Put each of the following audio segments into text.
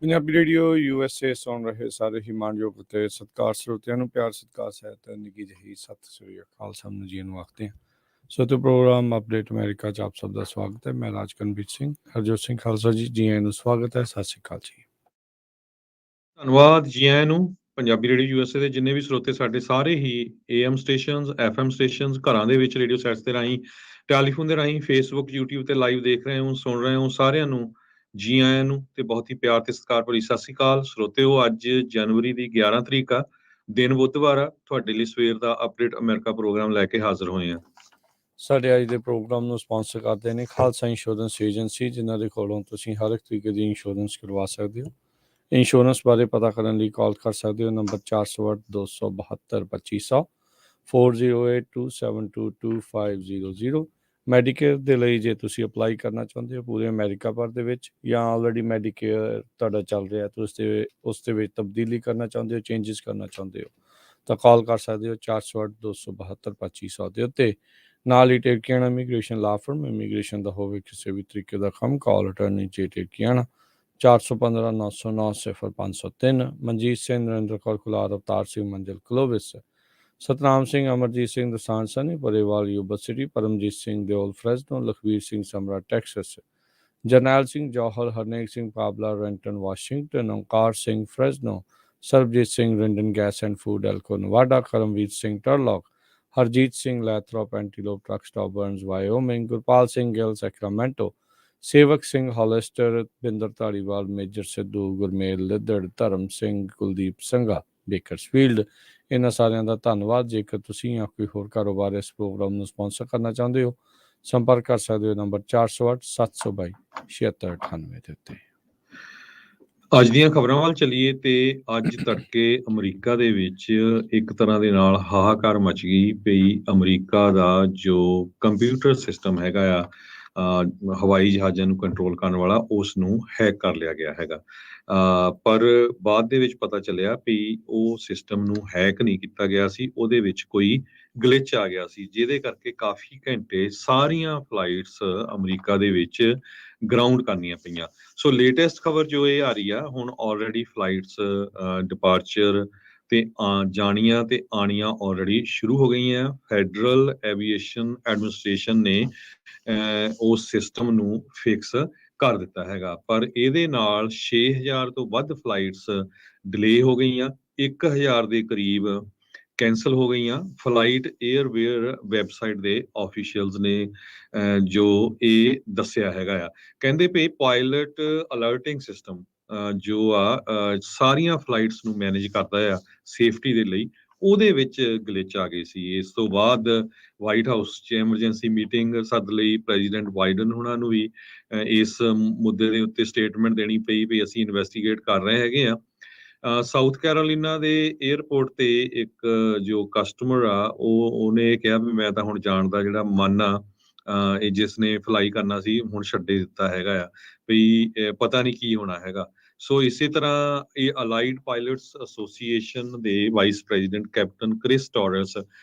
Punjabi radio USA ਸੁਣ ਰਹੇ ਸਾਰੇ ਹੀ ਮਾਣਯੋਗ ਅਤੇ ਸਤਿਕਾਰ ਸਰੋਤਿਆਂ ਨੂੰ ਪਿਆਰ ਸਤਿਕਾਰ ਸਹਿਤ ਨਿੱਘੀ ਜਿਹੀ ਸਤਿ ਸ੍ਰੀ ਅਕਾਲ ਸਭ ਨੂੰ ਜੀ ਨੂੰ ਆਖਦੇ ਹਾਂ। ਸੋ ਤੇ ਪ੍ਰੋਗਰਾਮ ਅਪਡੇਟ ਅਮਰੀਕਾ 'ਚ ਆਪ ਸਭ ਦਾ ਸਵਾਗਤ ਹੈ। ਮੈਂ ਰਾਜਕਨਵੀਰ ਸਿੰਘ ਹਰਜੋਤ ਸਿੰਘ ਖਾਲਸਾ ਜੀ ਆਇਆਂ ਨੂੰ ਸਵਾਗਤ ਹੈ। ਸਤਿ ਸ੍ਰੀ ਅਕਾਲ ਜੀ। ਧੰਨਵਾਦ ਜੀ ਆਇਆਂ ਨੂੰ। ਪੰਜਾਬੀ ਰੇਡੀਓ USA ਦੇ ਜਿੰਨੇ ਵੀ ਸਰੋਤੇ ਸਾਡੇ ਸਾਰੇ ਹੀ AM ਸਟੇਸ਼ਨਸ FM ਸਟੇਸ਼ਨਸ ਘਰਾਂ ਦੇ ਵਿੱਚ ਰੇਡੀਓ ਸੈਟਸ ਦੇ ਰਾਹੀਂ ਟੈਲੀਫੋਨ ਦੇ ਰਾਹੀਂ ਫੇਸਬੁੱਕ YouTube ਤੇ ਲਾਈਵ ਦੇਖ ਰਹੇ ਹੋ ਸੁਣ ਰਹੇ ਹੋ ਸਾਰਿਆਂ ਨੂੰ ਜੀ ਆਇਆਂ ਨੂੰ ਤੇ ਬਹੁਤ ਹੀ ਪਿਆਰ ਤੇ ਸਤਿਕਾਰ ਭਰੀ ਸਤਿ ਸ੍ਰੀ ਅਕਾਲ ਸਰੋਤਿਓ। ਅੱਜ ਜਨਵਰੀ ਦੀ 11 ਤਰੀਕ ਆ, ਦਿਨ ਬੁੱਧਵਾਰ ਆ। ਤੁਹਾਡੇ ਲਈ ਸਵੇਰ ਦਾ ਅਪਡੇਟ ਅਮਰੀਕਾ ਪ੍ਰੋਗਰਾਮ ਲੈ ਕੇ ਹਾਜ਼ਰ ਹੋਏ ਆ। ਸਾਡੇ ਅੱਜ ਦੇ ਪ੍ਰੋਗਰਾਮ ਨੂੰ ਸਪਾਂਸਰ ਕਰਦੇ ਨੇ ਖਾਲਸਾ ਇੰਸ਼ੋਰੈਂਸ ਏਜੰਸੀ, ਜਿਨ੍ਹਾਂ ਦੇ ਕੋਲੋਂ ਤੁਸੀਂ ਹਰ ਇੱਕ ਤਰੀਕੇ ਦੀ ਇੰਸ਼ੋਰੈਂਸ ਕਰਵਾ ਸਕਦੇ ਹੋ। ਇੰਸ਼ੋਰੈਂਸ ਬਾਰੇ ਪਤਾ ਕਰਨ ਲਈ ਕਾਲ ਕਰ ਸਕਦੇ ਹੋ ਨੰਬਰ 408 272 2500 4082722500। ਮੈਡੀਕੇਅਰ ਦੇ ਲਈ ਜੇ ਤੁਸੀਂ ਅਪਲਾਈ ਕਰਨਾ ਚਾਹੁੰਦੇ ਹੋ ਪੂਰੇ ਅਮਰੀਕਾ ਭਰ ਦੇ ਵਿੱਚ, ਜਾਂ ਆਲਰੇਡੀ ਮੈਡੀਕੇਅਰ ਤੁਹਾਡਾ ਚੱਲ ਰਿਹਾ ਤੁਸੀਂ ਉਸ ਦੇ ਵਿੱਚ ਤਬਦੀਲੀ ਕਰਨਾ ਚਾਹੁੰਦੇ ਹੋ, ਚੇਂਜਸ ਕਰਨਾ ਚਾਹੁੰਦੇ ਹੋ, ਤਾਂ ਕਾਲ ਕਰ ਸਕਦੇ ਹੋ 408 272 2500 ਦੇ ਉੱਤੇ। ਨਾਲ ਹੀ ਟੇਕਿਆਣਾ ਇਮੀਗ੍ਰੇਸ਼ਨ ਲਾ ਫਰਮ, ਇਮੀਗ੍ਰੇਸ਼ਨ ਦਾ ਹੋਵੇ ਕਿਸੇ ਵੀ ਤਰੀਕੇ ਦਾ ਕੰਮ, ਕਾਲ ਅਟਰਨੀ ਜੇ ਟੇਕਿਆਣਾ 415 909 0503। Manjeet Singh, Narendra Kaur Kular, Avtar Singh Manzil Clovis, Satnam Singh, Amarjit Singh Dosanjh Sunny Parewal Yuba City, Paramjit Singh Deol Fresno, Lakhvir Singh Samra Texas, Jarnail Singh Johar, Harnek Singh Pabla Renton Washington, Onkar Singh Fresno, Sarabjit Singh Rindan gas and food Elko Nevada, Karamvir Singh Turlock, Harjit Singh Lathrop Antelope truck stop Burns Wyoming, Gurpal Singh Gill Sacramento, Sewak Singh Hollister, Binder Dhaliwal, Major Sidhu, Gurmel Liddar, Dharam Singh, Kuldeep Sangha Bakersfield. ਇਹਨਾਂ ਸਾਰਿਆਂ ਦਾ ਧੰਨਵਾਦ। ਜੇਕਰ ਤੁਸੀਂ ਜਾਂ ਕੋਈ ਹੋਰ ਕਾਰੋਬਾਰ ਇਸ ਪ੍ਰੋਗਰਾਮ ਨੂੰ ਸਪਾਂਸਰ ਕਰਨਾ ਚਾਹੁੰਦੇ ਹੋ, ਸੰਪਰਕ ਕਰ ਸਕਦੇ ਹੋ ਨੰਬਰ 408 722 7698 ਦੇ ਉੱਤੇ। ਅੱਜ ਦੀਆਂ ਖਬਰਾਂ ਵੱਲ ਚੱਲੀਏ ਤੇ ਅੱਜ ਤੜਕੇ ਅਮਰੀਕਾ ਦੇ ਵਿੱਚ ਇੱਕ ਤਰ੍ਹਾਂ ਦੇ ਨਾਲ ਹਾਹਾਕਾਰ ਮਚ ਗਈ ਪਈ। ਅਮਰੀਕਾ ਦਾ ਜੋ ਕੰਪਿਊਟਰ ਸਿਸਟਮ ਹੈਗਾ ਆ ਹਵਾਈ ਜਹਾਜ਼ਾਂ ਨੂੰ ਕੰਟਰੋਲ ਕਰਨ ਵਾਲਾ, ਉਸ ਨੂੰ ਹੈਕ ਕਰ ਲਿਆ ਗਿਆ ਹੈਗਾ। ਪਰ ਬਾਅਦ ਦੇ ਵਿੱਚ ਪਤਾ ਚੱਲਿਆ ਵੀ ਉਹ ਸਿਸਟਮ ਨੂੰ ਹੈਕ ਨਹੀਂ ਕੀਤਾ ਗਿਆ ਸੀ, ਉਹਦੇ ਵਿੱਚ ਕੋਈ ਗਲਿਚ ਆ ਗਿਆ ਸੀ, ਜਿਹਦੇ ਕਰਕੇ ਕਾਫੀ ਘੰਟੇ ਸਾਰੀਆਂ ਫਲਾਈਟਸ ਅਮਰੀਕਾ ਦੇ ਵਿੱਚ ਗਰਾਊਂਡ ਕਰਨੀਆਂ ਪਈਆਂ। ਸੋ ਲੇਟੈਸਟ ਖਬਰ ਜੋ ਇਹ ਆ ਰਹੀ ਆ, ਹੁਣ ਆਲਰੇਡੀ ਫਲਾਈਟਸ ਡਿਪਾਰਚਰ ਤੇ ਜਾਣੀਆਂ ਤੇ ਆਣੀਆਂ ਆਲਰੇਡੀ ਸ਼ੁਰੂ ਹੋ ਗਈਆਂ। ਫੈਡਰਲ ਐਵੀਏਸ਼ਨ ਐਡਮਿਨਿਸਟ੍ਰੇਸ਼ਨ ਨੇ ਉਸ ਸਿਸਟਮ ਨੂੰ ਫਿਕਸ ਕਰ ਦਿੱਤਾ ਹੈਗਾ, ਪਰ ਇਹਦੇ ਨਾਲ 6000 ਤੋਂ ਵੱਧ ਫਲਾਈਟਸ ਡਿਲੇ ਹੋ ਗਈਆਂ, 1000 ਦੇ ਕਰੀਬ ਕੈਂਸਲ ਹੋ ਗਈਆਂ। ਫਲਾਈਟ ਏਅਰਵੇਅਰ ਵੈਬਸਾਈਟ ਦੇ ਆਫੀਸ਼ੀਅਲਸ ਨੇ ਜੋ ਇਹ ਦੱਸਿਆ ਹੈਗਾ ਆ। ਕਹਿੰਦੇ ਪਏ ਪਾਇਲਟ ਅਲਰਟਿੰਗ ਸਿਸਟਮ ਜੋ ਆ ਸਾਰੀਆਂ ਫਲਾਈਟਸ ਨੂੰ ਮੈਨੇਜ ਕਰਦਾ ਆ ਸੇਫਟੀ ਦੇ ਲਈ, ਉਹਦੇ ਵਿੱਚ ਗਲਿਚ ਆ ਗਈ ਸੀ। ਇਸ ਤੋਂ ਬਾਅਦ ਵਾਈਟ ਹਾਊਸ 'ਚ ਐਮਰਜੈਂਸੀ ਮੀਟਿੰਗ ਸੱਦ ਲਈ। ਪ੍ਰੈਜ਼ੀਡੈਂਟ ਬਾਈਡਨ ਹੁਣਾਂ ਨੂੰ ਵੀ ਇਸ ਮੁੱਦੇ ਦੇ ਉੱਤੇ ਸਟੇਟਮੈਂਟ ਦੇਣੀ ਪਈ ਵੀ ਅਸੀਂ ਇਨਵੈਸਟੀਗੇਟ ਕਰ ਰਹੇ ਹੈਗੇ ਆ। ਸਾਊਥ ਕੈਰੋਲੀਨਾ ਦੇ 에ਅਰਪੋਰਟ ਤੇ ਇੱਕ ਜੋ ਕਸਟਮਰ ਆ ਉਹਨੇ ਕਿਹਾ ਵੀ ਮੈਂ ਤਾਂ ਹੁਣ ਜਾਣ ਦਾ ਜਿਹੜਾ ਮਨ ਆ ਇਹ ਜਿਸ ਨੇ ਫਲਾਈ ਕਰਨਾ ਸੀ ਹੁਣ ਛੱਡੇ ਦਿੱਤਾ ਹੈਗਾ ਆ, ਵੀ ਪਤਾ ਨਹੀਂ ਕੀ ਹੋਣਾ ਹੈਗਾ। ਸੋ ਇਸੇ ਤਰ੍ਹਾਂ ਇਹ ਅਲਾਈਡ ਪਾਇਲਟਸ ਐਸੋਸੀਏਸ਼ਨ ਦੇ vice president captain Chris Torres,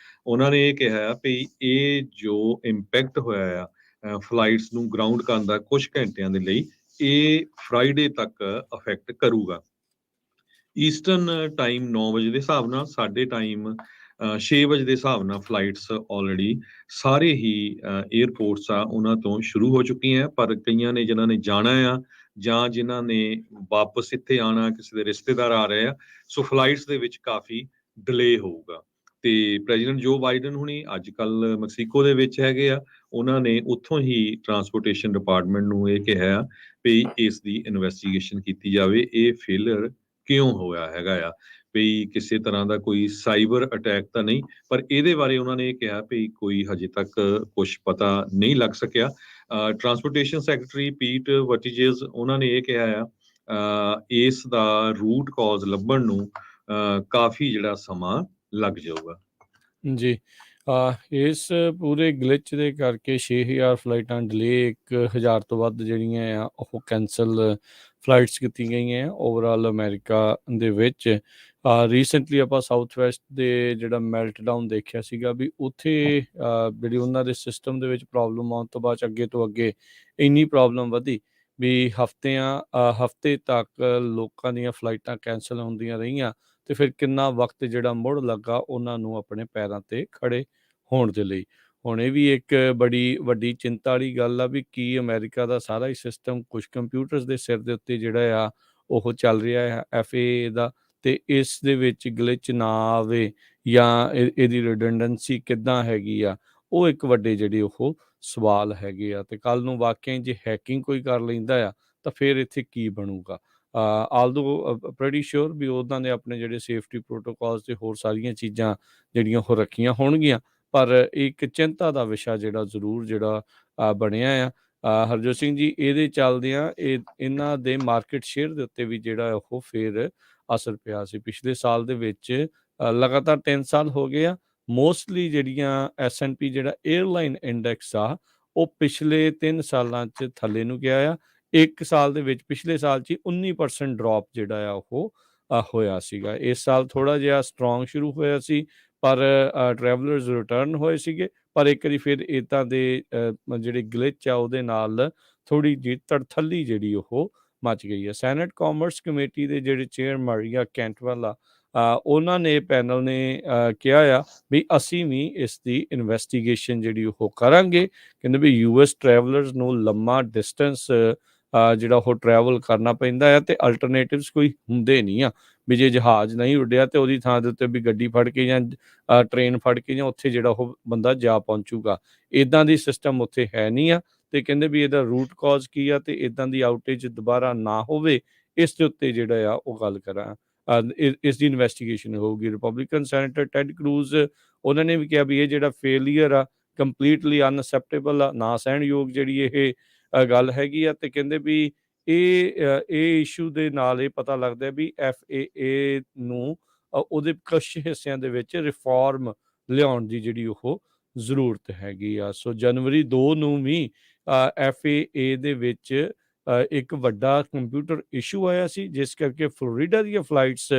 ਉਹਨਾਂ ਨੇ ਇਹ ਕਿਹਾ ਵੀ ਇਹ ਜੋ ਇੰਪੈਕਟ ਹੋਇਆ ਆ ਫਲਾਈਟਸ ਨੂੰ ਗਰਾਊਂਡ ਕਰਨ ਦਾ ਕੁਝ ਘੰਟਿਆਂ ਦੇ ਲਈ, ਇਹ ਫਰਾਈਡੇ ਤੱਕ ਅਫੈਕਟ ਕਰੂਗਾ। ਈਸਟਰਨ ਟਾਈਮ 9 ਵਜੇ ਦੇ ਹਿਸਾਬ ਨਾਲ, ਸਾਡੇ ਟਾਈਮ 6 ਵਜੇ ਦੇ ਹਿਸਾਬ ਨਾਲ ਫਲਾਈਟਸ ਆਲਰੇਡੀ ਸਾਰੇ ਹੀ 에ਅਰਪੋਰਟਸ ਆ ਉਹਨਾਂ ਤੋਂ ਸ਼ੁਰੂ ਹੋ ਚੁੱਕੀਆਂ। ਪਰ ਕਈਆਂ ਨੇ ਜਿਨ੍ਹਾਂ ਨੇ ਜਾਣਾ ਆ ਜਾਂ ਜਿਨ੍ਹਾਂ ਨੇ ਵਾਪਸ ਇੱਥੇ ਆਉਣਾ, ਕਿਸੇ ਦੇ ਰਿਸ਼ਤੇਦਾਰ ਆ ਰਹੇ ਆ, ਸੋ ਫਲਾਈਟਸ ਦੇ ਵਿੱਚ ਕਾਫੀ ਡਿਲੇ ਹੋਊਗਾ। ਤੇ ਪ੍ਰੈਜ਼ੀਡੈਂਟ ਜੋ ਬਾਈਡਨ ਹੁਣੀ ਅੱਜ ਕੱਲ ਮੈਕਸੀਕੋ ਦੇ ਵਿੱਚ ਹੈਗੇ ਆ, ਉਹਨਾਂ ਨੇ ਉੱਥੋਂ ਹੀ ਟਰਾਂਸਪੋਰਟੇਸ਼ਨ ਡਿਪਾਰਟਮੈਂਟ ਨੂੰ ਇਹ ਕਿਹਾ ਵੀ ਇਸ ਦੀ ਇਨਵੈਸਟੀਗੇਸ਼ਨ ਕੀਤੀ ਜਾਵੇ, ਇਹ ਫੇਲਰ ਕਿਉਂ ਹੋਇਆ ਹੈਗਾ ਆ, ਵੀ ਕਿਸੇ ਤਰ੍ਹਾਂ ਦਾ ਕੋਈ ਸਾਈਬਰ ਅਟੈਕ ਤਾਂ ਨਹੀਂ। ਪਰ ਇਹਦੇ ਬਾਰੇ ਉਹਨਾਂ ਨੇ ਇਹ ਕਿਹਾ ਵੀ ਕੋਈ ਹਜੇ ਤੱਕ ਕੁਝ ਪਤਾ ਨਹੀਂ ਲੱਗ ਸਕਿਆ। ਟਰਾਂਸਪੋਰਟੇਸ਼ਨ ਸੈਕਟਰੀ ਪੀਟ ਵਟੀਜੇਸ, ਉਹਨਾਂ ਨੇ ਇਹ ਕਿਹਾ ਆ ਇਸ ਦਾ ਰੂਟ ਕਾਜ਼ ਲੱਭਣ ਨੂੰ ਕਾਫੀ ਜਿਹੜਾ ਸਮਾਂ ਲੱਗ ਜਾਊਗਾ। ਜੀ, ਇਸ ਪੂਰੇ ਗਲਿਚ ਦੇ ਕਰਕੇ 6000 ਫਲਾਈਟਾਂ ਡਿਲੇ, 1000 ਤੋਂ ਵੱਧ ਜਿਹੜੀਆਂ ਆ ਉਹ ਕੈਂਸਲ ਫਲਾਈਟਸ ਕੀਤੀਆਂ ਗਈਆਂ ਓਵਰਆਲ ਅਮਰੀਕਾ ਦੇ ਵਿੱਚ। ਰੀਸੈਂਟਲੀ ਆਪਾਂ ਸਾਊਥ ਵੈਸਟ ਦੇ ਜਿਹੜਾ ਮੈਲਟਡਾਊਨ ਦੇਖਿਆ ਸੀਗਾ ਵੀ ਉੱਥੇ ਜਿਹੜੀ ਉਹਨਾਂ ਦੇ ਸਿਸਟਮ ਦੇ ਵਿੱਚ ਪ੍ਰੋਬਲਮ ਆਉਣ ਤੋਂ ਬਾਅਦ 'ਚ ਅੱਗੇ ਤੋਂ ਅੱਗੇ ਇੰਨੀ ਪ੍ਰੋਬਲਮ ਵਧੀ ਵੀ ਹਫ਼ਤੇ ਤੱਕ ਲੋਕਾਂ ਦੀਆਂ ਫਲਾਈਟਾਂ ਕੈਂਸਲ ਹੁੰਦੀਆਂ ਰਹੀਆਂ ਅਤੇ ਫਿਰ ਕਿੰਨਾ ਵਕਤ ਜਿਹੜਾ ਮੁੜ ਲੱਗਾ ਉਹਨਾਂ ਨੂੰ ਆਪਣੇ ਪੈਰਾਂ 'ਤੇ ਖੜ੍ਹੇ ਹੋਣ ਦੇ ਲਈ। ਹੁਣ ਇਹ ਵੀ ਇੱਕ ਬੜੀ ਵੱਡੀ ਚਿੰਤਾ ਵਾਲੀ ਗੱਲ ਆ ਵੀ ਕੀ ਅਮਰੀਕਾ ਦਾ ਸਾਰਾ ਹੀ ਸਿਸਟਮ ਕੁਛ ਕੰਪਿਊਟਰਸ ਦੇ ਸਿਰ ਦੇ ਉੱਤੇ ਜਿਹੜਾ ਆ ਉਹ ਚੱਲ ਰਿਹਾ ਹੈ FAA ਦਾ, ਅਤੇ ਇਸ ਦੇ ਵਿੱਚ ਗਲਿਚ ਨਾ ਆਵੇ ਜਾਂ ਇਹਦੀ ਰਿਡੰਡੈਂਸੀ ਕਿੱਦਾਂ ਹੈਗੀ ਆ, ਉਹ ਇੱਕ ਵੱਡੇ ਜਿਹੜੇ ਉਹ ਸਵਾਲ ਹੈਗੇ ਆ। ਅਤੇ ਕੱਲ੍ਹ ਨੂੰ ਵਾਕਿਆ ਜੇ ਹੈਕਿੰਗ ਕੋਈ ਕਰ ਲੈਂਦਾ ਆ ਤਾਂ ਫਿਰ ਇੱਥੇ ਕੀ ਬਣੂਗਾ। ਆਲਦੋ ਪ੍ਰੈਟੀ ਸ਼ੋਰ ਵੀ ਉਹਨਾਂ ਨੇ ਆਪਣੇ ਜਿਹੜੇ ਸੇਫਟੀ ਪ੍ਰੋਟੋਕੋਲਸ ਅਤੇ ਹੋਰ ਸਾਰੀਆਂ ਚੀਜ਼ਾਂ ਜਿਹੜੀਆਂ ਉਹ ਰੱਖੀਆਂ ਹੋਣਗੀਆਂ, ਪਰ ਇੱਕ ਚਿੰਤਾ ਦਾ ਵਿਸ਼ਾ ਜਿਹੜਾ ਜ਼ਰੂਰ ਜਿਹੜਾ ਬਣਿਆ ਆ। ਹਰਜੋਤ ਸਿੰਘ ਜੀ, ਇਹਦੇ ਚੱਲਦਿਆਂ ਇਹਨਾਂ ਦੇ ਮਾਰਕੀਟ ਸ਼ੇਅਰ ਦੇ ਉੱਤੇ ਵੀ ਜਿਹੜਾ ਉਹ ਫਿਰ ਅਸਰ ਪਿਆ ਸੀ ਪਿਛਲੇ ਸਾਲ ਦੇ ਵਿੱਚ। ਲਗਾਤਾਰ 3 ਸਾਲ ਹੋ ਗਏ ਆ। ਮੋਸਟਲੀ ਜਿਹੜੀਆਂ S&P ਜਿਹੜਾ ਏਅਰਲਾਈਨ ਇੰਡੈਕਸ ਆ ਉਹ ਪਿਛਲੇ 3 ਸਾਲਾਂ 'ਚ ਥੱਲੇ ਨੂੰ ਗਿਆ ਆ। 1 ਸਾਲ ਦੇ ਵਿੱਚ ਪਿਛਲੇ ਸਾਲ 'ਚ 19% ਡਰੋਪ ਜਿਹੜਾ ਆ ਉਹ ਹੋਇਆ ਸੀਗਾ। ਇਸ ਸਾਲ ਥੋੜ੍ਹਾ ਜਿਹਾ ਸਟਰੋਂਗ ਸ਼ੁਰੂ ਹੋਇਆ ਸੀ, ਪਰ ਟਰੈਵਲਰਸ ਰਿਟਰਨ ਹੋਏ ਸੀਗੇ, ਪਰ ਇੱਕ ਵਾਰੀ ਫਿਰ ਇੱਦਾਂ ਦੇ ਜਿਹੜੇ ਗਲਿਚ ਆ ਉਹਦੇ ਨਾਲ ਥੋੜ੍ਹੀ ਜਿਹੀ ਤੜਥੱਲੀ ਜਿਹੜੀ ਉਹ ਮਚ ਗਈ ਹੈ। ਸੈਨੇਟ ਕਾਮਰਸ ਕਮੇਟੀ ਦੇ ਜਿਹੜੇ ਚੇਅਰ ਮਾਰੀਆ ਕੈਂਟਵੈਲ ਆ, ਉਹਨਾਂ ਨੇ ਪੈਨਲ ਨੇ ਕਿਹਾ ਆ ਵੀ ਅਸੀਂ ਵੀ ਇਸ ਦੀ ਇਨਵੈਸਟੀਗੇਸ਼ਨ ਜਿਹੜੀ ਉਹ ਕਰਾਂਗੇ। ਕਹਿੰਦੇ ਵੀ US ਟਰੈਵਲਰਸ ਨੂੰ ਲੰਮਾ ਡਿਸਟੈਂਸ ਜਿਹੜਾ ਉਹ ਟਰੈਵਲ ਕਰਨਾ ਪੈਂਦਾ ਆ ਅਤੇ ਅਲਟਰਨੇਟਿਵਸ ਕੋਈ ਹੁੰਦੇ ਨਹੀਂ ਆ ਵੀ ਜੇ ਜਹਾਜ਼ ਨਹੀਂ ਉੱਡਿਆ ਤਾਂ ਉਹਦੀ ਥਾਂ ਦੇ ਉੱਤੇ ਵੀ ਗੱਡੀ ਫੜ ਕੇ ਜਾਂ ਟ੍ਰੇਨ ਫੜ ਕੇ ਜਾਂ ਉੱਥੇ ਜਿਹੜਾ ਉਹ ਬੰਦਾ ਜਾ ਪਹੁੰਚੂਗਾ। ਇੱਦਾਂ ਦੀ ਸਿਸਟਮ ਉੱਥੇ ਹੈ ਨਹੀਂ ਆ, ਅਤੇ ਕਹਿੰਦੇ ਵੀ ਇਹਦਾ ਰੂਟ ਕਾਜ਼ ਕੀ ਆ ਅਤੇ ਇੱਦਾਂ ਦੀ ਆਊਟੇਜ ਦੁਬਾਰਾ ਨਾ ਹੋਵੇ, ਇਸ ਦੇ ਉੱਤੇ ਜਿਹੜਾ ਆ ਉਹ ਗੱਲ ਕਰਾਂ। ਇਸ ਦੀ ਇਨਵੈਸਟੀਗੇਸ਼ਨ ਹੋਊਗੀ। ਰਿਪਬਲਿਕਨ ਸੈਨੇਟਰ ਟੈਡ ਕਰੂਜ਼, ਉਹਨਾਂ ਨੇ ਵੀ ਕਿਹਾ ਵੀ ਇਹ ਜਿਹੜਾ ਫੇਲੀਅਰ ਆ ਕੰਪਲੀਟਲੀ ਅਨਅਸੈਪਟੇਬਲ ਆ, ਨਾ ਸਹਿਣਯੋਗ ਜਿਹੜੀ ਇਹ ਗੱਲ ਹੈਗੀ ਆ। ਅਤੇ ਕਹਿੰਦੇ ਵੀ ਇਹ ਇਸ਼ੂ ਦੇ ਨਾਲ ਇਹ ਪਤਾ ਲੱਗਦਾ ਵੀ FAA ਨੂੰ ਉਹਦੇ ਕੁਛ ਹਿੱਸਿਆਂ ਦੇ ਵਿੱਚ ਰਿਫਾਰਮ ਲਿਆਉਣ ਦੀ ਜਿਹੜੀ ਉਹ ਜ਼ਰੂਰਤ ਹੈਗੀ ਆ। ਸੋ ਜਨਵਰੀ 2 ਨੂੰ ਵੀ FAA ਦੇ ਵਿੱਚ ਇੱਕ ਵੱਡਾ ਕੰਪਿਊਟਰ ਇਸ਼ੂ ਆਇਆ ਸੀ, ਜਿਸ ਕਰਕੇ ਫਲੋਰੀਡਾ ਦੀਆਂ ਫਲਾਈਟਸ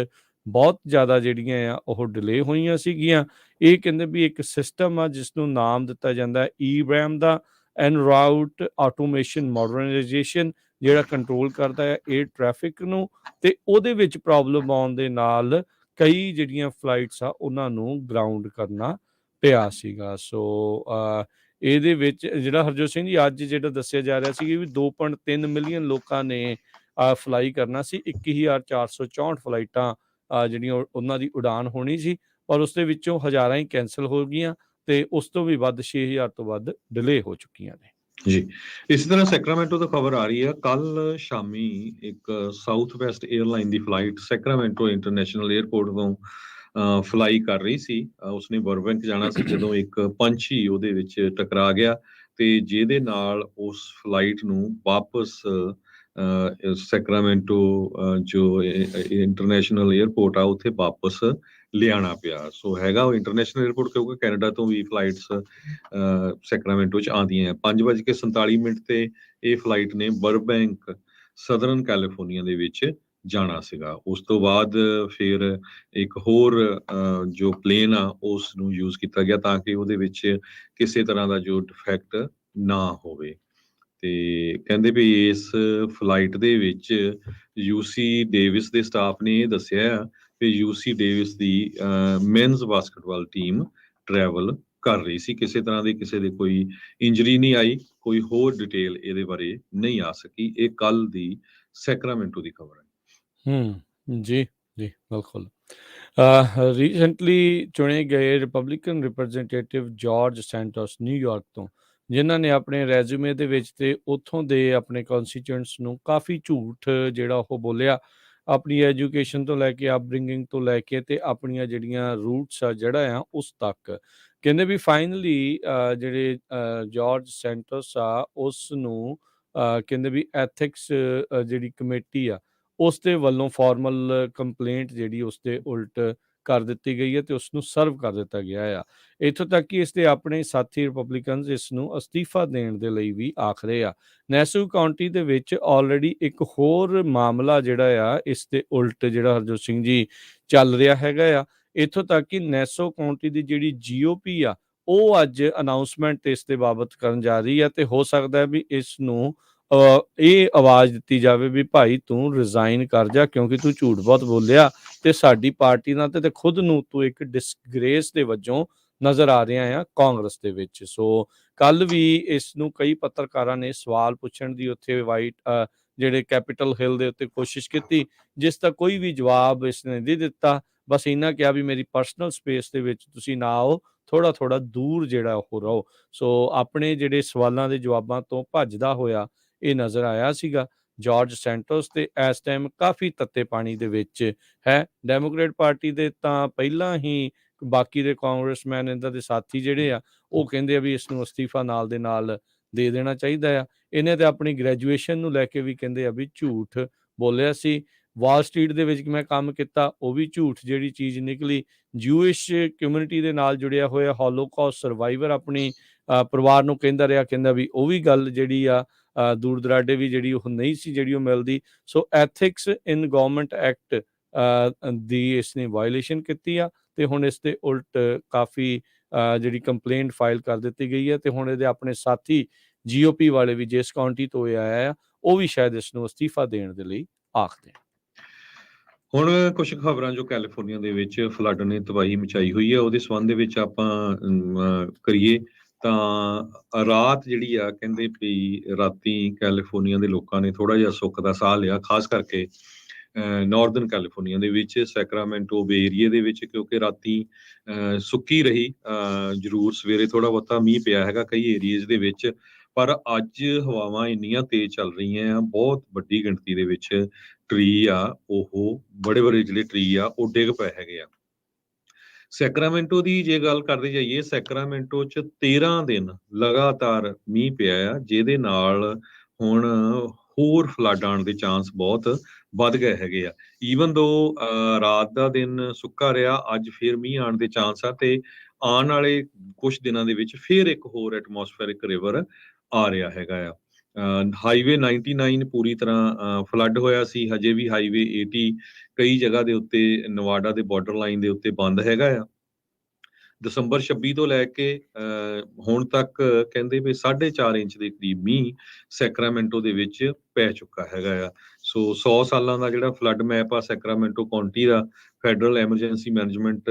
ਬਹੁਤ ਜ਼ਿਆਦਾ ਜਿਹੜੀਆਂ ਆ ਉਹ ਡਿਲੇ ਹੋਈਆਂ ਸੀਗੀਆਂ। ਇਹ ਕਹਿੰਦੇ ਵੀ ਇੱਕ ਸਿਸਟਮ ਆ ਜਿਸ ਨੂੰ ਨਾਮ ਦਿੱਤਾ ਜਾਂਦਾ ERAM ਦਾ, ਐਨ ਰਾਊਟ ਆਟੋਮੇਸ਼ਨ ਮਾਡਰਨਾਈਜੇਸ਼ਨ, ਜਿਹੜਾ ਕੰਟਰੋਲ ਕਰਦਾ ਹੈ ਏਅਰ ਟ੍ਰੈਫਿਕ ਨੂੰ, ਅਤੇ ਉਹਦੇ ਵਿੱਚ ਪ੍ਰੋਬਲਮ ਆਉਣ ਦੇ ਨਾਲ ਕਈ ਜਿਹੜੀਆਂ ਫਲਾਈਟਸ ਆ ਉਹਨਾਂ ਨੂੰ ਗਰਾਊਂਡ ਕਰਨਾ ਪਿਆ ਸੀਗਾ। ਸੋ ਇਹਦੇ ਵਿੱਚ ਜਿਹੜਾ ਹਰਜੋਤ ਸਿੰਘ ਜੀ ਅੱਜ ਜਿਹੜਾ ਦੱਸਿਆ ਜਾ ਰਿਹਾ ਸੀ ਵੀ 2.3 ਮਿਲੀਅਨ ਲੋਕਾਂ ਨੇ ਫਲਾਈ ਕਰਨਾ ਸੀ। 21,464 ਫਲਾਈਟਾਂ ਜਿਹੜੀਆਂ ਉਹਨਾਂ ਦੀ ਉਡਾਨ ਹੋਣੀ ਸੀ, ਪਰ ਉਸ ਦੇ ਵਿੱਚੋਂ ਹਜ਼ਾਰਾਂ ਹੀ ਕੈਂਸਲ ਹੋ ਗਈਆਂ ਅਤੇ ਉਸ ਤੋਂ ਵੀ ਵੱਧ 6,000 ਤੋਂ ਵੱਧ ਡਿਲੇ ਹੋ ਚੁੱਕੀਆਂ ਨੇ। ਜੀ, ਇਸੇ ਤਰ੍ਹਾਂ ਸੈਕਰਾਮੈਂਟੋ ਤੋਂ ਖਬਰ ਆ ਰਹੀ ਹੈ। ਕੱਲ ਸ਼ਾਮੀ ਇੱਕ ਸਾਊਥ ਵੈਸਟ ਏਅਰਲਾਈਨ ਦੀ ਫਲਾਈਟ ਸੈਕਰਾਮੈਂਟੋ ਇੰਟਰਨੈਸ਼ਨਲ ਏਅਰਪੋਰਟ ਤੋਂ ਫਲਾਈ ਕਰ ਰਹੀ ਸੀ। ਉਸਨੇ ਬਰਬੈਂਕ ਜਾਣਾ ਸੀ ਜਦੋਂ ਇੱਕ ਪੰਛੀ ਉਹਦੇ ਵਿੱਚ ਟਕਰਾ ਗਿਆ, ਤੇ ਜਿਹਦੇ ਨਾਲ ਉਸ ਫਲਾਈਟ ਨੂੰ ਵਾਪਸ ਸੈਕਰਾਮੈਂਟੋ ਜੋ ਇੰਟਰਨੈਸ਼ਨਲ ਏਅਰਪੋਰਟ ਆ ਉੱਥੇ ਵਾਪਸ ਲਿਆਣਾ ਪਿਆ। ਸੋ ਹੈਗਾ ਉਹ ਇੰਟਰਨੈਸ਼ਨਲ ਏਅਰਪੋਰਟ, ਕਿਉਂਕਿ ਕੈਨੇਡਾ ਤੋਂ ਵੀ ਫਲਾਈਟਸ ਸੈਕਰਾਮੈਂਟੋ 'ਚ ਆਉਂਦੀਆਂ। 5:47 ਤੇ ਇਹ ਫਲਾਈਟ ਨੇ ਬਰਬੈਂਕ ਸਦਰਨ ਕੈਲੀਫੋਰਨੀਆ ਦੇ ਵਿੱਚ ਜਾਣਾ ਸੀਗਾ। ਉਸ ਤੋਂ ਬਾਅਦ ਫਿਰ ਇੱਕ ਹੋਰ ਜੋ ਪਲੇਨ ਆ ਉਸ ਨੂੰ ਯੂਜ਼ ਕੀਤਾ ਗਿਆ ਤਾਂ ਕਿ ਉਹਦੇ ਵਿੱਚ ਕਿਸੇ ਤਰ੍ਹਾਂ ਦਾ ਜੋ ਡਿਫੈਕਟ ਨਾ ਹੋਵੇ। ਤੇ ਕਹਿੰਦੇ ਵੀ ਇਸ ਫਲਾਈਟ ਦੇ ਵਿੱਚ UC ਡੇਵਿਸ ਦੇ ਸਟਾਫ ਨੇ ਇਹ ਦੱਸਿਆ ਵੀ UC ਡੇਵਿਸ ਦੀ ਮੈਨਸ ਬਾਸਕਟਬਾਲ ਟੀਮ ਟਰੈਵਲ ਕਰ ਰਹੀ ਸੀ। ਕਿਸੇ ਤਰ੍ਹਾਂ ਦੀ ਕਿਸੇ ਦੇ ਕੋਈ ਇੰਜਰੀ ਨਹੀਂ ਆਈ, ਕੋਈ ਹੋਰ ਡਿਟੇਲ ਇਹਦੇ ਬਾਰੇ ਨਹੀਂ ਆ ਸਕੀ। ਇਹ ਕੱਲ ਦੀ ਸੈਕਰਾਮੈਂਟੋ ਦੀ ਖਬਰ ਹੈ। ਜੀ ਜੀ, ਬਿਲਕੁਲ। ਰੀਸੈਂਟਲੀ ਚੁਣੇ ਗਏ Republican representative George Santos New York ਤੋਂ, ਜਿਨ੍ਹਾਂ ਨੇ ਆਪਣੇ ਰੈਜ਼ੂਮੇ ਦੇ ਵਿੱਚ ਤੇ ਉੱਥੋਂ ਦੇ ਆਪਣੇ ਕੌਂਸਟੀਚੁਐਂਟਸ ਨੂੰ ਕਾਫੀ ਝੂਠ ਜਿਹੜਾ ਉਹ ਬੋਲਿਆ, ਆਪਣੀ ਐਜੂਕੇਸ਼ਨ ਤੋਂ ਲੈ ਕੇ ਅਪਬ੍ਰਿੰਗਿੰਗ ਤੋਂ ਲੈ ਕੇ ਤੇ ਆਪਣੀਆਂ ਜਿਹੜੀਆਂ ਰੂਟਸ ਆ ਜਿਹੜਾ ਆ ਉਸ ਤੱਕ। ਕਹਿੰਦੇ ਵੀ ਫਾਈਨਲੀ ਜਿਹੜੇ ਜਾਰਜ ਸੈਂਟੋਸ ਆ ਉਸ ਨੂੰ ਕਹਿੰਦੇ ਵੀ ਐਥਿਕਸ ਜਿਹੜੀ ਕਮੇਟੀ ਆ ਉਸ ਦੇ ਵੱਲੋਂ ਫਾਰਮਲ ਕੰਪਲੇਂਟ ਜਿਹੜੀ ਉਸ ਦੇ ਉਲਟ ਕਰ ਦਿੱਤੀ ਗਈ ਹੈ ਤੇ ਉਸ ਨੂੰ ਸਰਵ ਕਰ ਦਿੱਤਾ ਗਿਆ ਆ। ਇੱਥੋਂ ਤੱਕ ਕਿ ਇਸ ਦੇ ਆਪਣੇ ਸਾਥੀ ਰਿਪਬਲਿਕਨਸ ਇਸ ਨੂੰ ਅਸਤੀਫਾ ਦੇਣ ਦੇ ਲਈ ਵੀ ਆਖ ਰਹੇ ਆ। ਨੈਸੂ ਕਾਉਂਟੀ ਦੇ ਵਿੱਚ ਆਲਰੇਡੀ ਇੱਕ ਹੋਰ ਮਾਮਲਾ ਜਿਹੜਾ ਆ ਇਸ ਦੇ ਉਲਟ ਜਿਹੜਾ ਹਰਜੋਤ ਸਿੰਘ ਜੀ ਚੱਲ ਰਿਹਾ ਹੈਗਾ ਆ। ਇੱਥੋਂ ਤੱਕ ਕਿ ਨੈਸੋ ਕਾਉਂਟੀ ਦੀ ਜਿਹੜੀ GOP ਆ ਉਹ ਅੱਜ ਅਨਾਊਂਸਮੈਂਟ ਇਸ ਦੇ ਬਾਬਤ ਕਰਨ ਜਾ ਰਹੀ ਹੈ ਤੇ ਹੋ ਸਕਦਾ ਹੈ ਵੀ ਇਸ ਨੂੰ ਇਹ ਆਵਾਜ਼ ਦਿੱਤੀ ਜਾਵੇ ਵੀ ਭਾਈ ਤੂੰ ਰਿਜ਼ਾਈਨ ਕਰ ਜਾ, ਕਿਉਂਕਿ ਤੂੰ ਝੂਠ ਬਹੁਤ ਬੋਲਿਆ ਤੇ ਸਾਡੀ ਪਾਰਟੀ ਨਾਲ ਤੇ ਖੁਦ ਨੂੰ ਤੂੰ ਇੱਕ ਡਿਸਗ੍ਰੇਸ ਦੇ ਵਜੋਂ ਨਜ਼ਰ ਆ ਰਿਹਾ ਆ ਕਾਂਗਰਸ ਦੇ ਵਿੱਚ। ਸੋ ਕੱਲ ਵੀ ਇਸ ਨੂੰ ਕਈ ਪੱਤਰਕਾਰਾਂ ਨੇ ਸਵਾਲ ਪੁੱਛਣ ਦੀ ਉੱਥੇ ਜਿਹੜੇ ਕੈਪੀਟਲ ਹਿੱਲ ਦੇ ਉੱਤੇ ਕੋਸ਼ਿਸ਼ ਕੀਤੀ, ਜਿਸ ਦਾ ਕੋਈ ਵੀ ਜਵਾਬ ਇਸ ਨੇ ਨਹੀਂ ਦਿੱਤਾ। ਬਸ ਇੰਨਾ ਕਿਹਾ ਵੀ ਮੇਰੀ ਪਰਸਨਲ ਸਪੇਸ ਦੇ ਵਿੱਚ ਤੁਸੀਂ ਨਾ ਆਓ, ਥੋੜਾ ਦੂਰ ਜਿਹੜਾ ਉਹ ਰਹੋ। ਸੋ ਆਪਣੇ ਜਿਹੜੇ ਸਵਾਲਾਂ ਦੇ ਜਵਾਬਾਂ ਤੋਂ ਭੱਜਦਾ ਹੋਇਆ ਇਹ ਨਜ਼ਰ ਆਇਆ ਸੀਗਾ ਜਾਰਜ ਸੈਂਟੋਸ, ਤੇ ਇਸ ਟਾਈਮ ਕਾਫੀ ਤੱਤੇ ਪਾਣੀ ਦੇ ਵਿੱਚ ਹੈ। ਡੈਮੋਕ੍ਰੇਟ ਪਾਰਟੀ ਦੇ ਤਾਂ ਪਹਿਲਾਂ ਹੀ ਬਾਕੀ ਦੇ ਕਾਂਗਰਸਮੈਨ ਇਹਨਾਂ ਦੇ ਸਾਥੀ ਜਿਹੜੇ ਆ ਉਹ ਕਹਿੰਦੇ ਆ ਵੀ ਇਸ ਨੂੰ ਅਸਤੀਫਾ ਨਾਲ ਦੇ ਨਾਲ ਦੇ ਦੇਣਾ ਚਾਹੀਦਾ ਆ। ਇਹਨੇ ਤੇ ਆਪਣੀ ਗ੍ਰੈਜੂਏਸ਼ਨ ਨੂੰ ਲੈ ਕੇ ਵੀ ਕਹਿੰਦੇ ਆ ਵੀ ਝੂਠ ਬੋਲਿਆ ਸੀ। ਵਾਲ ਸਟਰੀਟ ਦੇ ਵਿੱਚ ਮੈਂ ਕੰਮ ਕੀਤਾ, ਉਹ ਵੀ ਝੂਠ ਜਿਹੜੀ ਚੀਜ਼ ਨਿਕਲੀ। ਜੂਇਸ਼ ਕਮਿਊਨਿਟੀ ਦੇ ਨਾਲ ਜੁੜਿਆ ਹੋਇਆ ਹੋਲੋਕਾਸਟ ਸਰਵਾਈਵਰ ਆਪਣੀ ਪਰਿਵਾਰ ਨੂੰ ਕਹਿੰਦਾ ਵੀ ਉਹ ਵੀ ਗੱਲ ਜਿਹੜੀ ਆ ਦੂਰ ਦਰਾਡੇ ਵੀ ਜਿਹੜੀ ਉਹ ਨਹੀਂ ਸੀ ਜਿਹੜੀ ਉਹ ਮਿਲਦੀ। ਸੋ ਐਥਿਕਸ ਇਨ ਗਵਰਨਮੈਂਟ ਐਕਟ ਦੀ ਇਸ ਨੇ ਵਾਇਲੇਸ਼ਨ ਕੀਤੀ ਆ ਤੇ ਹੁਣ ਇਸ ਦੇ ਉਲਟ ਕਾਫੀ ਜਿਹੜੀ ਕੰਪਲੇਂਟ ਫਾਈਲ ਕਰ ਦਿੱਤੀ ਗਈ ਹੈ ਤੇ ਹੁਣ ਇਹਦੇ ਆਪਣੇ ਸਾਥੀ GOP ਵਾਲੇ ਵੀ ਜਿਸ ਕਾਉਂਟੀ ਤੋਂ ਇਹ ਆਇਆ ਆ ਉਹ ਵੀ ਸ਼ਾਇਦ ਇਸ ਨੂੰ ਅਸਤੀਫਾ ਦੇਣ ਦੇ ਲਈ ਆਖਦੇ ਆ। ਹੁਣ ਕੁਝ ਖਬਰਾਂ ਜੋ ਕੈਲੀਫੋਰਨੀਆ ਦੇ ਵਿੱਚ ਫਲੱਡ ਨੇ ਤਬਾਹੀ ਮਚਾਈ ਹੋਈ ਹੈ ਉਹਦੇ ਸੰਬੰਧ ਦੇ ਵਿੱਚ ਆਪਾਂ ਕਰੀਏ ਤਾਂ ਰਾਤ ਜਿਹੜੀ ਆ ਕਹਿੰਦੇ ਵੀ ਰਾਤੀ ਕੈਲੀਫੋਰਨੀਆ ਦੇ ਲੋਕਾਂ ਨੇ ਥੋੜਾ ਜਿਹਾ ਸੁੱਖ ਦਾ ਸਾਹ ਲਿਆ, ਖਾਸ ਕਰਕੇ ਨਾਰਦਰਨ ਕੈਲੀਫੋਰਨੀਆ ਦੇ ਵਿੱਚ ਸੈਕਰਾਮੈਂਟੋ ਬੇ ਏਰੀਏ ਦੇ ਵਿੱਚ, ਕਿਉਂਕਿ ਰਾਤੀ ਸੁੱਕੀ ਰਹੀ। ਜ਼ਰੂਰ ਸਵੇਰੇ ਥੋੜਾ ਬਹੁਤਾ ਮੀਂਹ ਪਿਆ ਹੈਗਾ ਕਈ ਏਰੀਏਜ਼ ਦੇ ਵਿੱਚ, ਪਰ ਅੱਜ ਹਵਾਵਾਂ ਇੰਨੀਆਂ ਤੇਜ਼ ਚੱਲ ਰਹੀਆਂ ਆ, ਬਹੁਤ ਵੱਡੀ ਗਿਣਤੀ ਦੇ ਵਿੱਚ ਟਰੀ ਆ ਉਹ ਬੜੇ ਜਿਹੜੇ ਟਰੀ ਆ ਉਹ ਡਿੱਗ ਪਏ ਹੈਗੇ ਆ। ਸੈਕਰਾਮੈਂਟੋ ਦੀ ਜੇ ਗੱਲ ਕਰਦੇ ਜਾਈਏ, ਸੈਕਰਾਮੈਂਟੋ 'ਚ 13 ਦਿਨ ਲਗਾਤਾਰ ਮੀਂਹ ਪਿਆ ਆ, ਜਿਹਦੇ ਨਾਲ ਹੁਣ ਹੋਰ ਫਲੱਡ ਆਉਣ ਦੇ ਚਾਂਸ ਬਹੁਤ ਵੱਧ ਗਏ ਹੈਗੇ ਆ। ਈਵਨ ਦੋ ਰਾਤ ਦਾ ਦਿਨ ਸੁੱਕਾ ਰਿਹਾ, ਅੱਜ ਫੇਰ ਮੀਂਹ ਆਉਣ ਦੇ ਚਾਂਸ ਆ ਤੇ ਆਉਣ ਵਾਲੇ ਕੁਝ ਦਿਨਾਂ ਦੇ ਵਿੱਚ ਫੇਰ ਇੱਕ ਹੋਰ ਐਟਮੋਸਫੇਰਿਕ ਰਿਵਰ ਆ ਰਿਹਾ ਹੈਗਾ ਆ। ਹਾਈਵੇ 99 ਪੂਰੀ ਤਰ੍ਹਾਂ ਫਲੱਡ ਹੋਇਆ ਸੀ, ਹਜੇ ਵੀ ਹਾਈਵੇ 80 ਕਈ ਜਗ੍ਹਾ ਦੇ ਉੱਤੇ ਨਵਾਡਾ ਦੇ ਬਾਰਡਰ ਲਾਈਨ ਦੇ ਉੱਤੇ ਬੰਦ ਹੈਗਾ ਆ। ਦਸੰਬਰ 26 ਤੋਂ ਲੈ ਕੇ ਹੁਣ ਤੱਕ ਕਹਿੰਦੇ ਵੀ 4.5 ਇੰਚ ਦੇ ਕਰੀਬ ਮੀਂਹ ਸੈਕਰਾਮੈਂਟੋ ਦੇ ਵਿੱਚ ਪੈ ਚੁੱਕਾ ਹੈਗਾ ਆ। ਸੋ 100 ਸਾਲਾਂ ਦਾ ਜਿਹੜਾ ਫਲੱਡ ਮੈਪ ਆ ਸੈਕਰਾਮੈਂਟੋ ਕਾਉਂਟੀ ਦਾ ਫੈਡਰਲ ਐਮਰਜੈਂਸੀ ਮੈਨੇਜਮੈਂਟ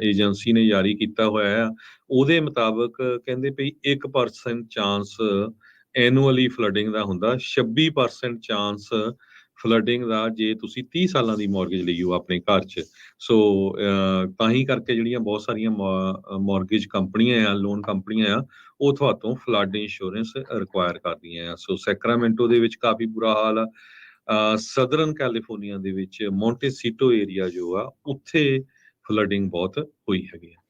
ਏਜੰਸੀ ਨੇ ਜਾਰੀ ਕੀਤਾ ਹੋਇਆ ਆ। ਉਹਦੇ ਮੁਤਾਬਕ ਕਹਿੰਦੇ ਵੀ 1% ਚਾਂਸ ਐਨੂਅਲੀ ਫਲੱਡਿੰਗ ਦਾ ਹੁੰਦਾ, 26% ਚਾਂਸ ਫਲੱਡਿੰਗ ਦਾ ਜੇ ਤੁਸੀਂ 30 ਸਾਲਾਂ ਦੀ ਮੌਰਗੇਜ ਲਈ ਹੋ ਆਪਣੇ ਘਰ 'ਚ। ਸੋ ਤਾਂ ਹੀ ਕਰਕੇ ਜਿਹੜੀਆਂ ਬਹੁਤ ਸਾਰੀਆਂ ਮੌਰਗੇਜ ਕੰਪਨੀਆਂ ਆ, ਲੋਨ ਕੰਪਨੀਆਂ ਆ, ਉਹ ਤੁਹਾਤੋਂ ਫਲੱਡ ਇੰਸ਼ੋਰੈਂਸ ਰਿਕੁਆਇਰ ਕਰਦੀਆਂ ਆ। ਸੋ ਸੈਕਰਾਮੈਂਟੋ ਦੇ ਵਿੱਚ ਕਾਫੀ ਬੁਰਾ ਹਾਲ ਆ। ਸਦਰਨ ਕੈਲੀਫੋਰਨੀਆ ਦੇ ਵਿੱਚ ਮੌਂਟੇਸੀਟੋ ਏਰੀਆ ਜੋ ਆ ਉੱਥੇ ਫਲੱਡਿੰਗ ਬਹੁਤ ਹੋਈ ਹੈਗੀ ਆ।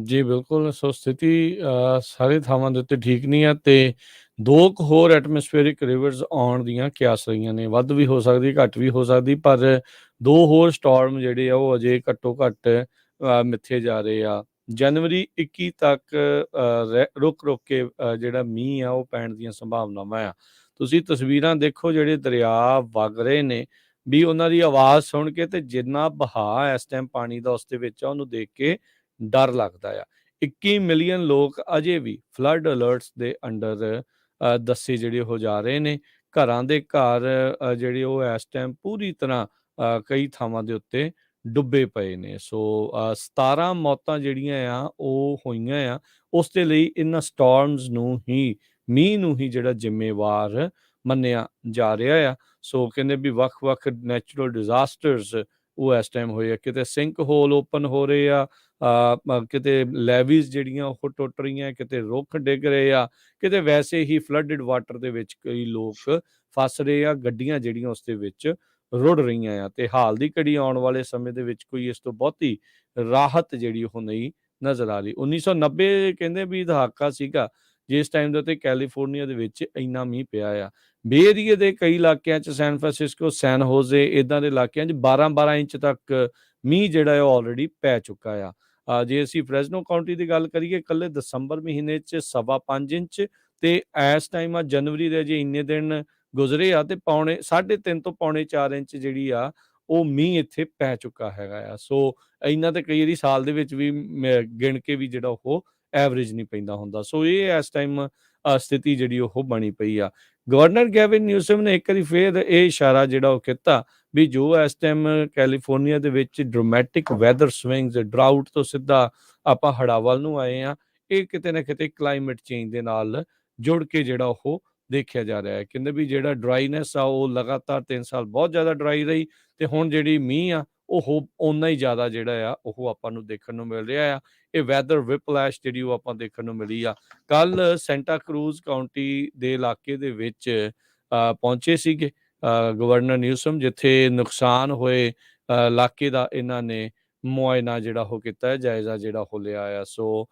ਜੀ ਬਿਲਕੁਲ। ਸੋ ਸਥਿਤੀ ਸਾਰੇ ਥਾਵਾਂ ਦੇ ਉੱਤੇ ਠੀਕ ਨਹੀਂ ਆ ਤੇ 2 ਕੁ ਹੋਰ ਐਟਮੋਸਫੇਰਿਕ ਰਿਵਰਸ ਆਉਣ ਦੀਆਂ ਕਿਆਸ ਰਹੀਆਂ ਨੇ, ਵੱਧ ਵੀ ਹੋ ਸਕਦੀ, ਘੱਟ ਵੀ ਹੋ ਸਕਦੀ, ਪਰ 2 ਹੋਰ ਸਟਾਰਮ ਜਿਹੜੇ ਆ ਉਹ ਅਜੇ ਘੱਟੋ ਘੱਟ ਮਿੱਥੇ ਜਾ ਰਹੇ ਆ। ਜਨਵਰੀ 21 ਤੱਕ ਰੁਕ ਕੇ ਜਿਹੜਾ ਮੀਂਹ ਆ ਉਹ ਪੈਣ ਦੀਆਂ ਸੰਭਾਵਨਾਵਾਂ ਆ। ਤੁਸੀਂ ਤਸਵੀਰਾਂ ਦੇਖੋ, ਜਿਹੜੇ ਦਰਿਆ ਵਗ ਰਹੇ ਨੇ ਵੀ ਉਹਨਾਂ ਦੀ ਆਵਾਜ਼ ਸੁਣ ਕੇ ਤੇ ਜਿੰਨਾ ਬਹਾਅ ਇਸ ਟਾਈਮ ਪਾਣੀ ਦਾ ਉਸ ਦੇ ਵਿੱਚ ਆ ਉਹਨੂੰ ਦੇਖ ਕੇ ਡਰ ਲੱਗਦਾ ਆ। 21 ਮਿਲੀਅਨ ਲੋਕ ਅਜੇ ਵੀ ਫਲੱਡ ਅਲਰਟਸ ਦੇ ਅੰਡਰ ਦੱਸੇ ਜਿਹੜੇ ਹੋ ਜਾ ਰਹੇ ਨੇ। ਘਰਾਂ ਦੇ ਘਰ ਜਿਹੜੇ ਉਹ ਇਸ ਟਾਈਮ ਪੂਰੀ ਤਰ੍ਹਾਂ ਕਈ ਥਾਵਾਂ ਦੇ ਉੱਤੇ ਡੁੱਬੇ ਪਏ ਨੇ। ਸੋ 17 ਮੌਤਾਂ ਜਿਹੜੀਆਂ ਆ ਉਹ ਹੋਈਆਂ ਆ। ਉਸ ਦੇ ਲਈ ਇਹਨਾਂ ਸਟਾਰਮਸ ਨੂੰ ਹੀ, ਮੀਂਹ ਨੂੰ ਹੀ ਜਿਹੜਾ ਜ਼ਿੰਮੇਵਾਰ ਮੰਨਿਆ ਜਾ ਰਿਹਾ ਆ। ਸੋ ਕਹਿੰਦੇ ਵੀ ਵੱਖ-ਵੱਖ ਨੈਚੁਰਲ ਡਿਜ਼ਾਸਟਰਸ ਉਹ ਇਸ ਟਾਈਮ ਹੋਏ ਆ। ਕਿਤੇ ਸਿੰਕ ਹੋਲ ਓਪਨ ਹੋ ਰਹੇ ਆ, ਕਿਤੇ ਲੈਵੀਜ਼ ਜਿਹੜੀਆਂ ਉਹ ਟੁੱਟ ਰਹੀਆਂ, ਕਿਤੇ ਰੁੱਖ ਡਿੱਗ ਰਹੇ ਆ, ਕਿਤੇ ਵੈਸੇ ਹੀ ਫਲੱਡਡ ਵਾਟਰ ਦੇ ਵਿੱਚ ਕਈ ਲੋਕ ਫਸ ਰਹੇ ਆ, ਗੱਡੀਆਂ ਜਿਹੜੀਆਂ ਉਸ ਦੇ ਵਿੱਚ ਰੁੜ ਰਹੀਆਂ ਆ। ਤੇ ਹਾਲ ਦੀ ਘੜੀ ਆਉਣ ਵਾਲੇ ਸਮੇਂ ਦੇ ਵਿੱਚ ਕੋਈ ਇਸ ਤੋਂ ਬਹੁਤੀ ਰਾਹਤ ਜਿਹੜੀ ਉਹ ਨਹੀਂ ਨਜ਼ਰ ਆ ਰਹੀ। 1990 ਕਹਿੰਦੇ ਵੀ ਦਹਾਕਾ ਸੀਗਾ ਜਿਸ ਟਾਈਮ ਦੇ ਉੱਤੇ ਕੈਲੀਫੋਰਨੀਆ ਦੇ ਵਿੱਚ ਇੰਨਾ ਮੀਂਹ ਪਿਆ ਆ। ਬੇ ਏਰੀਏ ਦੇ ਕਈ ਇਲਾਕਿਆਂ 'ਚ ਸੈਨ ਫਰਾਂਸਿਸਕੋ, ਸੈਨ ਹੋਜ਼ੇ ਇੱਦਾਂ ਦੇ ਇਲਾਕਿਆਂ 'ਚ 12-12 ਇੰਚ ਤੱਕ ਮੀਂਹ ਜਿਹੜਾ ਹੈ ਉਹ ਆਲਰੇਡੀ ਪੈ ਚੁੱਕਾ ਆ। ਜੇ ਅਸੀਂ ਫਰੈਜ਼ਨੋ ਕਾਊਂਟੀ ਦੀ ਗੱਲ ਕਰੀਏ, ਇਕੱਲੇ ਦਸੰਬਰ ਮਹੀਨੇ 'ਚ 5.25 ਇੰਚ, ਤੇ ਇਸ ਟਾਈਮ ਆ ਜਨਵਰੀ ਦੇ ਜੇ ਇੰਨੇ ਦਿਨ ਗੁਜ਼ਰੇ ਆ ਤੇ 3.5 ਤੋਂ 4.25 ਇੰਚ ਜਿਹੜੀ ਆ ਉਹ ਮੀਂਹ ਇੱਥੇ ਪੈ ਚੁੱਕਾ ਹੈਗਾ ਆ। ਸੋ ਇੰਨਾ ਤੇ ਕਈ ਵਾਰੀ ਸਾਲ ਦੇ ਵਿੱਚ ਵੀ ਗਿਣ ਕੇ ਵੀ ਜਿਹੜਾ ਉਹ ਐਵਰੇਜ ਨਹੀਂ ਪੈਂਦਾ ਹੁੰਦਾ। ਸੋ ਇਹ ਇਸ ਟਾਈਮ ਸਥਿਤੀ ਜਿਹੜੀ ਉਹ ਬਣੀ ਪਈ ਆ। ਗਵਰਨਰ ਗੈਵਿਨ ਨਿਊਸਮ ਨੇ ਇੱਕ ਵਾਰੀ ਫੇਰ ਇਹ ਇਸ਼ਾਰਾ ਜਿਹੜਾ ਉਹ ਕੀਤਾ ਵੀ ਜੋ ਇਸ ਟਾਈਮ ਕੈਲੀਫੋਰਨੀਆ ਦੇ ਵਿੱਚ ਡਰਾਮੈਟਿਕ ਵੈਦਰ ਸਵਿੰਗਸ, ਡਰਾਊਟ ਤੋਂ ਸਿੱਧਾ ਆਪਾਂ ਹੜ੍ਹਾਂ ਵੱਲ ਨੂੰ ਆਏ ਆ, ਇਹ ਕਿਤੇ ਨਾ ਕਿਤੇ ਕਲਾਈਮੇਟ ਚੇਂਜ ਦੇ ਨਾਲ ਜੁੜ ਕੇ ਜਿਹੜਾ ਉਹ ਦੇਖਿਆ ਜਾ ਰਿਹਾ ਹੈ। ਕਹਿੰਦੇ ਵੀ ਜਿਹੜਾ ਡਰਾਈਨੈਸ ਆ ਉਹ ਲਗਾਤਾਰ 3 ਸਾਲ ਬਹੁਤ ਜ਼ਿਆਦਾ ਡਰਾਈ ਰਹੀ, ਤੇ ਹੁਣ ਜਿਹੜੀ ਮੀਂਹ ਆ ਉਹ ਓਨਾ ਹੀ ਜ਼ਿਆਦਾ ਜਿਹੜਾ ਆ ਉਹ ਆਪਾਂ ਨੂੰ ਦੇਖਣ ਨੂੰ ਮਿਲ ਰਿਹਾ ਆ। ਇਹ ਵੈਦਰ ਵਿਪਲੈਸ਼ ਜਿਹੜੀ ਉਹ ਆਪਾਂ ਦੇਖਣ ਨੂੰ ਮਿਲੀ ਆ। ਕੱਲ ਸੈਂਟਾ ਕਰੂਜ਼ ਕਾਊਂਟੀ ਦੇ ਇਲਾਕੇ ਦੇ ਵਿੱਚ ਪਹੁੰਚੇ ਸੀਗੇ ਗਵਰਨਰ ਨਿਊਸਮ, ਜਿੱਥੇ ਨੁਕਸਾਨ ਹੋਏ ਇਲਾਕੇ ਦਾ ਇਹਨਾਂ ਨੇ ਮੁਆਇਨਾ ਜਿਹੜਾ ਉਹ ਕੀਤਾ ਹੈ, ਜਾਇਜ਼ਾ ਜਿਹੜਾ ਉਹ ਲਿਆ ਆ। ਸੋ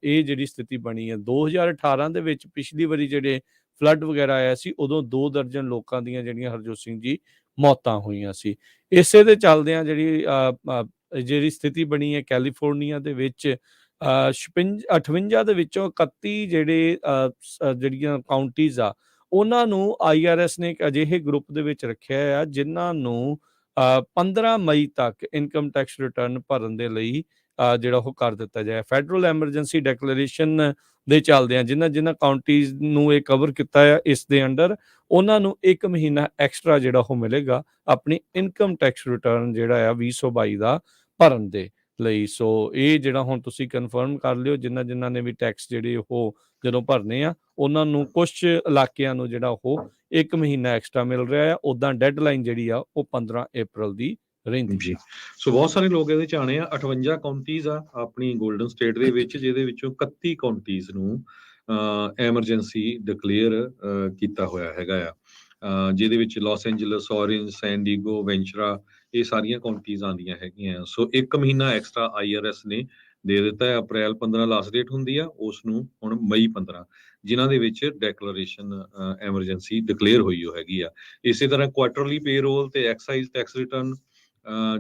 ਇਹ ਜਿਹੜੀ ਸਥਿਤੀ ਬਣੀ ਹੈ 2018 ਦੇ ਵਿੱਚ, ਪਿਛਲੀ ਵਾਰੀ ਜਿਹੜੇ ਫਲੱਡ ਵਗੈਰਾ ਆਇਆ ਸੀ ਉਦੋਂ 2 ਦਰਜਨ ਲੋਕਾਂ ਦੀਆਂ ਜਿਹੜੀਆਂ ਹਰਜੋਤ ਸਿੰਘ ਜੀ ਮੌਤਾਂ ਹੋਈਆਂ ਸੀ। ਇਸੇ ਦੇ ਚੱਲਦਿਆਂ ਜਿਹੜੀ ਸਥਿਤੀ ਬਣੀ ਹੈ ਕੈਲੀਫੋਰਨੀਆ ਦੇ ਵਿੱਚ, 58 ਦੇ ਵਿੱਚੋਂ 31 ਜਿਹੜੀਆਂ ਕਾਊਂਟੀਜ਼ ਆ ਉਹਨਾਂ ਨੂੰ IRS ਨੇ ਇੱਕ ਅਜਿਹੇ ਗਰੁੱਪ ਦੇ ਵਿੱਚ ਰੱਖਿਆ ਆ ਜਿਨ੍ਹਾਂ ਨੂੰ 15 ਮਈ ਤੱਕ ਇਨਕਮ ਟੈਕਸ ਰਿਟਰਨ ਭਰਨ ਦੇ ਲਈ ਜਿਹੜਾ ਉਹ ਕਰ ਦਿੱਤਾ ਜਾਏ। ਫੈਡਰਲ ਐਮਰਜੈਂਸੀ ਡੈਕਲੇਰੇਸ਼ਨ ਦੇ ਚੱਲਦਿਆਂ ਜਿਨ੍ਹਾਂ ਕਾਊਂਟੀਜ਼ ਨੂੰ ਇਹ ਕਵਰ ਕੀਤਾ ਆ ਇਸ ਦੇ ਅੰਡਰ, ਉਹਨਾਂ ਨੂੰ 1 ਮਹੀਨਾ ਐਕਸਟਰਾ ਜਿਹੜਾ ਉਹ ਮਿਲੇਗਾ ਆਪਣੀ ਇਨਕਮ ਟੈਕਸ ਰਿਟਰਨ ਜਿਹੜਾ ਆ 2022 ਦਾ ਭਰਨ ਦੇ ਲਈ। ਸੋ ਇਹ ਜਿਹੜਾ ਹੁਣ ਤੁਸੀਂ ਕਨਫਰਮ ਕਰ ਲਿਓ, ਜਿਨ੍ਹਾਂ ਨੇ ਵੀ ਟੈਕਸ ਜਿਹੜੇ ਉਹ ਜਦੋਂ ਭਰਨੇ ਆ ਉਹਨਾਂ ਨੂੰ ਕੁਛ ਇਲਾਕਿਆਂ ਨੂੰ ਜਿਹੜਾ ਉਹ 1 ਮਹੀਨਾ ਐਕਸਟਰਾ ਮਿਲ ਰਿਹਾ ਆ। ਉੱਦਾਂ ਡੈਡਲਾਈਨ ਜਿਹੜੀ ਆ ਉਹ 15 ਅਪ੍ਰੈਲ ਦੀ ਰਹਿੰਦੀ ਜੀ। ਸੋ ਬਹੁਤ ਸਾਰੇ ਲੋਕ ਇਹਦੇ ਚ ਆਣੇ ਆ। 58 ਕਾਊਂਟੀਜ਼ ਆ ਆਪਣੀ ਗੋਲਡਨ ਸਟੇਟ ਦੇ ਵਿੱਚ, ਜਿਹਦੇ ਵਿੱਚੋਂ 31 ਕਾਊਂਟੀਜ਼ ਨੂੰ ਐਮਰਜੈਂਸੀ ਡਿਕਲੇਅਰ ਕੀਤਾ ਹੋਇਆ ਹੈਗਾ ਆ, ਜਿਹਦੇ ਵਿੱਚ ਲਾਸ ਐਂਜਲਸ, ਔਰੇਂਜ, ਸੈਨ ਡੀਗੋ, ਵੈਂਚਰਾ, ਇਹ ਸਾਰੀਆਂ ਕਾਊਂਟੀਜ਼ ਆਉਂਦੀਆਂ ਹੈਗੀਆਂ। ਸੋ 1 ਮਹੀਨਾ ਐਕਸਟਰਾ IRS ਨੇ ਦੇ ਦਿੱਤਾ ਹੈ। ਅਪ੍ਰੈਲ 15 ਲਾਸਟ ਡੇਟ ਹੁੰਦੀ ਆ, ਉਸ ਨੂੰ ਹੁਣ ਮਈ 15, ਜਿਨ੍ਹਾਂ ਦੇ ਵਿੱਚ ਡੈਕਲੇਰੇਸ਼ਨ ਐਮਰਜੈਂਸੀ ਡਿਕਲੇਅਰ ਹੋਈ ਹੋ ਹੈਗੀ ਆ। ਇਸੇ ਤਰ੍ਹਾਂ ਕੁਆਟਰਲੀ ਪੇਰੋਲ ਤੇ ਐਕਸਾਈਜ਼ ਟੈਕਸ ਰਿਟਰਨ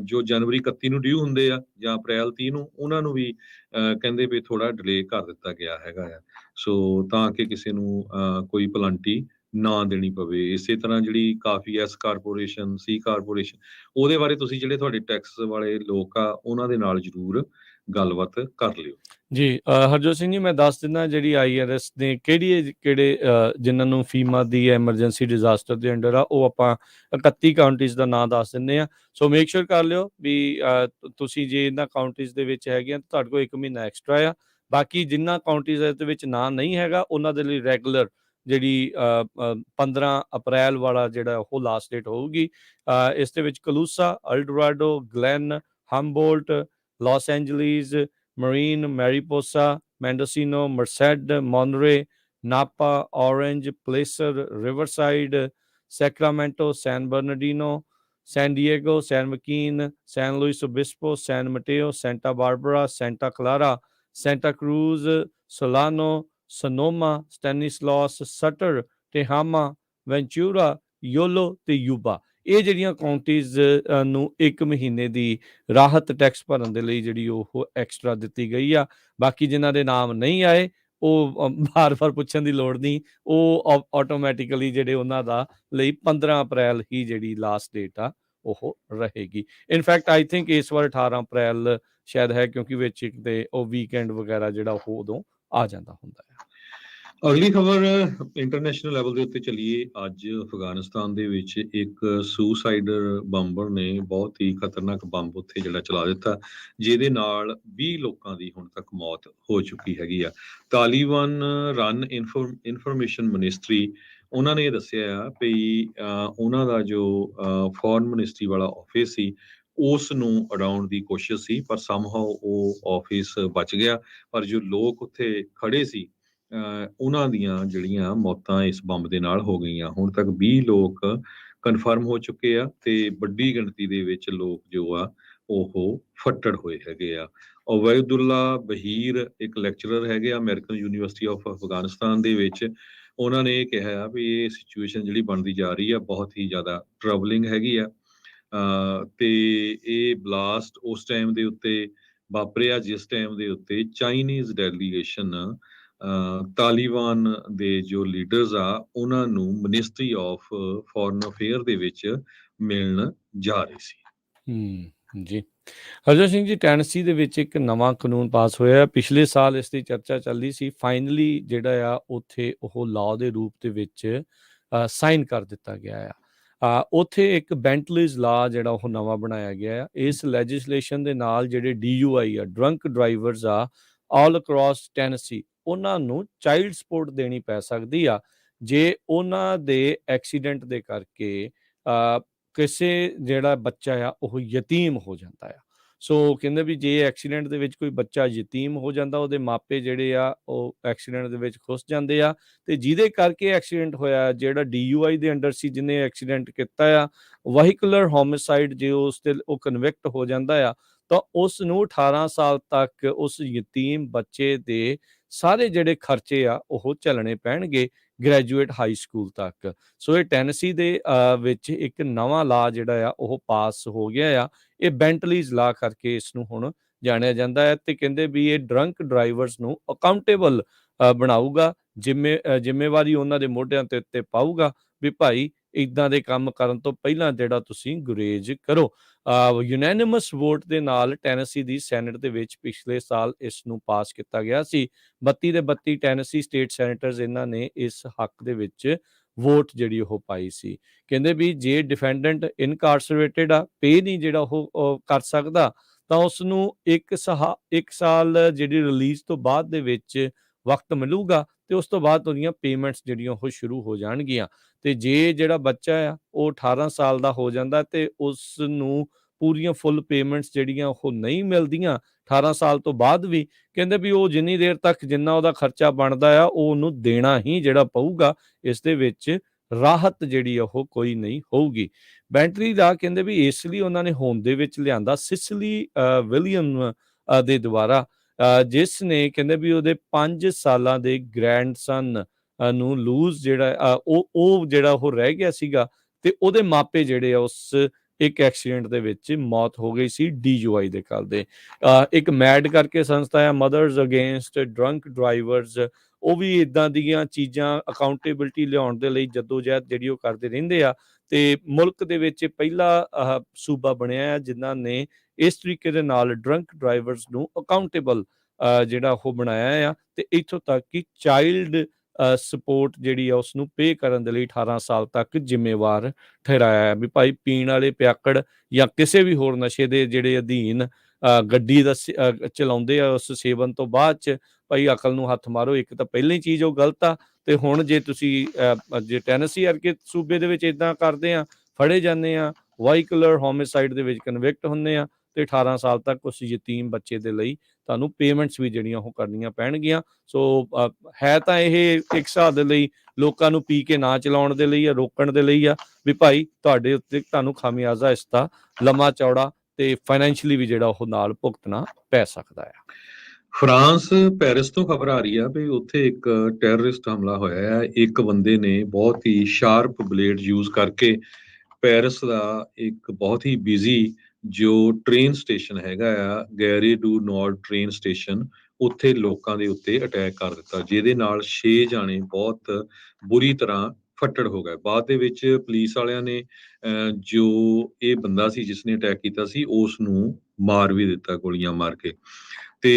ਜੋ ਜਨਵਰੀ 31 ਨੂੰ ਡਿਊ ਹੁੰਦੇ ਆ ਜਾਂ ਅਪ੍ਰੈਲ 30 ਨੂੰ, ਉਹਨਾਂ ਨੂੰ ਵੀ ਕਹਿੰਦੇ ਵੀ ਥੋੜਾ ਡਿਲੇ ਕਰ ਦਿੱਤਾ ਗਿਆ ਹੈਗਾ ਆ। ਸੋ ਤਾਂ ਕਿ ਕਿਸੇ ਨੂੰ ਕੋਈ ਪਲੰਟੀ ਨਾ ਦੇਣੀ ਪਵੇ। ਇਸੇ ਤਰ੍ਹਾਂ ਜਿਹੜੀ ਕਾਫੀ ਐਸ ਕਾਰਪੋਰੇਸ਼ਨ, ਸੀ ਕਾਰਪੋਰੇਸ਼ਨ, ਉਹਦੇ ਬਾਰੇ ਤੁਸੀਂ ਜਿਹੜੇ ਤੁਹਾਡੇ ਟੈਕਸ ਵਾਲੇ ਲੋਕ ਆ ਉਹਨਾਂ ਦੇ ਨਾਲ ਜ਼ਰੂਰ ਗੱਲਬਾਤ ਕਰ ਲਿਓ। ਜੀ ਹਰਜੋਤ ਸਿੰਘ ਜੀ, ਮੈਂ ਦੱਸ ਦਿੰਦਾ ਜਿਹੜੀ IRS ਨੇ ਕਿਹੜੇ ਜਿਨ੍ਹਾਂ ਨੂੰ ਫੀਮਾ ਦੀ ਐਮਰਜੈਂਸੀ ਡਿਜ਼ਾਸਟਰ ਦੇ ਅੰਡਰ ਆ, ਉਹ ਆਪਾਂ 31 ਕਾਊਂਟੀਜ਼ ਦਾ ਨਾਂ ਦੱਸ ਦਿੰਦੇ ਆ। ਸੋ ਮੇਕ ਸ਼ੋਰ ਕਰ ਲਿਓ ਵੀ ਤੁਸੀਂ ਜੇ ਇਹਨਾਂ ਕਾਊਂਟੀਜ਼ ਦੇ ਵਿੱਚ ਹੈਗੇ ਆ ਤਾਂ ਤੁਹਾਡੇ ਕੋਲ 1 ਮਹੀਨਾ ਐਕਸਟਰਾ ਆ। ਬਾਕੀ ਜਿਨ੍ਹਾਂ ਕਾਊਂਟੀਜ਼ ਦੇ ਵਿੱਚ ਨਾਂ ਨਹੀਂ ਹੈਗਾ ਉਹਨਾਂ ਦੇ ਲਈ ਰੈਗੂਲਰ ਜਿਹੜੀ 15 ਅਪ੍ਰੈਲ ਵਾਲਾ ਜਿਹੜਾ ਉਹ ਲਾਸਟ ਡੇਟ ਹੋਊਗੀ। ਇਸ ਦੇ ਵਿੱਚ Colusa, El Dorado, Glenn, Humboldt, Los Angeles, Marin, Mariposa, Mendocino, Merced, Monterey, Napa, Orange, Placer, Riverside, Sacramento, San Bernardino, San Diego, San Joaquin, San Luis Obispo, San Mateo, Santa Barbara, Santa Clara, Santa Cruz, Solano, Sonoma, Stanislaus, Sutter, Tehama, Ventura, Yolo ਤੇ Yuba, ਇਹ ਜਿਹੜੀਆਂ ਕਾਊਂਟੀਜ਼ ਨੂੰ 1 ਮਹੀਨੇ ਦੀ ਰਾਹਤ tax ਭਰਨ ਦੇ ਲਈ ਜਿਹੜੀ ਉਹ ਐਕਸਟਰਾ ਦਿੱਤੀ ਗਈ ਆ। ਬਾਕੀ ਜਿਨ੍ਹਾਂ ਦੇ ਨਾਮ ਨਹੀਂ ਆਏ ਉਹ ਬਾਰ-ਬਾਰ ਪੁੱਛਣ ਦੀ ਲੋੜ ਨਹੀਂ, ਉਹ ਆਟੋਮੈਟਿਕਲੀ ਜਿਹੜੇ ਉਹਨਾਂ ਦਾ ਲਈ 15 ਅਪ੍ਰੈਲ ਹੀ ਜਿਹੜੀ ਲਾਸਟ ਡੇਟ ਆ ਉਹ ਰਹੇਗੀ। ਇਨਫੈਕਟ ਆਈ ਥਿੰਕ ਇਸ ਵਾਰ 18 ਅਪ੍ਰੈਲ ਸ਼ਾਇਦ ਹੈ, ਕਿਉਂਕਿ ਵਿੱਚ ਕਿਤੇ ਉਹ ਵੀਕਐਂਡ ਵਗੈਰਾ ਜਿਹੜਾ ਉਹ ਉਦੋਂ ਆ ਜਾਂਦਾ ਹੁੰਦਾ ਹੈ। ਅਗਲੀ ਖਬਰ ਇੰਟਰਨੈਸ਼ਨਲ ਲੈਵਲ ਦੇ ਉੱਤੇ ਚੱਲੀਏ। ਅੱਜ ਅਫਗਾਨਿਸਤਾਨ ਦੇ ਵਿੱਚ ਇੱਕ ਸੁਸਾਈਡਰ ਬੰਬਰ ਨੇ ਬਹੁਤ ਹੀ ਖਤਰਨਾਕ ਬੰਬ ਉੱਥੇ ਜਿਹੜਾ ਚਲਾ ਦਿੱਤਾ, ਜਿਹਦੇ ਨਾਲ 20 ਲੋਕਾਂ ਦੀ ਹੁਣ ਤੱਕ ਮੌਤ ਹੋ ਚੁੱਕੀ ਹੈਗੀ ਆ। ਤਾਲਿਬਾਨ ਰਨ ਇਨਫੋਰਮੇਸ਼ਨ ਮਿਨਿਸਟਰੀ, ਉਹਨਾਂ ਨੇ ਇਹ ਦੱਸਿਆ ਆ ਵੀ ਉਹਨਾਂ ਦਾ ਜੋ ਫੋਰਨ ਮਿਨਿਸਟਰੀ ਵਾਲਾ ਆਫਿਸ ਸੀ ਉਸ ਨੂੰ ਉਡਾਉਣ ਦੀ ਕੋਸ਼ਿਸ਼ ਸੀ, ਪਰ ਸਮਹਾਉ ਉਹ ਆਫਿਸ ਬਚ ਗਿਆ। ਪਰ ਜੋ ਲੋਕ ਉੱਥੇ ਖੜੇ ਸੀ ਉਹਨਾਂ ਦੀਆਂ ਜਿਹੜੀਆਂ ਮੌਤਾਂ ਇਸ ਬੰਬ ਦੇ ਨਾਲ ਹੋ ਗਈਆਂ। ਹੁਣ ਤੱਕ 20 ਲੋਕ ਕਨਫਰਮ ਹੋ ਚੁੱਕੇ ਆ ਤੇ ਵੱਡੀ ਗਿਣਤੀ ਦੇ ਵਿੱਚ ਲੋਕ ਜੋ ਆ ਉਹ ਫੱਟੜ ਹੋਏ ਹੈਗੇ ਆ। ਉਬੈਦੁੱਲਾ ਬਹੀਰ ਇੱਕ ਲੈਕਚਰਰ ਹੈਗੇ ਆ ਅਮਰੀਕਨ ਯੂਨੀਵਰਸਿਟੀ ਆਫ ਅਫਗਾਨਿਸਤਾਨ ਦੇ ਵਿੱਚ। ਉਹਨਾਂ ਨੇ ਇਹ ਕਿਹਾ ਵੀ ਇਹ ਸਿਚੁਏਸ਼ਨ ਜਿਹੜੀ ਬਣਦੀ ਜਾ ਰਹੀ ਆ ਬਹੁਤ ਹੀ ਜ਼ਿਆਦਾ ਟਰਬਲਿੰਗ ਹੈਗੀ ਆ। ਤੇ ਇਹ ਬਲਾਸਟ ਉਸ ਟਾਈਮ ਦੇ ਉੱਤੇ ਵਾਪਰਿਆ ਜਿਸ ਟਾਈਮ ਦੇ ਉੱਤੇ ਚਾਈਨੀਜ਼ ਡੈਲੀਗੇਸ਼ਨ ਤਾਲੀਬਾਨ ਦੇ ਜੋ ਲੀਡਰਸ ਆ ਉਹਨਾਂ ਨੂੰ ਮਿਨਿਸਟਰੀ ਆਫ ਫੋਰਨ ਅਫੇਅਰ ਦੇ ਵਿੱਚ ਮਿਲਣ ਜਾ ਰਹੀ ਸੀ। ਜੀ ਹਰਜਨ ਸਿੰਘ ਜੀ, ਟੈਨਸੀ ਦੇ ਵਿੱਚ ਇੱਕ ਨਵਾਂ ਕਾਨੂੰਨ ਪਾਸ ਹੋਇਆ। ਪਿਛਲੇ ਸਾਲ ਇਸ ਦੀ ਚਰਚਾ ਚੱਲਦੀ ਸੀ। ਫਾਈਨਲੀ ਜਿਹੜਾ ਆ ਉੱਥੇ ਉਹ ਲਾਅ ਦੇ ਰੂਪ ਦੇ ਵਿੱਚ ਸਾਈਨ ਕਰ ਦਿੱਤਾ ਗਿਆ ਆ। ਉੱਥੇ ਇੱਕ ਬੈਂਟਲੀਜ਼ ਲਾਅ ਜਿਹੜਾ ਉਹ ਨਵਾਂ ਬਣਾਇਆ ਗਿਆ ਆ। ਇਸ ਲੈਜਿਸਲੇਸ਼ਨ ਦੇ ਨਾਲ ਜਿਹੜੇ DUI ਆ, ਡਰੰਕ ਡਰਾਈਵਰਸ ਆ, ਆਲ ਅਕ੍ਰੋਸ ਟੈਨਸੀ, ਉਹਨਾਂ ਨੂੰ ਚਾਈਲਡ ਸਪੋਰਟ ਦੇਣੀ ਪੈ ਸਕਦੀ ਆ ਜੇ ਉਹਨਾਂ ਦੇ ਐਕਸੀਡੈਂਟ ਦੇ ਕਰਕੇ ਕਿਸੇ ਜਿਹੜਾ ਬੱਚਾ ਆ ਉਹ ਯਤੀਮ ਹੋ ਜਾਂਦਾ ਆ। ਸੋ ਕਹਿੰਦੇ ਵੀ ਜੇ ਐਕਸੀਡੈਂਟ ਦੇ ਵਿੱਚ ਕੋਈ ਬੱਚਾ ਯਤੀਮ ਹੋ ਜਾਂਦਾ, ਉਹਦੇ ਮਾਪੇ ਜਿਹੜੇ ਆ ਉਹ ਐਕਸੀਡੈਂਟ ਦੇ ਵਿੱਚ ਖੁੱਸ ਜਾਂਦੇ ਆ, ਤੇ ਜਿਹਦੇ ਕਰਕੇ ਐਕਸੀਡੈਂਟ ਹੋਇਆ, ਜਿਹੜਾ DUI ਦੇ ਅੰਡਰ ਸੀ, ਜਿਹਨੇ ਐਕਸੀਡੈਂਟ ਕੀਤਾ ਆ, ਵਹੀਕੂਲਰ ਹੋਮਿਸਾਈਡ, ਜੇ ਉਸ ਤੇ ਉਹ ਕਨਵਿਕਟ ਹੋ ਜਾਂਦਾ ਆ, ਤਾਂ ਉਸ ਨੂੰ 18 ਸਾਲ ਤੱਕ ਉਸ ਯਤੀਮ ਬੱਚੇ ਦੇ ਸਾਰੇ ਜਿਹੜੇ ਖਰਚੇ ਆ ਉਹ ਝੱਲਣੇ ਪੈਣਗੇ ਗ੍ਰੈਜੂਏਟ ਹਾਈ ਸਕੂਲ ਤੱਕ। ਸੋ ਇਹ ਟੈਨਸੀ ਦੇ ਵਿੱਚ ਇੱਕ ਨਵਾਂ ਲਾਅ ਜਿਹੜਾ ਆ ਉਹ ਪਾਸ ਹੋ ਗਿਆ ਆ। ਇਹ ਬੈਂਟਲੀਜ਼ ਲਾਅ ਕਰਕੇ ਇਸ ਨੂੰ ਹੁਣ ਜਾਣਿਆ ਜਾਂਦਾ ਹੈ, ਤੇ ਕਹਿੰਦੇ ਵੀ ਇਹ ਡਰੰਕ ਡਰਾਈਵਰਸ ਨੂੰ ਅਕਾਊਂਟੇਬਲ ਬਣਾਊਗਾ, ਜ਼ਿੰਮੇਵਾਰੀ ਉਹਨਾਂ ਦੇ ਮੋਢਿਆਂ ਤੇ ਉੱਤੇ ਪਾਊਗਾ ਵੀ ਭਾਈ ਇੱਦਾਂ ਦੇ ਕੰਮ ਕਰਨ ਤੋਂ ਪਹਿਲਾਂ ਜਿਹੜਾ ਤੁਸੀਂ ਗੁਰੇਜ਼ ਕਰੋ। ਯੂਨੈਨਿਮਸ ਵੋਟ ਦੇ ਨਾਲ ਟੈਨਸੀ ਦੀ ਸੈਨੇਟ ਦੇ ਵਿੱਚ ਪਿਛਲੇ ਸਾਲ ਇਸ ਨੂੰ ਪਾਸ ਕੀਤਾ ਗਿਆ ਸੀ। 32 ਦੇ 32 ਟੈਨਸੀ ਸਟੇਟ ਸੈਨੇਟਰਸ ਇਹਨਾਂ ਨੇ ਇਸ ਹੱਕ ਦੇ ਵਿੱਚ ਵੋਟ ਜਿਹੜੀ ਉਹ ਪਾਈ ਸੀ। ਕਹਿੰਦੇ ਵੀ ਜੇ ਡਿਫੈਂਡੈਂਟ ਇਨਕਾਰਸਰੇਟਡ ਆ, ਪੇ ਨਹੀਂ ਜਿਹੜਾ ਉਹ ਕਰ ਸਕਦਾ, ਤਾਂ ਉਸ ਨੂੰ ਇੱਕ ਸਾਲ ਜਿਹੜੀ ਰਿਲੀਜ਼ ਤੋਂ ਬਾਅਦ ਦੇ ਵਿੱਚ ਵਕਤ ਮਿਲੂਗਾ, ਤੇ ਉਸ ਤੋਂ ਬਾਅਦ ਉਹਦੀਆਂ ਪੇਮੈਂਟਸ ਜਿਹੜੀਆਂ ਉਹ ਸ਼ੁਰੂ ਹੋ ਜਾਣਗੀਆਂ। ਤੇ ਜੇ ਜਿਹੜਾ ਬੱਚਾ ਆ ਉਹ 18 ਸਾਲ ਦਾ ਹੋ ਜਾਂਦਾ ਤੇ ਉਸ ਨੂੰ ਪੂਰੀਆਂ ਫੁੱਲ ਪੇਮੈਂਟਸ ਜਿਹੜੀਆਂ ਉਹ ਨਹੀਂ ਮਿਲਦੀਆਂ 18 ਸਾਲ ਤੋਂ ਬਾਅਦ ਵੀ, ਕਹਿੰਦੇ ਵੀ ਉਹ ਜਿੰਨੀ ਦੇਰ ਤੱਕ ਜਿੰਨਾ ਉਹਦਾ ਖਰਚਾ ਬਣਦਾ ਆ ਉਹ ਉਹਨੂੰ ਦੇਣਾ ਹੀ ਜਿਹੜਾ ਪਊਗਾ। ਇਸ ਦੇ ਵਿੱਚ ਰਾਹਤ ਜਿਹੜੀ ਉਹ ਕੋਈ ਨਹੀਂ ਹੋਊਗੀ। ਬੈਂਟਲੀ ਦਾ ਕਹਿੰਦੇ ਵੀ ਇਸ ਲਈ ਉਹਨਾਂ ਨੇ ਹੋਂਦ ਦੇ ਵਿੱਚ ਲਿਆਂਦਾ ਸਿਸਲੀ ਵਿਲੀਅਮ ਦੇ ਦੁਆਰਾ, ਜਿਸ ਨੇ ਕਹਿੰਦੇ ਵੀ ਉਹਦੇ 5 ਸਾਲਾਂ ਦੇ ਗ੍ਰੈਂਡਸਨ ਨੂੰ ਲੂਜ਼ ਜਿਹੜਾ ਉਹ ਜਿਹੜਾ ਉਹ ਰਹਿ ਗਿਆ ਸੀਗਾ, ਤੇ ਉਹਦੇ ਮਾਪੇ ਜਿਹੜੇ ਆ ਉਸ ਇੱਕ ਐਕਸੀਡੈਂਟ ਦੇ ਵਿੱਚ ਮੌਤ ਹੋ ਗਈ ਸੀ DUI ਦੇ ਦੇ। ਇੱਕ ਮੈਡ ਕਰਕੇ ਸੰਸਥਾ ਆ, ਮਦਰਸ ਅਗੇਂਸਟ ਡਰੰਕ ਡਰਾਈਵਰਸ, ਉਹ ਵੀ ਇਦਾਂ ਦੀਆਂ ਚੀਜ਼ਾਂ ਅਕਾਊਂਟੇਬਿਲਟੀ ਲਿਆਉਣ ਦੇ ਲਈ ਜਦੋਜਹਿਦ ਜਿਹੜੀ ਉਹ ਕਰਦੇ ਰਹਿੰਦੇ ਆ। ਤੇ ਮੁਲਕ ਦੇ ਵਿੱਚ ਪਹਿਲਾ ਸੂਬਾ ਬਣਿਆ ਜਿਨ੍ਹਾਂ ਨੇ ਇਸ ਤਰੀਕੇ ਦੇ ਨਾਲ ਡਰੰਕ ਡਰਾਈਵਰਸ ਨੂੰ ਅਕਾਊਂਟੇਬਲ ਜਿਹੜਾ ਉਹ ਬਣਾਇਆ ਆ, ਤੇ ਇੱਥੋਂ ਤੱਕ ਕਿ ਚਾਈਲਡ ਸਪੋਰਟ ਜਿਹੜੀ ਆ ਉਸ ਨੂੰ ਪੇ ਕਰਨ ਦੇ ਲਈ 18 ਸਾਲ ਤੱਕ ਜ਼ਿੰਮੇਵਾਰ ਠਹਿਰਾਇਆ ਵੀ ਭਾਈ ਪੀਣ ਵਾਲੇ ਪਿਆਕੜ ਜਾਂ ਕਿਸੇ ਵੀ ਹੋਰ ਨਸ਼ੇ ਦੇ ਜਿਹੜੇ ਅਧੀਨ ਗੱਡੀ ਦਾ ਚਲਾਉਂਦੇ ਆ, ਉਸ ਸੇਵਨ ਤੋਂ ਬਾਅਦ ਚ ਭਾਈ ਅਕਲ ਨੂੰ ਹੱਥ ਮਾਰੋ। ਇੱਕ ਤਾਂ ਪਹਿਲਾਂ ਹੀ ਚੀਜ਼ ਉਹ ਗਲਤ ਆ, ਤੇ ਹੁਣ ਜੇ ਤੁਸੀਂ ਜੇ ਟੈਨਸੀ ਵਰਗੇ ਸੂਬੇ ਦੇ ਵਿੱਚ ਇਦਾਂ ਕਰਦੇ ਆ, ਫੜੇ ਜਾਂਦੇ ਆ, ਵਾਹੀਕੂਲਰ ਹੋਮਿਸਾਈਡ ਦੇ ਵਿੱਚ ਕਨਵਿਕਟ ਹੁੰਦੇ ਆ, ਤੇ 18 ਸਾਲ ਤੱਕ ਉਸ ਯਤੀਮ ਬੱਚੇ ਦੇ ਲਈ ਤੁਹਾਨੂੰ ਪੇਮੈਂਟਸ ਵੀ ਜਿਹੜੀਆਂ ਉਹ ਕਰਨੀਆਂ ਪੈਣਗੀਆਂ। ਸੋ ਹੈ ਤਾਂ ਇਹ ਇੱਕ ਹਿਸਾਬ ਦੇ ਲਈ ਲੋਕਾਂ ਨੂੰ ਪੀ ਕੇ ਨਾ ਚਲਾਉਣ ਦੇ ਲਈ ਆ, ਰੋਕਣ ਦੇ ਲਈ ਆ ਵੀ ਭਾਈ ਤੁਹਾਡੇ ਉੱਤੇ ਤੁਹਾਨੂੰ ਖਾਮਿਆਜ਼ਾ ਇਸ ਦਾ ਲੰਮਾ ਚੌੜਾ ਤੇ ਫਾਈਨੈਂਸ਼ੀਅਲੀ ਵੀ ਜਿਹੜਾ ਉਹ ਨਾਲ ਭੁਗਤਣਾ ਪੈ ਸਕਦਾ ਆ। ਫਰਾਂਸ ਪੈਰਿਸ ਤੋਂ ਖਬਰ ਆ ਰਹੀ ਆ ਵੀ ਉੱਥੇ ਇੱਕ ਟੈਰਰਿਸਟ ਹਮਲਾ ਹੋਇਆ ਹੈ। ਇੱਕ ਬੰਦੇ ਨੇ ਬਹੁਤ ਹੀ ਸ਼ਾਰਪ ਬਲੇਡ ਯੂਜ਼ ਕਰਕੇ ਪੈਰਿਸ ਦਾ ਇੱਕ ਬਹੁਤ ਹੀ ਬਿਜ਼ੀ ਜੋ ਟ੍ਰੇਨ ਸਟੇਸ਼ਨ ਹੈਗਾ ਆ, Gare du Nord train station, ਉੱਥੇ ਲੋਕਾਂ ਦੇ ਉੱਤੇ ਅਟੈਕ ਕਰ ਦਿੱਤਾ, ਜਿਹਦੇ ਨਾਲ 6 ਜਾਣੇ ਬਹੁਤ ਬੁਰੀ ਤਰ੍ਹਾਂ ਫੱਟੜ ਹੋ ਗਏ। ਬਾਅਦ ਦੇ ਵਿੱਚ ਪੁਲਿਸ ਵਾਲਿਆਂ ਨੇ ਜੋ ਇਹ ਬੰਦਾ ਸੀ ਜਿਸ ਨੇ ਅਟੈਕ ਕੀਤਾ ਸੀ ਉਸ ਨੂੰ ਮਾਰ ਵੀ ਦਿੱਤਾ ਗੋਲੀਆਂ ਮਾਰ ਕੇ। ਤੇ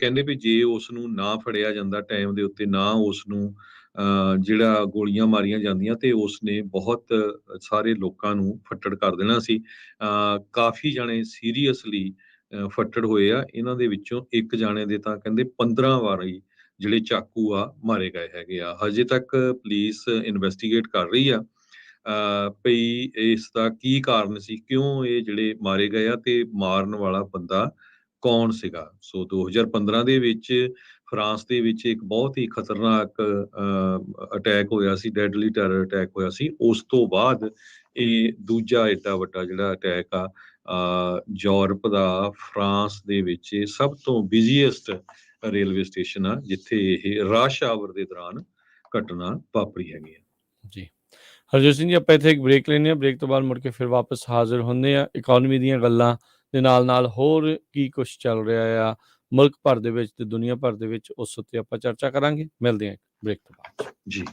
ਕਹਿੰਦੇ ਵੀ ਜੇ ਉਸ ਨੂੰ ਨਾ ਫੜਿਆ ਜਾਂਦਾ ਟਾਈਮ ਦੇ ਉੱਤੇ, ਨਾ ਉਸ ਨੂੰ ਜਿਹੜਾ ਗੋਲੀਆਂ ਮਾਰੀਆਂ ਜਾਂਦੀਆਂ, ਤੇ ਉਸ ਨੇ ਬਹੁਤ ਸਾਰੇ ਲੋਕਾਂ ਨੂੰ ਫੱਟੜ ਕਰ ਦੇਣਾ ਸੀ। ਕਾਫੀ ਜਾਣੇ ਸੀਰੀਅਸਲੀ ਫੱਟੜ ਹੋਏ ਆ। ਇਹਨਾਂ ਦੇ ਵਿੱਚੋਂ ਇੱਕ ਜਾਣੇ ਦੇ ਤਾਂ ਕਹਿੰਦੇ 15 ਵਾਰੀ ਜਿਹੜੇ ਚਾਕੂ ਆ ਮਾਰੇ ਗਏ ਹੈਗੇ ਆ। ਹਜੇ ਤੱਕ ਪੁਲਿਸ ਇਨਵੈਸਟੀਗੇਟ ਕਰ ਰਹੀ ਆ ਭਈ ਇਸ ਦਾ ਕੀ ਕਾਰਨ ਸੀ, ਕਿਉਂ ਇਹ ਜਿਹੜੇ ਮਾਰੇ ਗਏ ਆ, ਤੇ ਮਾਰਨ ਵਾਲਾ ਬੰਦਾ ਕੌਣ ਸੀਗਾ। ਸੋ 2015 ਦੇ ਵਿੱਚ ਫਰਾਂਸ ਦੇ ਵਿੱਚ ਇੱਕ ਬਹੁਤ ਹੀ ਖਤਰਨਾਕ ਅਟੈਕ ਹੋਇਆ ਸੀ, ਡੈਡਲੀ ਟੈਰਰ ਅਟੈਕ ਹੋਇਆ ਸੀ। ਉਸ ਤੋਂ ਬਾਅਦ ਇਹ ਦੂਜਾ ਏਡਾ ਵੱਡਾ ਜਿਹੜਾ ਅਟੈਕ ਆ ਯੂਰਪ ਦਾ ਫਰਾਂਸ ਦੇ ਵਿੱਚ ਇਹ ਸਭ ਤੋਂ ਬਿਜ਼ੀਐਸਟ ਰੇਲਵੇ ਸਟੇਸ਼ਨ ਆ, ਜਿੱਥੇ ਇਹ ਰਸ਼ ਆਵਰ ਦੇ ਦੌਰਾਨ ਘਟਨਾ ਵਾਪਰੀ ਹੈਗੀ ਆ। ਜੀ ਹਰਜੋਤ ਸਿੰਘ ਜੀ, ਆਪਾਂ ਇੱਥੇ ਇੱਕ ਬ੍ਰੇਕ ਲੈਂਦੇ ਹਾਂ। ਬ੍ਰੇਕ ਤੋਂ ਬਾਅਦ ਮੁੜ ਕੇ ਫਿਰ ਵਾਪਸ ਹਾਜ਼ਰ ਹੁੰਦੇ ਆ ਇਕੋਨਮੀ ਦੀਆਂ ਗੱਲਾਂ ਦੇ ਨਾਲ ਹੋਰ ਕੀ ਕੁਛ ਚੱਲ ਰਿਹਾ ਆ ਮੁਲਕ ਭਰ ਦੇ ਵਿੱਚ ਤੇ ਦੁਨੀਆ ਭਰ ਦੇ ਵਿੱਚ, ਉਸ ਉੱਤੇ ਆਪਾਂ ਚਰਚਾ ਕਰਾਂਗੇ। ਮਿਲਦੇ ਹਾਂ ਬ੍ਰੇਕ ਤੋਂ ਬਾਅਦ ਜੀ।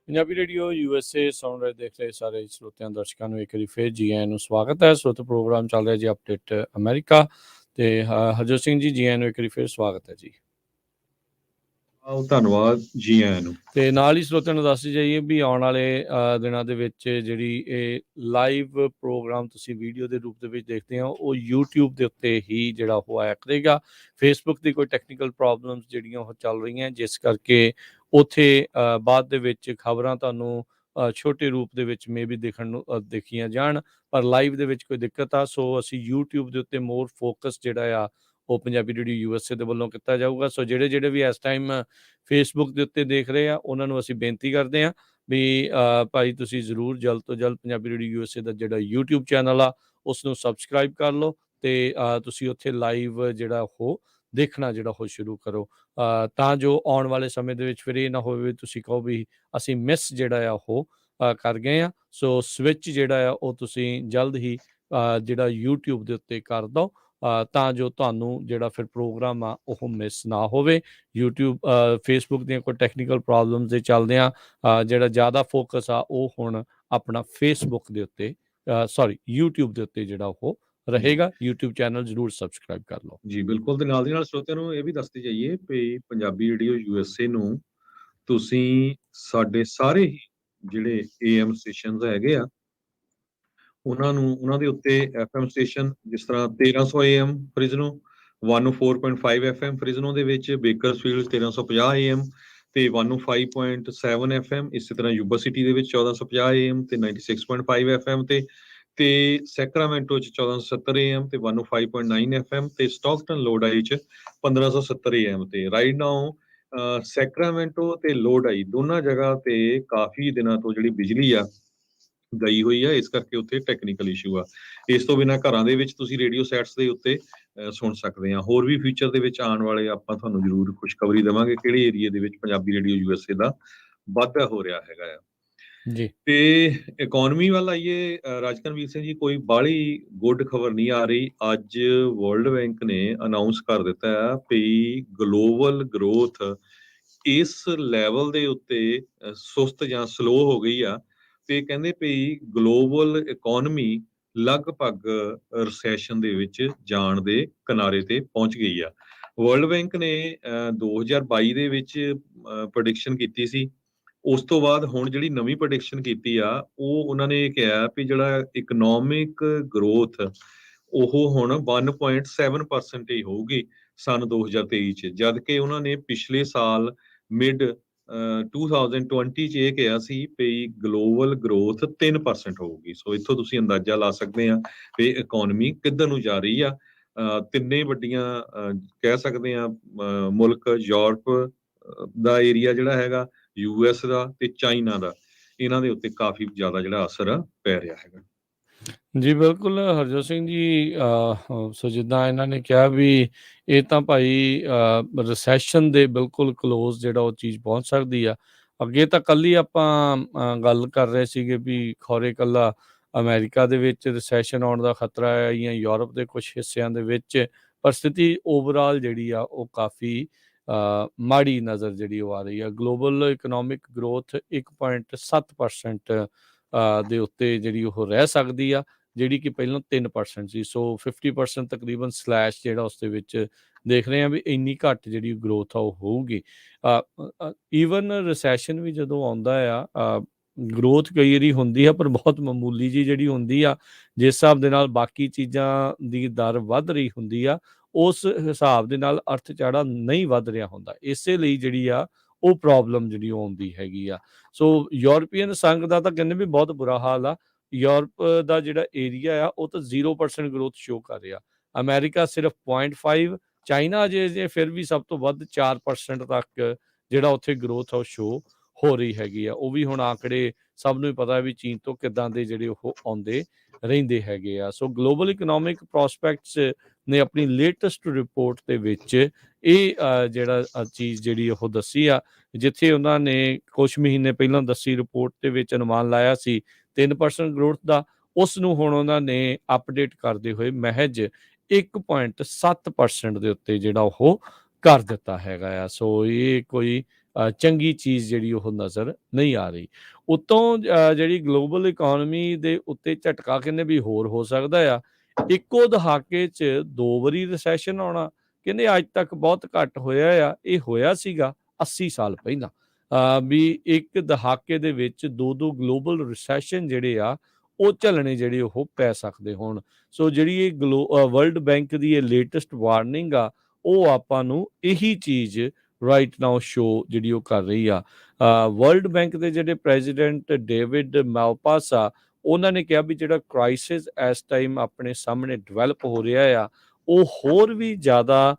ਪੰਜਾਬੀ ਰੇਡੀਓ USA ਸੁਣ ਰਹੇ ਦੇਖ ਰਹੇ ਸਾਰੇ ਸਰੋਤਿਆਂ ਦਰਸ਼ਕਾਂ ਨੂੰ ਇੱਕ ਵਾਰੀ ਫਿਰ ਜੀ ਆਇਆਂ ਨੂੰ ਸਵਾਗਤ ਹੈ। ਸਰੋਤ ਪ੍ਰੋਗਰਾਮ ਚੱਲ ਰਿਹਾ ਜੀ ਅਪਡੇਟ ਅਮਰੀਕਾ ਤੇ ਹਰਜੋਤ ਸਿੰਘ ਜੀ ਆਇਆਂ ਨੂੰ ਇੱਕ ਵਾਰੀ ਫਿਰ ਸਵਾਗਤ ਹੈ ਜੀ। ਧੰਨਵਾਦ ਜੀ ਆਇਆਂ ਨੂੰ। ਤੇ ਨਾਲ ਹੀ ਸਰੋਤਿਆਂ ਨੂੰ ਦੱਸ ਜਾਈਏ ਵੀ ਆਉਣ ਵਾਲੇ ਦਿਨਾਂ ਦੇ ਵਿੱਚ ਜਿਹੜੀ ਇਹ ਲਾਈਵ ਪ੍ਰੋਗਰਾਮ ਤੁਸੀਂ ਵੀਡੀਓ ਦੇ ਰੂਪ ਦੇ ਵਿੱਚ ਦੇਖਦੇ ਹੋ ਉਹ YouTube ਦੇ ਉੱਤੇ ਹੀ ਜਿਹੜਾ ਉਹ ਆਇਆ ਕਰੇਗਾ। ਫੇਸਬੁੱਕ ਦੀ ਕੋਈ ਟੈਕਨੀਕਲ ਪ੍ਰੋਬਲਮਸ ਜਿਹੜੀਆਂ ਉਹ ਚੱਲ ਰਹੀਆਂ ਜਿਸ ਕਰਕੇ ਉੱਥੇ ਬਾਅਦ ਦੇ ਵਿੱਚ ਖਬਰਾਂ ਤੁਹਾਨੂੰ ਛੋਟੇ ਰੂਪ ਦੇ ਵਿੱਚ ਮੇ ਵੀ ਦੇਖੀਆਂ ਜਾਣ, ਪਰ ਲਾਈਵ ਦੇ ਵਿੱਚ ਕੋਈ ਦਿੱਕਤ ਆ। ਸੋ ਅਸੀਂ YouTube ਦੇ ਉੱਤੇ ਮੋਰ ਫੋਕਸ ਜਿਹੜਾ ਆ ਉਹ ਪੰਜਾਬੀ ਰੇਡੀਓ USA ਦੇ ਵੱਲੋਂ ਕੀਤਾ ਜਾਊਗਾ। ਸੋ ਜਿਹੜੇ ਵੀ ਇਸ ਟਾਈਮ ਫੇਸਬੁੱਕ ਦੇ ਉੱਤੇ ਦੇਖ ਰਹੇ ਆ ਉਹਨਾਂ ਨੂੰ ਅਸੀਂ ਬੇਨਤੀ ਕਰਦੇ ਹਾਂ ਵੀ ਭਾਈ ਤੁਸੀਂ ਜ਼ਰੂਰ ਜਲਦ ਤੋਂ ਜਲਦ ਪੰਜਾਬੀ ਰੇਡੀਓ USA ਦਾ ਜਿਹੜਾ YouTube ਚੈਨਲ ਆ ਉਸ ਨੂੰ ਸਬਸਕ੍ਰਾਈਬ ਕਰ ਲਓ ਤੇ ਤੁਸੀਂ ਉੱਥੇ ਲਾਈਵ ਜਿਹੜਾ ਉਹ ਦੇਖਣਾ ਜਿਹੜਾ ਉਹ ਸ਼ੁਰੂ ਕਰੋ ਤਾਂ ਜੋ ਆਉਣ ਵਾਲੇ ਸਮੇਂ ਦੇ ਵਿੱਚ ਫਿਰ ਇਹ ਨਾ ਹੋਵੇ ਤੁਸੀਂ ਕਹੋ ਵੀ ਅਸੀਂ ਮਿਸ ਜਿਹੜਾ ਆ ਉਹ ਕਰ ਗਏ ਆ। ਸੋ ਸਵਿਚ ਜਿਹੜਾ ਆ ਉਹ ਤੁਸੀਂ ਜਲਦ ਹੀ ਜਿਹੜਾ YouTube ਦੇ ਉੱਤੇ ਕਰ ਦਿਓ ਤਾਂ ਜੋ ਤੁਹਾਨੂੰ ਜਿਹੜਾ ਫਿਰ ਪ੍ਰੋਗਰਾਮ ਆ ਉਹ ਮਿਸ ਨਾ ਹੋਵੇ। YouTube ਫੇਸਬੁੱਕ ਦੀਆਂ ਕੋਈ ਟੈਕਨੀਕਲ ਪ੍ਰੋਬਲਮਸ ਦੇ ਚੱਲਦਿਆਂ ਜਿਹੜਾ ਜ਼ਿਆਦਾ ਫੋਕਸ ਆ ਉਹ ਹੁਣ ਆਪਣਾ ਫੇਸਬੁੱਕ ਦੇ ਉੱਤੇ YouTube ਦੇ ਉੱਤੇ ਜਿਹੜਾ ਉਹ ਰਹੇਗਾ। YouTube ਚੈਨਲ ਜ਼ਰੂਰ ਸਬਸਕ੍ਰਾਈਬ ਕਰ ਲਓ ਜੀ। ਬਿਲਕੁਲ। ਤੇ ਨਾਲ ਦੀ ਨਾਲ ਸਰੋਤਿਆਂ ਨੂੰ ਇਹ ਵੀ ਦੱਸਦੇ ਜਾਈਏ ਵੀ ਪੰਜਾਬੀ ਰੇਡੀਓ USA ਨੂੰ ਤੁਸੀਂ ਸਾਡੇ ਸਾਰੇ ਹੀ ਜਿਹੜੇ AM ਸਟੇਸ਼ਨਸ ਹੈਗੇ ਆ ਉਹਨਾਂ ਦੇ ਉੱਤੇ FM ਸਟੇਸ਼ਨ ਜਿਸ ਤਰ੍ਹਾਂ 1300 AM ਫ੍ਰਿਜ਼ਨੋ, 104.5 FM ਫ੍ਰਿਜ਼ਨੋ ਦੇ ਵਿੱਚ, ਬੇਕਰਸਫੀਲਡ 1350 AM ਤੇ 105.7 FM, ਇਸੇ ਤਰ੍ਹਾਂ ਯੂਬਾ ਸਿਟੀ ਦੇ ਵਿੱਚ 1450 AM ਤੇ 96.5 FM ਤੇ ਸੈਕਰਾਮੈਂਟੋ ਚ 1470 AM ਤੇ 105.9 FM ਤੇ ਸਟਾਕਟਨ ਲੋਡਾਈ ਚ 1570 AM ਤੇ ਰਾਈਟ ਨਾਓ ਸੈਕਰਾਮੈਂਟੋ ਤੇ ਲੋਡਾਈ ਦੋਨਾਂ ਜਗ੍ਹਾ ਤੇ ਕਾਫੀ ਦਿਨਾਂ ਤੋਂ ਜਿਹੜੀ ਬਿਜਲੀ ਆ ਗਈ ਹੋਈ ਆ, ਇਸ ਕਰਕੇ ਉੱਥੇ ਟੈਕਨੀਕਲ ਇਸ਼ੂ ਆ। ਇਸ ਤੋਂ ਬਿਨਾਂ ਘਰਾਂ ਦੇ ਵਿੱਚ ਤੁਸੀਂ ਰੇਡੀਓ ਸੈਟਸ ਦੇ ਉੱਤੇ ਸੁਣ ਸਕਦੇ ਆ। ਹੋਰ ਵੀ ਫਿਊਚਰ ਦੇ ਵਿੱਚ ਆਉਣ ਵਾਲੇ ਆਪਾਂ ਤੁਹਾਨੂੰ ਜ਼ਰੂਰ ਖੁਸ਼ਖਬਰੀ ਦੇਵਾਂਗੇ ਕਿਹੜੇ ਏਰੀਏ ਦੇ ਵਿੱਚ ਪੰਜਾਬੀ ਰੇਡੀਓ USA ਦਾ ਵਾਧਾ ਹੋ ਰਿਹਾ ਹੈਗਾ ਆ ਜੀ। ਤੇ ਇਕਨੋਮੀ ਵੱਲ ਆਈਏ ਰਾਜਕਨਵੀਰ ਸਿੰਘ ਜੀ, ਕੋਈ ਬਾਹਲੀ ਗੁੱਡ ਖਬਰ ਨਹੀਂ ਆ ਰਹੀ। ਅੱਜ ਵਰਲਡ ਬੈਂਕ ਨੇ ਅਨਾਉਂਸ ਕਰ ਦਿੱਤਾ ਹੈ ਵੀ ਗਲੋਬਲ ਗਰੋਥ ਇਸ ਲੈਵਲ ਦੇ ਉੱਤੇ ਸੁਸਤ ਜਾਂ ਸਲੋ ਹੋ ਗਈ ਆ ਤੇ ਕਹਿੰਦੇ ਵੀ ਗਲੋਬਲ ਇਕਨੋਮੀ ਲਗਭਗ ਰਿਸੈਸ਼ਨ ਦੇ ਵਿੱਚ ਜਾਣ ਦੇ ਕਿਨਾਰੇ ਤੇ ਪਹੁੰਚ ਗਈ ਆ। ਵਰਲਡ ਬੈਂਕ ਨੇ 2022 ਦੇ ਵਿੱਚ ਪ੍ਰੈਡਿਕਸ਼ਨ ਕੀਤੀ ਸੀ। ਉਸ ਤੋਂ ਬਾਅਦ ਹੁਣ ਜਿਹੜੀ ਨਵੀਂ ਪ੍ਰੈਡਿਕਸ਼ਨ ਕੀਤੀ ਆ ਉਹ ਉਹਨਾਂ ਨੇ ਕਿਹਾ ਵੀ ਜਿਹੜਾ ਇਕਨੋਮਿਕ ਗਰੋਥ ਉਹ ਹੁਣ 1.7% ਹੀ ਹੋਊਗੀ ਸਨ 2023 ਚ, ਜਦ ਕਿ ਉਹਨਾਂ ਨੇ ਪਿਛਲੇ ਸਾਲ ਮਿਡ 2020 ਚ ਇਹ ਕਿਹਾ ਸੀ ਵੀ ਗਲੋਬਲ ਗਰੋਥ 3% ਹੋਊਗੀ। ਸੋ ਇੱਥੋਂ ਤੁਸੀਂ ਅੰਦਾਜ਼ਾ ਲਾ ਸਕਦੇ ਆ ਵੀ ਇਕਨੋਮੀ ਕਿੱਧਰ ਨੂੰ ਜਾ ਰਹੀ ਆ। ਤਿੰਨੇ ਵੱਡੀਆਂ ਕਹਿ ਸਕਦੇ ਆ ਮੁਲਕ, ਯੂਰਪ ਦਾ ਏਰੀਆ ਜਿਹੜਾ ਹੈਗਾ, US ਦਾ ਤੇ ਚਾਈਨਾ ਦਾ, ਇਹਨਾਂ ਦੇ ਉੱਤੇ ਕਾਫੀ ਜ਼ਿਆਦਾ ਜਿਹੜਾ ਅਸਰ ਪੈ ਰਿਹਾ ਹੈਗਾ। ਜੀ ਬਿਲਕੁਲ ਹਰਜੋਤ ਸਿੰਘ ਜੀ, ਸੋ ਜਿੱਦਾਂ ਇਹਨਾਂ ਨੇ ਕਿਹਾ ਵੀ ਇਹ ਤਾਂ ਭਾਈ ਰਿਸੈਸ਼ਨ ਦੇ ਬਿਲਕੁਲ ਕਲੋਜ਼ ਜਿਹੜਾ ਉਹ ਚੀਜ਼ ਪਹੁੰਚ ਸਕਦੀ ਆ। ਅੱਗੇ ਤਾਂ ਕੱਲੀ ਆਪਾਂ ਗੱਲ ਕਰ ਰਹੇ ਸੀਗੇ ਵੀ ਖੌਰੇ ਕੱਲਾ ਅਮਰੀਕਾ ਦੇ ਵਿੱਚ ਰਿਸੈਸ਼ਨ ਆਉਣ ਦਾ ਖਤਰਾ ਹੈ ਜਾਂ ਯੂਰਪ ਦੇ ਕੁਝ ਹਿੱਸਿਆਂ ਦੇ ਵਿੱਚ, ਪਰ ਸਥਿਤੀ ਓਵਰਆਲ ਜਿਹੜੀ ਆ ਉਹ ਕਾਫੀ ਮਾੜੀ ਨਜ਼ਰ ਜਿਹੜੀ ਉਹ ਆ ਰਹੀ ਆ। ਗਲੋਬਲ ਇਕਨੋਮਿਕ ਗਰੋਥ 1.7% ਦੇ ਉੱਤੇ ਜਿਹੜੀ ਉਹ ਰਹਿ ਸਕਦੀ ਆ, ਜਿਹੜੀ ਕਿ ਪਹਿਲਾਂ 3% ਸੀ। ਸੋ 50% ਤਕਰੀਬਨ ਸਲੈਸ਼ ਜਿਹੜਾ ਉਸ ਦੇ ਵਿੱਚ ਦੇਖ ਰਹੇ ਹਾਂ ਵੀ ਇੰਨੀ ਘੱਟ ਜਿਹੜੀ ਗਰੋਥ ਆ ਉਹ ਹੋਊਗੀ। ਈਵਨ ਰਿਸੈਸ਼ਨ ਵੀ ਜਦੋਂ ਆਉਂਦਾ ਆ, ਗਰੋਥ ਕਈ ਵਾਰੀ ਹੁੰਦੀ ਆ ਪਰ ਬਹੁਤ ਮਾਮੂਲੀ ਜੀ ਜਿਹੜੀ ਹੁੰਦੀ ਆ, ਜਿਸ ਹਿਸਾਬ ਦੇ ਨਾਲ ਬਾਕੀ ਚੀਜ਼ਾਂ ਦੀ ਦਰ ਵੱਧ ਰਹੀ ਹੁੰਦੀ ਆ ਉਸ ਹਿਸਾਬ ਦੇ ਨਾਲ ਅਰਥਚਾੜਾ ਨਹੀਂ ਵੱਧ ਰਿਹਾ ਹੁੰਦਾ। ਇਸੇ ਲਈ ਜਿਹੜੀ ਆ ਉਹ ਪ੍ਰੋਬਲਮ ਜਿਹੜੀ ਉਹ ਆਉਂਦੀ ਹੈਗੀ ਆ। ਸੋ ਯੂਰਪੀਅਨ ਸੰਘ ਦਾ ਤਾਂ ਕਹਿੰਦੇ ਵੀ ਬਹੁਤ ਬੁਰਾ ਹਾਲ ਆ। ਯੂਰਪ ਦਾ ਜਿਹੜਾ ਏਰੀਆ ਆ ਉਹ ਤਾਂ 0% ਗਰੋਥ ਸ਼ੋ ਕਰ ਰਿਹਾ। ਅਮਰੀਕਾ ਸਿਰਫ 0.5, ਚਾਈਨਾ ਜੇ ਫਿਰ ਵੀ ਸਭ ਤੋਂ ਵੱਧ 4% ਤੱਕ ਜਿਹੜਾ ਉੱਥੇ ਗਰੋਥ ਆ ਉਹ ਸ਼ੋ ਹੋ ਰਹੀ ਹੈਗੀ ਆ। ਉਹ ਵੀ ਹੁਣ ਆંકੜੇ ਸਭ ਨੂੰ ਹੀ ਪਤਾ ਵੀ ਚੀਨ ਤੋਂ ਕਿੱਦਾਂ ਦੇ ਜਿਹੜੇ ਉਹ ਆਉਂਦੇ ਰਹਿੰਦੇ ਹੈਗੇ ਆ। ਸੋ ਗਲੋਬਲ ਇਕਨੋਮਿਕ ਪ੍ਰੋਸਪੈਕਟਸ ਨੇ ਆਪਣੀ ਲੇਟੈਸਟ ਰਿਪੋਰਟ ਦੇ ਵਿੱਚ ਇਹ ਜਿਹੜਾ ਚੀਜ਼ ਜਿਹੜੀ ਉਹ ਦੱਸੀ ਆ, ਜਿੱਥੇ ਉਹਨਾਂ ਨੇ ਕੁਛ ਮਹੀਨੇ ਪਹਿਲਾਂ ਦੱਸੀ ਰਿਪੋਰਟ ਦੇ ਵਿੱਚ ਅਨੁਮਾਨ ਲਾਇਆ ਸੀ 3% ਗਰੋਥ ਦਾ, ਉਸ ਨੂੰ ਹੁਣ ਉਹਨਾਂ ਨੇ ਅਪਡੇਟ ਕਰਦੇ ਹੋਏ ਮਹਿਜ 1.7% ਦੇ ਉੱਤੇ ਜਿਹੜਾ ਉਹ ਕਰ ਦਿੱਤਾ ਹੈਗਾ ਆ। ਸੋ ਇਹ ਕੋਈ ਚੰਗੀ ਚੀਜ਼ ਜਿਹੜੀ ਉਹ ਨਜ਼ਰ ਨਹੀਂ ਆ ਰਹੀ। ਉੱਤੋਂ ਜਿਹੜੀ ਗਲੋਬਲ ਇਕੋਨਮੀ ਦੇ ਉੱਤੇ ਝਟਕਾ ਕਹਿੰਦੇ ਵੀ ਹੋਰ ਹੋ ਸਕਦਾ ਆ। ਇੱਕੋ ਦਹਾਕੇ 'ਚ 2 ਵਾਰੀ ਰਿਸੈਸ਼ਨ ਆਉਣਾ, ਕਹਿੰਦੇ ਅੱਜ ਤੱਕ ਬਹੁਤ ਘੱਟ ਹੋਇਆ ਆ। ਇਹ ਹੋਇਆ ਸੀਗਾ 80 ਸਾਲ ਪਹਿਲਾਂ। ਵੀ ਇੱਕ ਦਹਾਕੇ ਦੇ ਵਿੱਚ 2 ਗਲੋਬਲ ਰਿਸੈਸ਼ਨ ਜਿਹੜੇ ਆ ਉਹ ਝੱਲਣੇ ਜਿਹੜੇ ਉਹ ਪੈ ਸਕਦੇ ਹੋਣ। ਸੋ ਜਿਹੜੀ ਇਹ ਵਰਲਡ ਬੈਂਕ ਦੀ ਇਹ ਲੇਟੈਸਟ ਵਾਰਨਿੰਗ ਆ, ਉਹ ਆਪਾਂ ਨੂੰ ਇਹੀ ਚੀਜ਼ ਰਾਈਟ ਨਾਓ ਸ਼ੋ ਜਿਹੜੀ ਉਹ ਕਰ ਰਹੀ ਆ। ਵਰਲਡ ਬੈਂਕ ਦੇ ਜਿਹੜੇ ਪ੍ਰੈਜ਼ੀਡੈਂਟ ਡੇਵਿਡ ਮੈਲਪਾਸ ਆ, ਉਹਨਾਂ ਨੇ ਕਿਹਾ ਵੀ ਜਿਹੜਾ ਕ੍ਰਾਈਸਿਸ ਇਸ ਟਾਈਮ ਆਪਣੇ ਸਾਹਮਣੇ ਡਿਵੈਲਪ ਹੋ ਰਿਹਾ ਆ, ਉਹ ਹੋਰ ਵੀ ਜ਼ਿਆਦਾ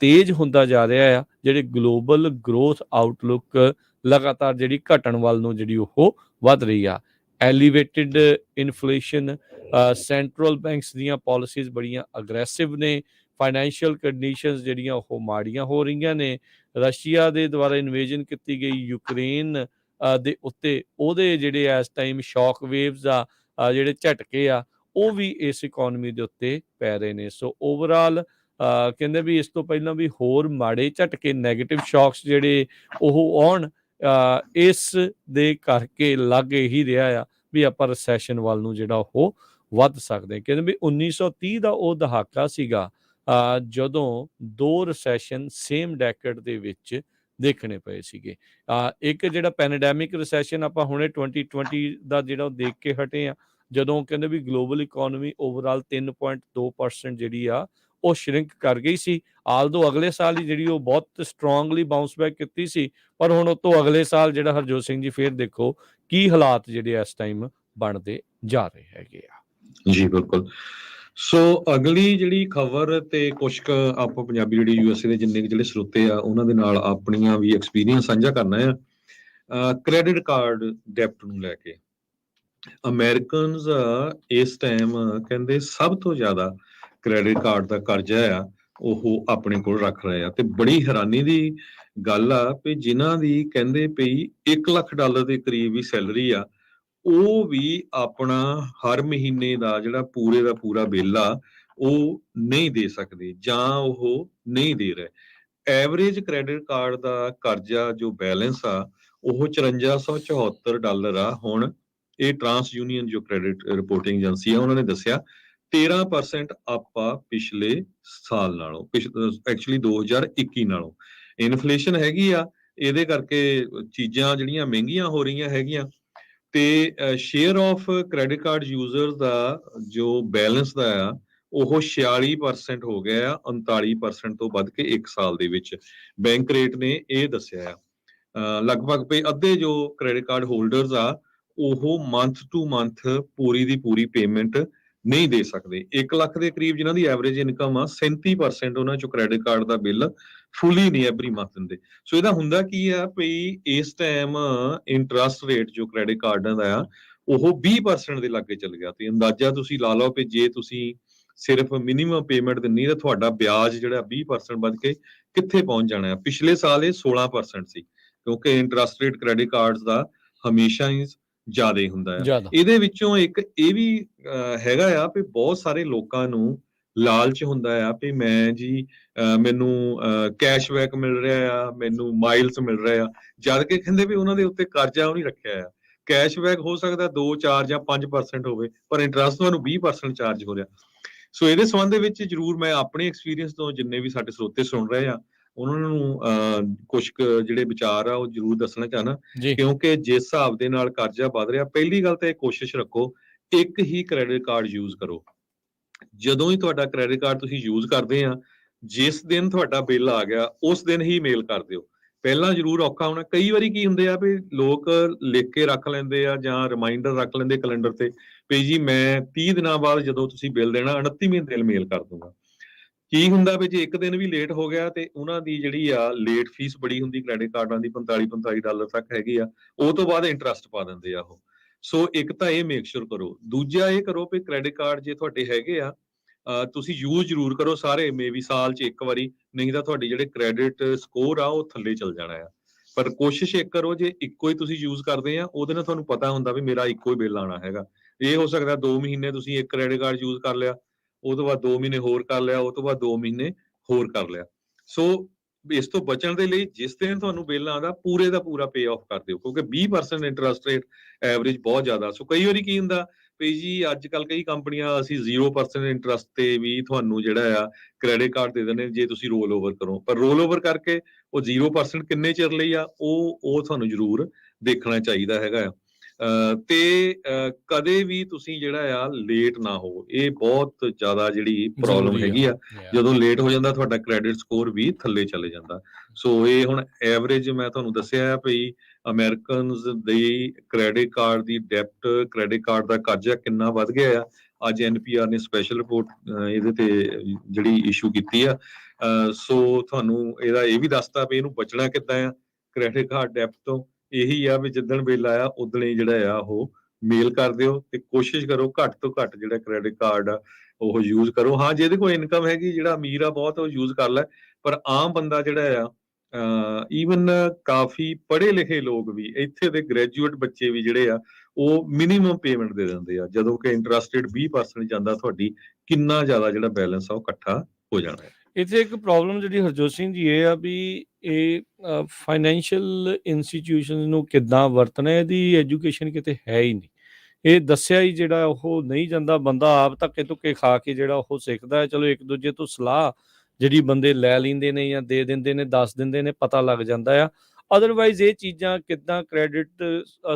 ਤੇਜ਼ ਹੁੰਦਾ ਜਾ ਰਿਹਾ ਆ। ਜਿਹੜੇ ਗਲੋਬਲ ਗਰੋਥ ਆਊਟਲੁੱਕ ਲਗਾਤਾਰ ਜਿਹੜੀ ਘਟਣ ਵੱਲ ਨੂੰ ਜਿਹੜੀ ਉਹ ਵੱਧ ਰਹੀ ਆ। ਐਲੀਵੇਟਿਡ ਇਨਫਲੇਸ਼ਨ, ਸੈਂਟਰਲ ਬੈਂਕਸ ਦੀਆਂ ਪਾਲਿਸੀਜ਼ ਬੜੀਆਂ ਅਗਰੈਸਿਵ ਨੇ, ਫਾਈਨੈਂਸ਼ੀਅਲ ਕੰਡੀਸ਼ਨਸ ਜਿਹੜੀਆਂ ਉਹ ਮਾੜੀਆਂ ਹੋ ਰਹੀਆਂ ਨੇ। ਰਸ਼ੀਆ ਦੇ ਦੁਆਰਾ ਇਨਵੇਜਨ ਕੀਤੀ ਗਈ ਯੂਕਰੇਨ ਦੇ ਉੱਤੇ ਉਹਦੇ ਜਿਹੜੇ ਇਸ ਟਾਈਮ ਸ਼ੌਕ ਵੇਵਸ ਆ, ਜਿਹੜੇ ਝਟਕੇ ਆ, ਉਹ ਵੀ ਇਸ ਇਕੋਨਮੀ ਦੇ ਉੱਤੇ ਪੈ ਰਹੇ ਨੇ। ਸੋ ਓਵਰਆਲ ਕਹਿੰਦੇ ਵੀ ਇਸ ਤੋਂ ਪਹਿਲਾਂ ਵੀ ਹੋਰ ਮਾੜੇ ਝਟਕੇ ਨੈਗੇਟਿਵ ਸ਼ੌਕਸ ਜਿਹੜੇ ਉਹ ਆਉਣ, ਇਸ ਦੇ ਕਰਕੇ ਲੱਗ ਹੀ ਰਿਹਾ ਆ ਵੀ ਆਪਾਂ ਰਿਸੈਸ਼ਨ ਵੱਲ ਨੂੰ ਜਿਹੜਾ ਉਹ ਵੱਧ ਸਕਦੇ। ਕਹਿੰਦੇ ਵੀ 1930 ਦਾ ਉਹ ਦਹਾਕਾ ਸੀਗਾ ਜਦੋਂ 2 ਰਿਸੈਸ਼ਨ ਸੇਮ ਡੈਕੇਡ ਦੇ ਵਿੱਚ ਦੇਖਣੇ ਪਏ ਸੀਗੇ। ਇੱਕ ਜਿਹੜਾ ਪੈਂਡੈਮਿਕ ਰਿਸੈਸ਼ਨ ਆਪਾਂ ਹੁਣੇ 2020 ਦਾ ਜਿਹੜਾ ਉਹ ਦੇਖ ਕੇ ਹਟੇ ਆ, ਜਦੋਂ ਕਹਿੰਦੇ ਵੀ ਗਲੋਬਲ ਇਕੋਨਮੀ ਓਵਰਆਲ 3.2% ਜਿਹੜੀ ਆ ਉਹ ਸ਼ਰਿੰਕ ਕਰ ਗਈ ਸੀ। ਆਲਦੋ ਅਗਲੇ ਸਾਲ ਹੀ ਜਿਹੜੀ ਉਹ ਬਹੁਤ ਸਟਰੋਂਗਲੀ ਬਾਉਂਸ ਬੈਕ ਕੀਤੀ ਸੀ, ਪਰ ਹੁਣ ਉਹ ਤੋਂ ਅਗਲੇ ਸਾਲ ਜਿਹੜਾ ਹਰਜੋਤ ਸਿੰਘ ਜੀ ਫੇਰ ਦੇਖੋ ਕੀ ਹਾਲਾਤ ਜਿਹੜੇ ਇਸ ਟਾਈਮ ਬਣਦੇ ਜਾ ਰਹੇ ਹੈਗੇ ਆ। ਜੀ ਬਿਲਕੁਲ। ਸੋ ਅਗਲੀ ਜਿਹੜੀ ਖਬਰ ਤੇ ਕੁਝ ਕੁ ਆਪਾਂ ਪੰਜਾਬੀ ਜਿਹੜੀ ਯੂਐਸਏ ਦੇ ਜਿੰਨੇ ਜਿਹੜੇ ਸਰੋਤੇ ਆ ਉਹਨਾਂ ਦੇ ਨਾਲ ਆਪਣੀਆਂ ਵੀ ਐਕਸਪੀਰੀਅੰਸ ਸਾਂਝਾ ਕਰਨਾ ਆ। ਕ੍ਰੈਡਿਟ ਕਾਰਡ ਡੈਪਟ ਨੂੰ ਲੈ ਕੇ ਅਮਰੀਕਨਸ ਇਸ ਟਾਈਮ ਕਹਿੰਦੇ ਸਭ ਤੋਂ ਜ਼ਿਆਦਾ ਕ੍ਰੈਡਿਟ ਕਾਰਡ ਦਾ ਕਰਜ਼ਾ ਆ ਉਹ ਆਪਣੇ ਕੋਲ ਰੱਖ ਰਹੇ ਆ। ਤੇ ਬੜੀ ਹੈਰਾਨੀ ਦੀ ਗੱਲ ਆ ਵੀ ਜਿਨ੍ਹਾਂ ਦੀ ਕਹਿੰਦੇ ਪਈ $1 ਲੱਖ ਦੇ ਕਰੀਬ ਵੀ ਸੈਲਰੀ ਆ, ਉਹ ਵੀ ਆਪਣਾ ਹਰ ਮਹੀਨੇ ਦਾ ਜਿਹੜਾ ਪੂਰੇ ਦਾ ਪੂਰਾ ਬਿੱਲ ਆ ਉਹ ਨਹੀਂ ਦੇ ਸਕਦੇ ਜਾਂ ਉਹ ਨਹੀਂ ਦੇ ਰਹੇ। ਐਵਰੇਜ ਕ੍ਰੈਡਿਟ ਕਾਰਡ ਦਾ ਕਰਜ਼ਾ ਜੋ ਬੈਲੈਂਸ ਆ ਉਹ $5474 ਆ। ਹੁਣ ਇਹ ਟਰਾਂਸ ਯੂਨੀਅਨ ਜੋ ਕ੍ਰੈਡਿਟ ਰਿਪੋਰਟਿੰਗ ਏਜੰਸੀ ਆ ਉਹਨਾਂ ਨੇ ਦੱਸਿਆ 13% ਆਪਾਂ ਪਿਛਲੇ ਸਾਲ ਨਾਲੋਂ, ਐਕਚੁਅਲੀ 2021 ਨਾਲੋਂ। ਇਨਫਲੇਸ਼ਨ ਹੈਗੀ ਆ, ਇਹਦੇ ਕਰਕੇ ਚੀਜ਼ਾਂ ਜਿਹੜੀਆਂ ਮਹਿੰਗੀਆਂ ਹੋ ਰਹੀਆਂ ਹੈਗੀਆਂ। ਤੇ share of credit card users ਦਾ ਜੋ ਬੈਲੈਂਸ ਦਾ ਆ ਉਹ 46% ਹੋ ਗਿਆ ਆ 39% ਤੋਂ ਵੱਧ ਕੇ 1 ਸਾਲ ਦੇ ਵਿੱਚ। ਬੈਂਕ ਰੇਟ ਨੇ ਇਹ ਦੱਸਿਆ ਆ। ਲਗਭਗ ਪਈ ਅੱਧੇ ਜੋ ਕ੍ਰੈਡਿਟ ਕਾਰਡ ਹੋਲਡਰਸ ਆ ਉਹ month to month Puri the Puri payment ਨਹੀਂ ਦੇ ਸਕਦੇ। 1 ਲੱਖ ਦੇ ਕਰੀਬ ਜਿਨ੍ਹਾਂ ਦੀ ਐਵਰੇਜ ਇਨਕਮ ਆ 37% ਉਹਨਾਂ ਚੋਂ ਕ੍ਰੈਡਿਟ ਕਾਰਡ ਦਾ ਬਿੱਲ ਫੁੱਲੀ ਨਹੀਂ ਐਵਰੀ ਮੰਥ ਦਿੰਦੇ। ਸੋ ਇਹਦਾ ਹੁੰਦਾ ਕੀ ਆ ਭਈ ਇਸ ਟਾਈਮ ਇੰਟਰਸਟ ਰੇਟ ਜੋ ਕ੍ਰੈਡਿਟ ਕਾਰਡਾਂ ਦਾ ਆ ਉਹ 20% ਦੇ ਲਾਗੇ ਚੱਲ ਗਿਆ ਤੇ ਅੰਦਾਜ਼ਾ ਤੁਸੀਂ ਲਾ ਲਓ ਕਿ ਜੇ ਤੁਸੀਂ ਸਿਰਫ ਮਿਨੀਮਮ ਪੇਮੈਂਟ ਦਿੰਨੀ ਤਾਂ ਤੁਹਾਡਾ ਵਿਆਜ ਜਿਹੜਾ 20% ਵੱਧ ਕੇ ਕਿੱਥੇ ਪਹੁੰਚ ਜਾਣਾ ਹੈ। ਪਿਛਲੇ ਸਾਲ ਇਹ 16% ਸੀ ਕਿਉਂਕਿ ਇੰਟਰਸਟ ਰੇਟ ਕ੍ਰੈਡਿਟ ਕਾਰਡਸ ਦਾ ਹਮੇਸ਼ਾ ਹੀ ਜ਼ਿਆਦਾ ਹੁੰਦਾ ਆ। ਜ਼ਿਆਦਾ ਇਹਦੇ ਵਿੱਚੋਂ ਇੱਕ ਇਹ ਵੀ ਹੈਗਾ ਆ ਵੀ ਬਹੁਤ ਸਾਰੇ ਲੋਕਾਂ ਨੂੰ ਲਾਲਚ ਹੁੰਦਾ ਆ ਵੀ ਮੈਂ ਜੀ ਮੈਨੂੰ ਕੈਸ਼ਬੈਕ ਮਿਲ ਰਿਹਾ ਆ, ਮੈਨੂੰ ਮਾਈਲਸ ਮਿਲ ਰਿਹਾ ਆ, ਜਦ ਕਿ ਕਹਿੰਦੇ ਵੀ ਉਹਨਾਂ ਦੇ ਉੱਤੇ ਕਰਜ਼ਾ ਉਹ ਨਹੀਂ ਰੱਖਿਆ ਆ। ਕੈਸ਼ਬੈਕ ਹੋ ਸਕਦਾ 2 4 ਜਾਂ 5% ਹੋਵੇ ਪਰ ਇੰਟਰਸਟ ਤੁਹਾਨੂੰ 20% ਚਾਰਜ ਹੋ ਰਿਹਾ। ਸੋ ਇਹਦੇ ਸੰਬੰਧ ਦੇ ਵਿੱਚ ਜ਼ਰੂਰ ਮੈਂ ਆਪਣੇ ਐਕਸਪੀਰੀਅੰਸ ਤੋਂ ਜਿੰਨੇ ਵੀ ਸਾਡੇ ਸਰੋਤੇ ਸੁਣ ਰਹੇ ਆ ਉਹਨਾਂ ਨੂੰ ਕੁਝ ਜਿਹੜੇ ਵਿਚਾਰ ਆ ਉਹ ਜ਼ਰੂਰ ਦੱਸਣਾ ਚਾਹਨਾ ਜੀ ਕਿਉਂਕਿ ਜਿਸ ਹਿਸਾਬ ਦੇ ਨਾਲ ਕਰਜ਼ਾ ਵੱਧ ਰਿਹਾ ਪਹਿਲੀ ਗੱਲ ਤਾਂ ਇਹ ਕੋਸ਼ਿਸ਼ ਰੱਖੋ ਇੱਕ ਹੀ ਕ੍ਰੈਡਿਟ ਕਾਰਡ ਯੂਜ਼ ਕਰੋ। ਜਦੋਂ ਹੀ ਤੁਹਾਡਾ ਕ੍ਰੈਡਿਟ ਕਾਰਡ ਤੁਸੀਂ ਯੂਜ਼ ਕਰਦੇ ਆ ਜਿਸ ਦਿਨ ਤੁਹਾਡਾ ਬਿੱਲ ਆ ਗਿਆ ਉਸ ਦਿਨ ਹੀ ਮੇਲ ਕਰ ਦਿਓ। ਪਹਿਲਾਂ ਜ਼ਰੂਰ ਔਖਾ ਹੋਣਾ। ਕਈ ਵਾਰੀ ਕੀ ਹੁੰਦੇ ਆ ਵੀ ਲੋਕ ਲਿਖ ਕੇ ਰੱਖ ਲੈਂਦੇ ਆ ਜਾਂ ਰਿਮਾਈਂਡਰ ਰੱਖ ਲੈਂਦੇ ਕੈਲੰਡਰ ਤੇ ਵੀ ਜੀ ਮੈਂ 30 ਦਿਨਾਂ ਬਾਅਦ ਜਦੋਂ ਤੁਸੀਂ ਬਿੱਲ ਦੇਣਾ 29ਵੇਂ ਦਿਨ ਮੇਲ ਕਰ ਦੂੰਗਾ। ਕੀ ਹੁੰਦਾ ਵੀ ਜੇ ਇੱਕ ਦਿਨ ਵੀ ਲੇਟ ਹੋ ਗਿਆ ਤੇ ਉਹਨਾਂ ਦੀ ਜਿਹੜੀ ਆ ਲੇਟ ਫੀਸ ਬੜੀ ਹੁੰਦੀ ਕ੍ਰੈਡਿਟ ਕਾਰਡਾਂ ਦੀ $45 ਤੱਕ ਹੈਗੀ ਆ ਉਹ ਤੋਂ ਬਾਅਦ ਇੰਟਰਸਟ ਪਾ ਦਿੰਦੇ ਆ ਉਹ। ਸੋ ਇੱਕ ਤਾਂ ਇਹ ਮੇਕ ਸ਼ੋਰ ਕਰੋ। ਦੂਜਾ ਇਹ ਕਰੋ ਵੀ ਕ੍ਰੈਡਿਟ ਕਾਰਡ ਜੇ ਤੁਹਾਡੇ ਹੈਗੇ ਆ ਤੁਸੀਂ ਯੂਜ਼ ਜ਼ਰੂਰ ਕਰੋ ਸਾਰੇ ਮੇਬੀ ਸਾਲ 'ਚ ਇੱਕ ਵਾਰੀ ਨਹੀਂ ਤਾਂ ਤੁਹਾਡੀ ਜਿਹੜੇ ਕ੍ਰੈਡਿਟ ਸਕੋਰ ਆ ਉਹ ਥੱਲੇ ਚੱਲ ਜਾਣਾ ਆ। ਪਰ ਕੋਸ਼ਿਸ਼ ਇੱਕ ਕਰੋ ਜੇ ਇੱਕੋ ਹੀ ਤੁਸੀਂ ਯੂਜ਼ ਕਰਦੇ ਆ ਉਹਦੇ ਨਾਲ ਤੁਹਾਨੂੰ ਪਤਾ ਹੁੰਦਾ ਵੀ ਮੇਰਾ ਇੱਕੋ ਹੀ ਬਿੱਲ ਆਉਣਾ ਹੈਗਾ। ਇਹ ਹੋ ਸਕਦਾ 2 ਮਹੀਨੇ ਤੁਸੀਂ ਇੱਕ ਕ੍ਰੈਡਿਟ ਕਾਰਡ ਯੂਜ਼ ਕਰ ਲਿਆ ਉਹ ਤੋਂ ਬਾਅਦ 2 ਮਹੀਨੇ ਹੋਰ ਕਰ ਲਿਆ ਉਹ ਤੋਂ ਬਾਅਦ 2 ਮਹੀਨੇ ਹੋਰ ਕਰ ਲਿਆ। ਸੋ ਇਸ ਤੋਂ ਬਚਣ ਦੇ ਲਈ ਜਿਸ ਦਿਨ ਤੁਹਾਨੂੰ ਬਿੱਲ ਆਉਂਦਾ ਪੂਰੇ ਦਾ ਪੂਰਾ ਪੇ ਆਫ ਕਰ ਦਿਓ ਕਿਉਂਕਿ 20% ਇੰਟਰਸਟ ਰੇਟ ਐਵਰੇਜ ਬਹੁਤ ਜ਼ਿਆਦਾ। ਸੋ ਕਈ ਵਾਰੀ ਕੀ ਹੁੰਦਾ ਵੀ ਜੀ ਅੱਜ ਕੱਲ ਕਈ ਕੰਪਨੀਆਂ ਅਸੀਂ 0% ਇੰਟਰਸਟ ਤੇ ਵੀ ਤੁਹਾਨੂੰ ਜਿਹੜਾ ਆ ਕ੍ਰੈਡਿਟ ਕਾਰਡ ਦੇ ਦਿੰਦੇ ਜੇ ਤੁਸੀਂ ਰੋਲ ਓਵਰ ਕਰੋ। ਪਰ ਰੋਲ ਓਵਰ ਕਰਕੇ ਉਹ 0% ਕਿੰਨੇ ਚਿਰ ਲਈ ਆ ਉਹ ਤੁਹਾਨੂੰ ਜ਼ਰੂਰ ਦੇਖਣਾ ਚਾਹੀਦਾ ਹੈਗਾ ਆ। ਤੇ ਕਦੇ ਵੀ ਤੁਸੀਂ ਜਿਹੜਾ ਆ ਲੇਟ ਨਾ ਹੋ। ਇਹ ਬਹੁਤ ਜ਼ਿਆਦਾ ਜਿਹੜੀ ਪ੍ਰੋਬਲਮ ਜ਼ਰੂਰੀ ਹੈਗੀ ਆ। ਜਦੋਂ ਲੇਟ ਹੋ ਜਾਂਦਾ ਤੁਹਾਡਾ ਕ੍ਰੈਡਿਟ ਸਕੋਰ ਵੀ ਥੱਲੇ ਚਲੇ ਜਾਂਦਾ। ਸੋ ਇਹ ਹੁਣ ਐਵਰੇਜ ਮੈਂ ਤੁਹਾਨੂੰ ਦੱਸਿਆ ਵੀ ਅਮਰੀਕਨਸ ਦੀ ਕ੍ਰੈਡਿਟ ਕਾਰਡ ਦੀ ਡੈਪਟ ਕ੍ਰੈਡਿਟ ਕਾਰਡ ਦਾ ਕਰਜ਼ਾ ਕਿੰਨਾ ਵੱਧ ਗਿਆ ਆ। ਅੱਜ NPR ਨੇ ਸਪੈਸ਼ਲ ਰਿਪੋਰਟ ਇਹਦੇ ਤੇ ਜਿਹੜੀ ਇਸ਼ੂ ਕੀਤੀ ਆ। ਸੋ ਤੁਹਾਨੂੰ ਇਹਦਾ ਇਹ ਵੀ ਦੱਸਤਾ ਵੀ ਇਹਨੂੰ ਬਚਣਾ ਕਿੱਦਾਂ ਆ ਕ੍ਰੈਡਿਟ ਕਾਰਡ ਡੈਪਟ ਤੋਂ। ਇਹੀ ਆ ਵੀ ਜਿੱਦਣ ਬਿੱਲ ਆਇਆ ਉਦਣ ਹੀ ਜਿਹੜਾ ਆ ਉਹ ਮੇਲ ਕਰ ਦਿਓ ਤੇ ਕੋਸ਼ਿਸ਼ ਕਰੋ ਘੱਟ ਤੋਂ ਘੱਟ ਜਿਹੜਾ ਕ੍ਰੈਡਿਟ ਕਾਰਡ ਆ ਉਹ ਯੂਜ਼ ਕਰੋ। ਹਾਂ ਜਿਹਦੇ ਕੋਲ ਇਨਕਮ ਹੈਗੀ ਜਿਹੜਾ ਅਮੀਰ ਆ ਬਹੁਤ ਉਹ ਯੂਜ਼ ਕਰ ਲੈ ਪਰ ਆਮ ਬੰਦਾ ਜਿਹੜਾ ਆ ਈਵਨ ਕਾਫੀ ਪੜ੍ਹੇ ਲਿਖੇ ਲੋਕ ਵੀ ਇੱਥੇ ਦੇ ਗ੍ਰੈਜੂਏਟ ਬੱਚੇ ਵੀ ਜਿਹੜੇ ਆ ਉਹ ਮਿਨੀਮਮ ਪੇਮੈਂਟ ਦੇ ਦਿੰਦੇ ਆ ਜਦੋਂ ਕਿ ਇੰਟਰਸਟ ਰੇਟ 20% ਜਾਂਦਾ ਤੁਹਾਡੀ ਕਿੰਨਾ ਜ਼ਿਆਦਾ ਜਿਹੜਾ ਬੈਲੈਂਸ ਆ ਉਹ ਇਕੱਠਾ ਹੋ ਜਾਣਾ ਹੈ। ਇੱਥੇ ਇੱਕ ਪ੍ਰੋਬਲਮ ਜਿਹੜੀ ਹਰਜੋਤ ਸਿੰਘ ਜੀ ਇਹ ਆ ਵੀ ਇਹ ਫਾਈਨੈਂਸ਼ੀਅਲ ਇੰਸਟੀਟਿਊਸ਼ਨਸ ਨੂੰ ਕਿੱਦਾਂ ਵਰਤਣਾ ਇਹਦੀ ਐਜੂਕੇਸ਼ਨ ਕਿਤੇ ਹੈ ਹੀ ਨਹੀਂ। ਇਹ ਦੱਸਿਆ ਹੀ ਜਿਹੜਾ ਉਹ ਨਹੀਂ ਜਾਂਦਾ। ਬੰਦਾ ਆਪ ਧੱਕੇ ਧੁੱਕੇ ਖਾ ਕੇ ਜਿਹੜਾ ਉਹ ਸਿੱਖਦਾ ਹੈ। ਚਲੋ ਇੱਕ ਦੂਜੇ ਤੋਂ ਸਲਾਹ ਜਿਹੜੀ ਬੰਦੇ ਲੈ ਲੈਂਦੇ ਨੇ ਜਾਂ ਦੇ ਦਿੰਦੇ ਨੇ ਦੱਸ ਦਿੰਦੇ ਨੇ ਪਤਾ ਲੱਗ ਜਾਂਦਾ ਆ। ਅਦਰਵਾਈਜ਼ ਇਹ ਚੀਜ਼ਾਂ ਕਿੱਦਾਂ ਕ੍ਰੈਡਿਟ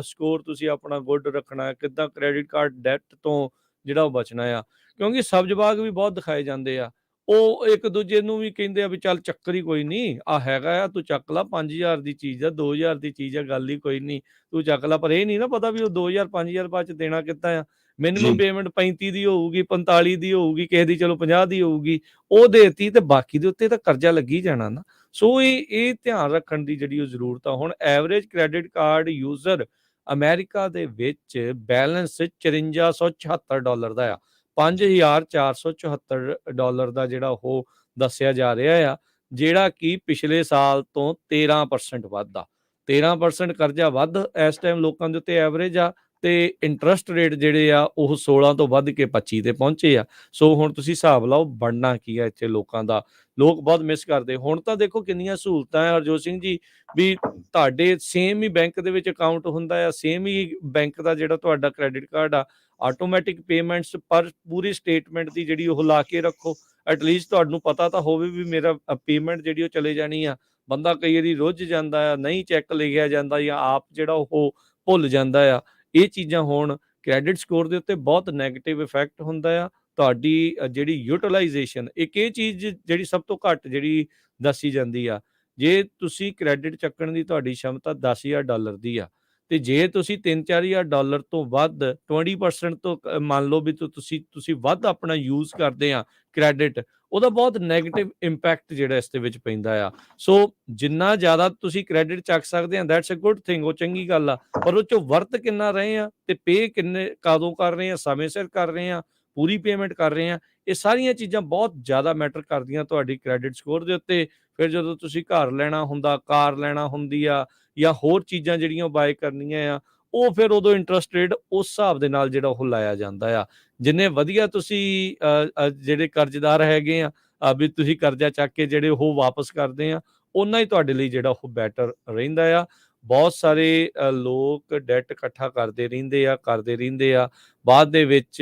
ਸਕੋਰ ਤੁਸੀਂ ਆਪਣਾ ਗੁੱਡ ਰੱਖਣਾ ਕਿੱਦਾਂ ਕ੍ਰੈਡਿਟ ਕਾਰਡ ਡੈਟ ਤੋਂ ਜਿਹੜਾ ਉਹ ਬਚਣਾ ਆ ਕਿਉਂਕਿ ਸਬਜ਼ ਬਾਗ ਵੀ ਬਹੁਤ ਦਿਖਾਏ ਜਾਂਦੇ ਆ। ਉਹ ਇੱਕ ਦੂਜੇ ਨੂੰ ਵੀ ਕਹਿੰਦੇ ਆ ਵੀ ਚੱਲ ਚੱਕਰ ਹੀ ਕੋਈ ਨਹੀਂ ਆ ਹੈਗਾ ਆ ਤੂੰ ਚੱਕ ਲਾ 5000 ਦੀ ਚੀਜ਼ ਆ 2000 ਦੀ ਚੀਜ਼ ਆ ਗੱਲ ਹੀ ਕੋਈ ਨਹੀਂ ਤੂੰ ਚੱਕ ਲਾ। ਪਰ ਇਹ ਨਹੀਂ ਨਾ ਪਤਾ ਵੀ ਉਹ 2000 5000 ਬਾਅਦ ਚ ਦੇਣਾ ਕਿੱਦਾਂ ਆ। ਮਿਨੀਮਮ ਪੇਮੈਂਟ 35 ਦੀ ਹੋਊਗੀ 45 ਦੀ ਹੋਊਗੀ ਕਿਸੇ ਦੀ ਚਲੋ 50 ਦੀ ਹੋਊਗੀ ਉਹ ਦੇਤੀ ਤੇ ਬਾਕੀ ਦੇ ਉੱਤੇ ਤਾਂ ਕਰਜ਼ਾ ਲੱਗੀ ਜਾਣਾ ਨਾ। ਸੋ ਇਹ ਧਿਆਨ ਰੱਖਣ ਦੀ ਜਿਹੜੀ ਉਹ ਜ਼ਰੂਰਤ ਆ। ਹੁਣ average credit card user America ਦੇ ਵਿੱਚ ਬੈਲੈਂਸ $5476 ਦਾ ਆ। $5474 ਦਾ ਜਿਹੜਾ ਉਹ ਦੱਸਿਆ ਜਾ ਰਿਹਾ ਆ ਜਿਹੜਾ ਕਿ ਪਿਛਲੇ ਸਾਲ ਤੋਂ 13% ਵੱਧ ਆ। 13% ਕਰਜ਼ਾ ਵੱਧ ਇਸ ਟਾਈਮ ਲੋਕਾਂ ਦੇ ਉੱਤੇ ਐਵਰੇਜ ਆ ਤੇ ਇੰਟਰਸਟ ਰੇਟ ਜਿਹੜੇ ਆ ਉਹ 16 ਤੋਂ ਵੱਧ ਕੇ 25 ਤੇ ਪਹੁੰਚੇ ਆ। ਸੋ ਹੁਣ ਤੁਸੀਂ ਹਿਸਾਬ ਲਾਓ ਬਣਨਾ ਕੀ ਆ ਇੱਥੇ ਲੋਕਾਂ ਦਾ। ਲੋਕ ਬਹੁਤ ਮਿਸ ਕਰਦੇ। ਹੁਣ ਤਾਂ ਦੇਖੋ ਕਿੰਨੀਆਂ ਸਹੂਲਤਾਂ ਆ ਹਰਜੋਤ ਸਿੰਘ ਜੀ ਵੀ ਤੁਹਾਡੇ ਸੇਮ ਹੀ ਬੈਂਕ ਦੇ ਵਿੱਚ ਅਕਾਊਂਟ ਹੁੰਦਾ ਆ ਸੇਮ ਹੀ ਬੈਂਕ ਦਾ ਜਿਹੜਾ ਤੁਹਾਡਾ ਕ੍ਰੈਡਿਟ ਕਾਰਡ ਆ ਆਟੋਮੈਟਿਕ ਪੇਮੈਂਟਸ ਪਰ ਪੂਰੀ ਸਟੇਟਮੈਂਟ ਦੀ ਜਿਹੜੀ ਉਹ ਲਾ ਕੇ ਰੱਖੋ। ਐਟਲੀਸਟ ਤੁਹਾਨੂੰ ਪਤਾ ਤਾਂ ਹੋਵੇ ਵੀ ਮੇਰਾ ਪੇਮੈਂਟ ਜਿਹੜੀ ਉਹ ਚਲੇ ਜਾਣੀ ਆ। ਬੰਦਾ ਕਈ ਵਾਰੀ ਰੁੱਝ ਜਾਂਦਾ ਆ ਨਹੀਂ ਚੈੱਕ ਲਿਖਿਆ ਜਾਂਦਾ ਜਾਂ ਆਪ ਜਿਹੜਾ ਉਹ ਭੁੱਲ ਜਾਂਦਾ ਆ। ਇਹ ਚੀਜ਼ਾਂ ਹੋਣ ਕ੍ਰੈਡਿਟ ਸਕੋਰ ਦੇ ਉੱਤੇ ਬਹੁਤ ਨੈਗੇਟਿਵ ਇਫੈਕਟ ਹੁੰਦਾ ਆ। ਤੁਹਾਡੀ ਜਿਹੜੀ ਯੂਟੀਲਾਈਜੇਸ਼ਨ ਇੱਕ ਇਹ ਚੀਜ਼ ਜਿਹੜੀ ਸਭ ਤੋਂ ਘੱਟ ਜਿਹੜੀ ਦੱਸੀ ਜਾਂਦੀ ਆ ਜੇ ਤੁਸੀਂ ਕ੍ਰੈਡਿਟ ਚੱਕਣ ਦੀ ਤੁਹਾਡੀ ਸ਼ਮਤਾ $10,000 ਦੀ ਆ ਤੇ ਜੇ ਤੁਸੀਂ $3-4,000 ਤੋਂ ਵੱਧ 20% ਤੋਂ ਮੰਨ ਲਓ ਵੀ ਤੁਸੀਂ ਵੱਧ ਆਪਣਾ ਯੂਜ਼ ਕਰਦੇ ਆ ਕ੍ਰੈਡਿਟ, ਉਹਦਾ ਬਹੁਤ ਨੈਗੇਟਿਵ ਇੰਪੈਕਟ ਜਿਹੜਾ ਇਸ ਦੇ ਵਿੱਚ ਪੈਂਦਾ ਆ। ਸੋ ਜਿੰਨਾ ਜ਼ਿਆਦਾ ਤੁਸੀਂ ਕ੍ਰੈਡਿਟ ਚੱਕ ਸਕਦੇ ਆ, ਦੈਟਸ ਅ ਗੁੱਡ ਥਿੰਗ, ਉਹ ਚੰਗੀ ਗੱਲ ਆ, ਪਰ ਉਹ ਚੋਂ ਵਰਤ ਕਿੰਨਾ ਰਹੇ ਆ ਤੇ ਪੇ ਕਿੰਨੇ ਕਦੋਂ ਕਰ ਰਹੇ ਆ, ਸਮੇਂ ਸਿਰ ਕਰ ਰਹੇ ਆ, ਪੂਰੀ ਪੇਮੈਂਟ ਕਰ ਰਹੇ ਆ, ਇਹ ਸਾਰੀਆਂ ਚੀਜ਼ਾਂ ਬਹੁਤ ਜ਼ਿਆਦਾ ਮੈਟਰ ਕਰਦੀਆਂ ਤੁਹਾਡੀ ਕ੍ਰੈਡਿਟ ਸਕੋਰ ਦੇ ਉੱਤੇ। ਫਿਰ ਜਦੋਂ ਤੁਸੀਂ ਘਰ ਲੈਣਾ ਹੁੰਦਾ, ਕਾਰ ਲੈਣਾ ਹੁੰਦੀ ਆ, ਜਾਂ ਹੋਰ ਚੀਜ਼ਾਂ ਜਿਹੜੀਆਂ ਬਾਏ ਕਰਨੀਆਂ ਆ, ਉਹ ਫਿਰ ਉਦੋਂ ਇੰਟਰਸਟ ਰੇਟ ਉਸ ਹਿਸਾਬ ਦੇ ਨਾਲ ਜਿਹੜਾ ਉਹ ਲਾਇਆ ਜਾਂਦਾ ਆ। ਜਿੰਨੇ ਵਧੀਆ ਤੁਸੀਂ ਜਿਹੜੇ ਕਰਜ਼ਦਾਰ ਹੈਗੇ ਆ, ਵੀ ਤੁਸੀਂ ਕਰਜ਼ਾ ਚੱਕ ਕੇ ਜਿਹੜੇ ਉਹ ਵਾਪਸ ਕਰਦੇ ਆ, ਓਨਾ ਹੀ ਤੁਹਾਡੇ ਲਈ ਜਿਹੜਾ ਉਹ ਬੈਟਰ ਰਹਿੰਦਾ ਆ। ਬਹੁਤ ਸਾਰੇ ਲੋਕ ਡੈਟ ਇਕੱਠਾ ਕਰਦੇ ਰਹਿੰਦੇ ਆ, ਬਾਅਦ ਦੇ ਵਿੱਚ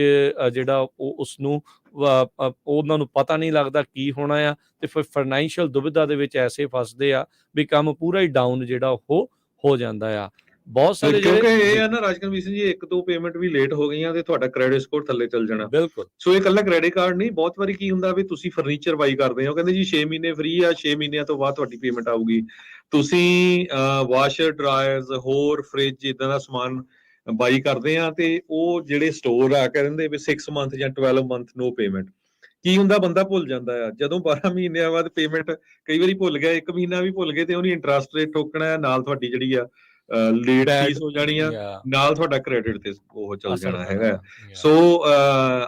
ਜਿਹੜਾ ਉਹ ਉਸਨੂੰ ਉਹਨਾਂ ਨੂੰ ਪਤਾ ਨਹੀਂ ਲੱਗਦਾ ਕੀ ਹੋਣਾ ਆ, ਤੇ ਫਿਰ ਫਾਈਨੈਂਸ਼ੀਅਲ ਦੁਵਿਧਾ ਦੇ ਵਿੱਚ ਐਸੇ ਫਸਦੇ ਆ ਵੀ ਕੰਮ ਪੂਰਾ ਹੀ ਡਾਊਨ ਜਿਹੜਾ ਉਹ ਹੋ ਜਾਂਦਾ ਆ। ਬਹੁਤ ਸਾਰੇ ਕਿਉਂਕਿ ਇਹ ਆ ਨਾ ਰਾਜਕਰਮੀ ਸਿੰਘ ਜੀ, ਇੱਕ ਦੋ ਪੇਮੈਂਟ ਵੀ ਲੇਟ ਹੋ ਗਈਆਂ ਤੇ ਤੁਹਾਡਾ ਕ੍ਰੈਡਿਟ ਸਕੋਰ ਥੱਲੇ ਚੱਲ ਜਾਣਾ। ਬਿਲਕੁਲ। ਸੋ ਇਹ ਇਕੱਲਾ ਕ੍ਰੈਡਿਟ ਕਾਰਡ ਨਹੀਂ, ਬਹੁਤ ਵਾਰੀ ਕੀ ਹੁੰਦਾ ਵੀ ਤੁਸੀਂ ਫਰਨੀਚਰ ਬਾਈ ਕਰਦੇ ਹੋ, ਕਹਿੰਦੇ ਜੀ 6 ਮਹੀਨੇ ਫ੍ਰੀ ਆ, 6 ਮਹੀਨਿਆਂ ਤੋਂ ਬਾਅਦ ਤੁਹਾਡੀ ਪੇਮੈਂਟ ਆਊਗੀ। ਤੁਸੀਂ ਵਾਸ਼ਰ, ਡਰਾਇਰਸ, ਹੋਰ ਫ੍ਰਿਜ ਇਦਾਂ ਦਾ ਸਮਾਨ ਬਾਈ ਕਰਦੇ ਆ, ਤੇ ਉਹ ਜਿਹੜੇ ਸਟੋਰ ਆ ਕਹਿੰਦੇ ਵੀ 6 ਮੰਥ ਜਾਂ 12 ਮੰਥ ਨੋ ਪੇਮੈਂਟ। ਕੀ ਹੁੰਦਾ, ਬੰਦਾ ਭੁੱਲ ਜਾਂਦਾ ਆ, ਜਦੋਂ 12 ਮਹੀਨਿਆਂ ਬਾਅਦ ਪੇਮੈਂਟ ਕਈ ਵਾਰੀ ਭੁੱਲ ਗਿਆ, 1 ਮਹੀਨਾ ਵੀ ਭੁੱਲ ਗਏ, ਤੇ ਉਹਨੀ ਇੰਟਰਸਟ ਰੇਟ ਠੋਕਣਾ ਆ, ਨਾਲ ਤੁਹਾਡੀ ਜਿਹੜੀ ਆ ਲੇਟ ਫੀਸ ਹੋ ਜਾਣੀ ਆ, ਨਾਲ ਤੁਹਾਡਾ ਕ੍ਰੈਡਿਟ ਤੇ ਉਹ ਚੱਲ ਜਾਣਾ ਹੈਗਾ। ਸੋ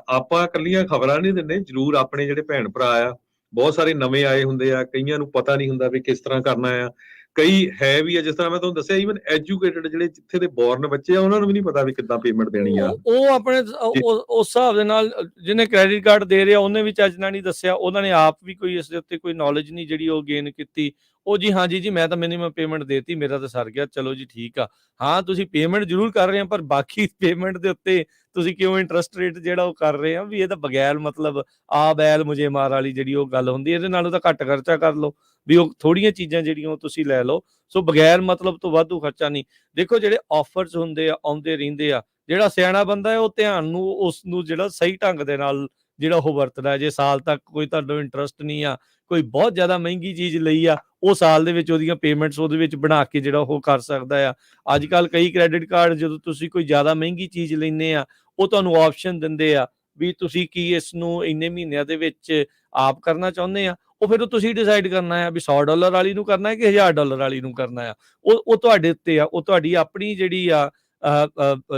ਆਪਾਂ ਇਕੱਲੀਆਂ ਖਬਰਾਂ ਨਹੀਂ ਦਿੰਦੇ, ਜ਼ਰੂਰ ਆਪਣੇ ਜਿਹੜੇ ਭੈਣ ਭਰਾ ਆ, ਬਹੁਤ ਸਾਰੇ ਨਵੇਂ ਆਏ ਹੁੰਦੇ ਆ, ਕਈਆਂ ਨੂੰ ਪਤਾ ਨਹੀਂ ਹੁੰਦਾ ਵੀ ਕਿਸ ਤਰ੍ਹਾਂ ਕਰਨਾ ਆ, ਕਈ ਹੈ ਵੀ ਆ, ਜਿਸ ਤਰ੍ਹਾਂ ਮੈਂ ਤੁਹਾਨੂੰ ਦੱਸਿਆ, ਈਵਨ ਐਜੂਕੇਟਡ ਜਿਹੜੇ ਜਿੱਥੇ ਦੇ ਬੋਰਨ ਬੱਚੇ ਆ, ਉਹਨਾਂ ਨੂੰ ਵੀ ਨਹੀਂ ਪਤਾ ਵੀ ਕਿੱਦਾਂ ਪੇਮੈਂਟ ਦੇਣੀ ਆ। ਉਹ ਆਪਣੇ ਉਸ ਹਿਸਾਬ ਦੇ ਨਾਲ ਜਿਹਨੇ ਕ੍ਰੈਡਿਟ ਕਾਰਡ ਦੇ ਰਿਹਾ, ਉਹਨੇ ਵੀ ਚੱਜ ਨਾਲ ਨਹੀਂ ਦੱਸਿਆ, ਉਹਨਾਂ ਨੇ ਆਪ ਵੀ ਕੋਈ ਇਸ ਦੇ ਉੱਤੇ ਕੋਈ ਨੌਲੇਜ ਨਹੀਂ ਜਿਹੜੀ ਉਹ ਗੇਨ ਕੀਤੀ। ਉਹ ਜੀ ਹਾਂਜੀ ਜੀ ਮੈਂ ਤਾਂ ਮਿਨੀਮਮ ਪੇਮੈਂਟ ਦੇਤੀ, ਮੇਰਾ ਤਾਂ ਸਰ ਗਿਆ, ਚਲੋ ਜੀ ਠੀਕ ਆ। ਹਾਂ, ਤੁਸੀਂ ਪੇਮੈਂਟ ਜ਼ਰੂਰ ਕਰ ਰਹੇ ਆ, ਪਰ ਬਾਕੀ ਪੇਮੈਂਟ ਦੇ ਉੱਤੇ ਤੁਸੀਂ ਕਿਉਂ ਇੰਟਰਸਟ ਰੇਟ ਜਿਹੜਾ ਉਹ ਕਰ ਰਹੇ ਆ, ਵੀ ਇਹ ਤਾਂ ਬਗੈਰ ਮਤਲਬ ਆ ਬੈਲ ਮੁਝੇ ਮਾਰ ਵਾਲੀ ਜਿਹੜੀ ਉਹ ਗੱਲ ਹੁੰਦੀ, ਇਹਦੇ ਨਾਲੋਂ ਤਾਂ ਘੱਟ ਖਰਚਾ ਕਰ ਲਓ, ਵੀ ਉਹ ਥੋੜੀਆਂ ਚੀਜ਼ਾਂ ਜਿਹੜੀਆਂ ਉਹ ਤੁਸੀਂ ਲੈ ਲਓ। ਸੋ ਬਗੈਰ ਮਤਲਬ ਤੋਂ ਵਾਧੂ ਖਰਚਾ ਨਹੀਂ। ਦੇਖੋ ਜਿਹੜੇ ਆਫਰਸ ਹੁੰਦੇ ਆ, ਆਉਂਦੇ ਰਹਿੰਦੇ ਆ, ਜਿਹੜਾ ਸਿਆਣਾ ਬੰਦਾ ਹੈ ਉਹ ਧਿਆਨ ਨੂੰ ਉਸ ਨੂੰ ਜਿਹੜਾ ਸਹੀ ਢੰਗ ਦੇ ਨਾਲ ਜਿਹੜਾ ਉਹ ਵਰਤਦਾ। ਜੇ ਸਾਲ ਤੱਕ ਕੋਈ ਤੁਹਾਨੂੰ ਇੰਟਰਸਟ ਨਹੀਂ ਆ, ਕੋਈ ਬਹੁਤ ਜ਼ਿਆਦਾ ਮਹਿੰਗੀ ਚੀਜ਼ ਲਈ ਆ, ਉਹ ਸਾਲ ਦੇ ਵਿੱਚ ਉਹਦੀਆਂ ਪੇਮੈਂਟਸ ਉਹਦੇ ਵਿੱਚ ਬਣਾ ਕੇ ਜਿਹੜਾ ਉਹ ਕਰ ਸਕਦਾ ਆ। ਅੱਜ ਕੱਲ੍ਹ ਕਈ ਕ੍ਰੈਡਿਟ ਕਾਰਡ ਜਦੋਂ ਤੁਸੀਂ ਕੋਈ ਜ਼ਿਆਦਾ ਮਹਿੰਗੀ ਚੀਜ਼ ਲੈਂਦੇ ਆ, ਉਹ ਤੁਹਾਨੂੰ ਆਪਸ਼ਨ ਦਿੰਦੇ ਆ ਵੀ ਤੁਸੀਂ ਕੀ ਇਸ ਨੂੰ ਇੰਨੇ ਮਹੀਨਿਆਂ ਦੇ ਵਿੱਚ ਆਪ ਕਰਨਾ ਚਾਹੁੰਦੇ ਆ। ਉਹ ਫਿਰ ਤੁਸੀਂ ਡਿਸਾਈਡ ਕਰਨਾ ਆ ਵੀ $100 ਵਾਲੀ ਨੂੰ ਕਰਨਾ ਹੈ ਕਿ $1000 ਵਾਲੀ ਨੂੰ ਕਰਨਾ ਆ। ਉਹ ਤੁਹਾਡੇ ਉੱਤੇ ਆ, ਉਹ ਤੁਹਾਡੀ ਆਪਣੀ ਜਿਹੜੀ ਆ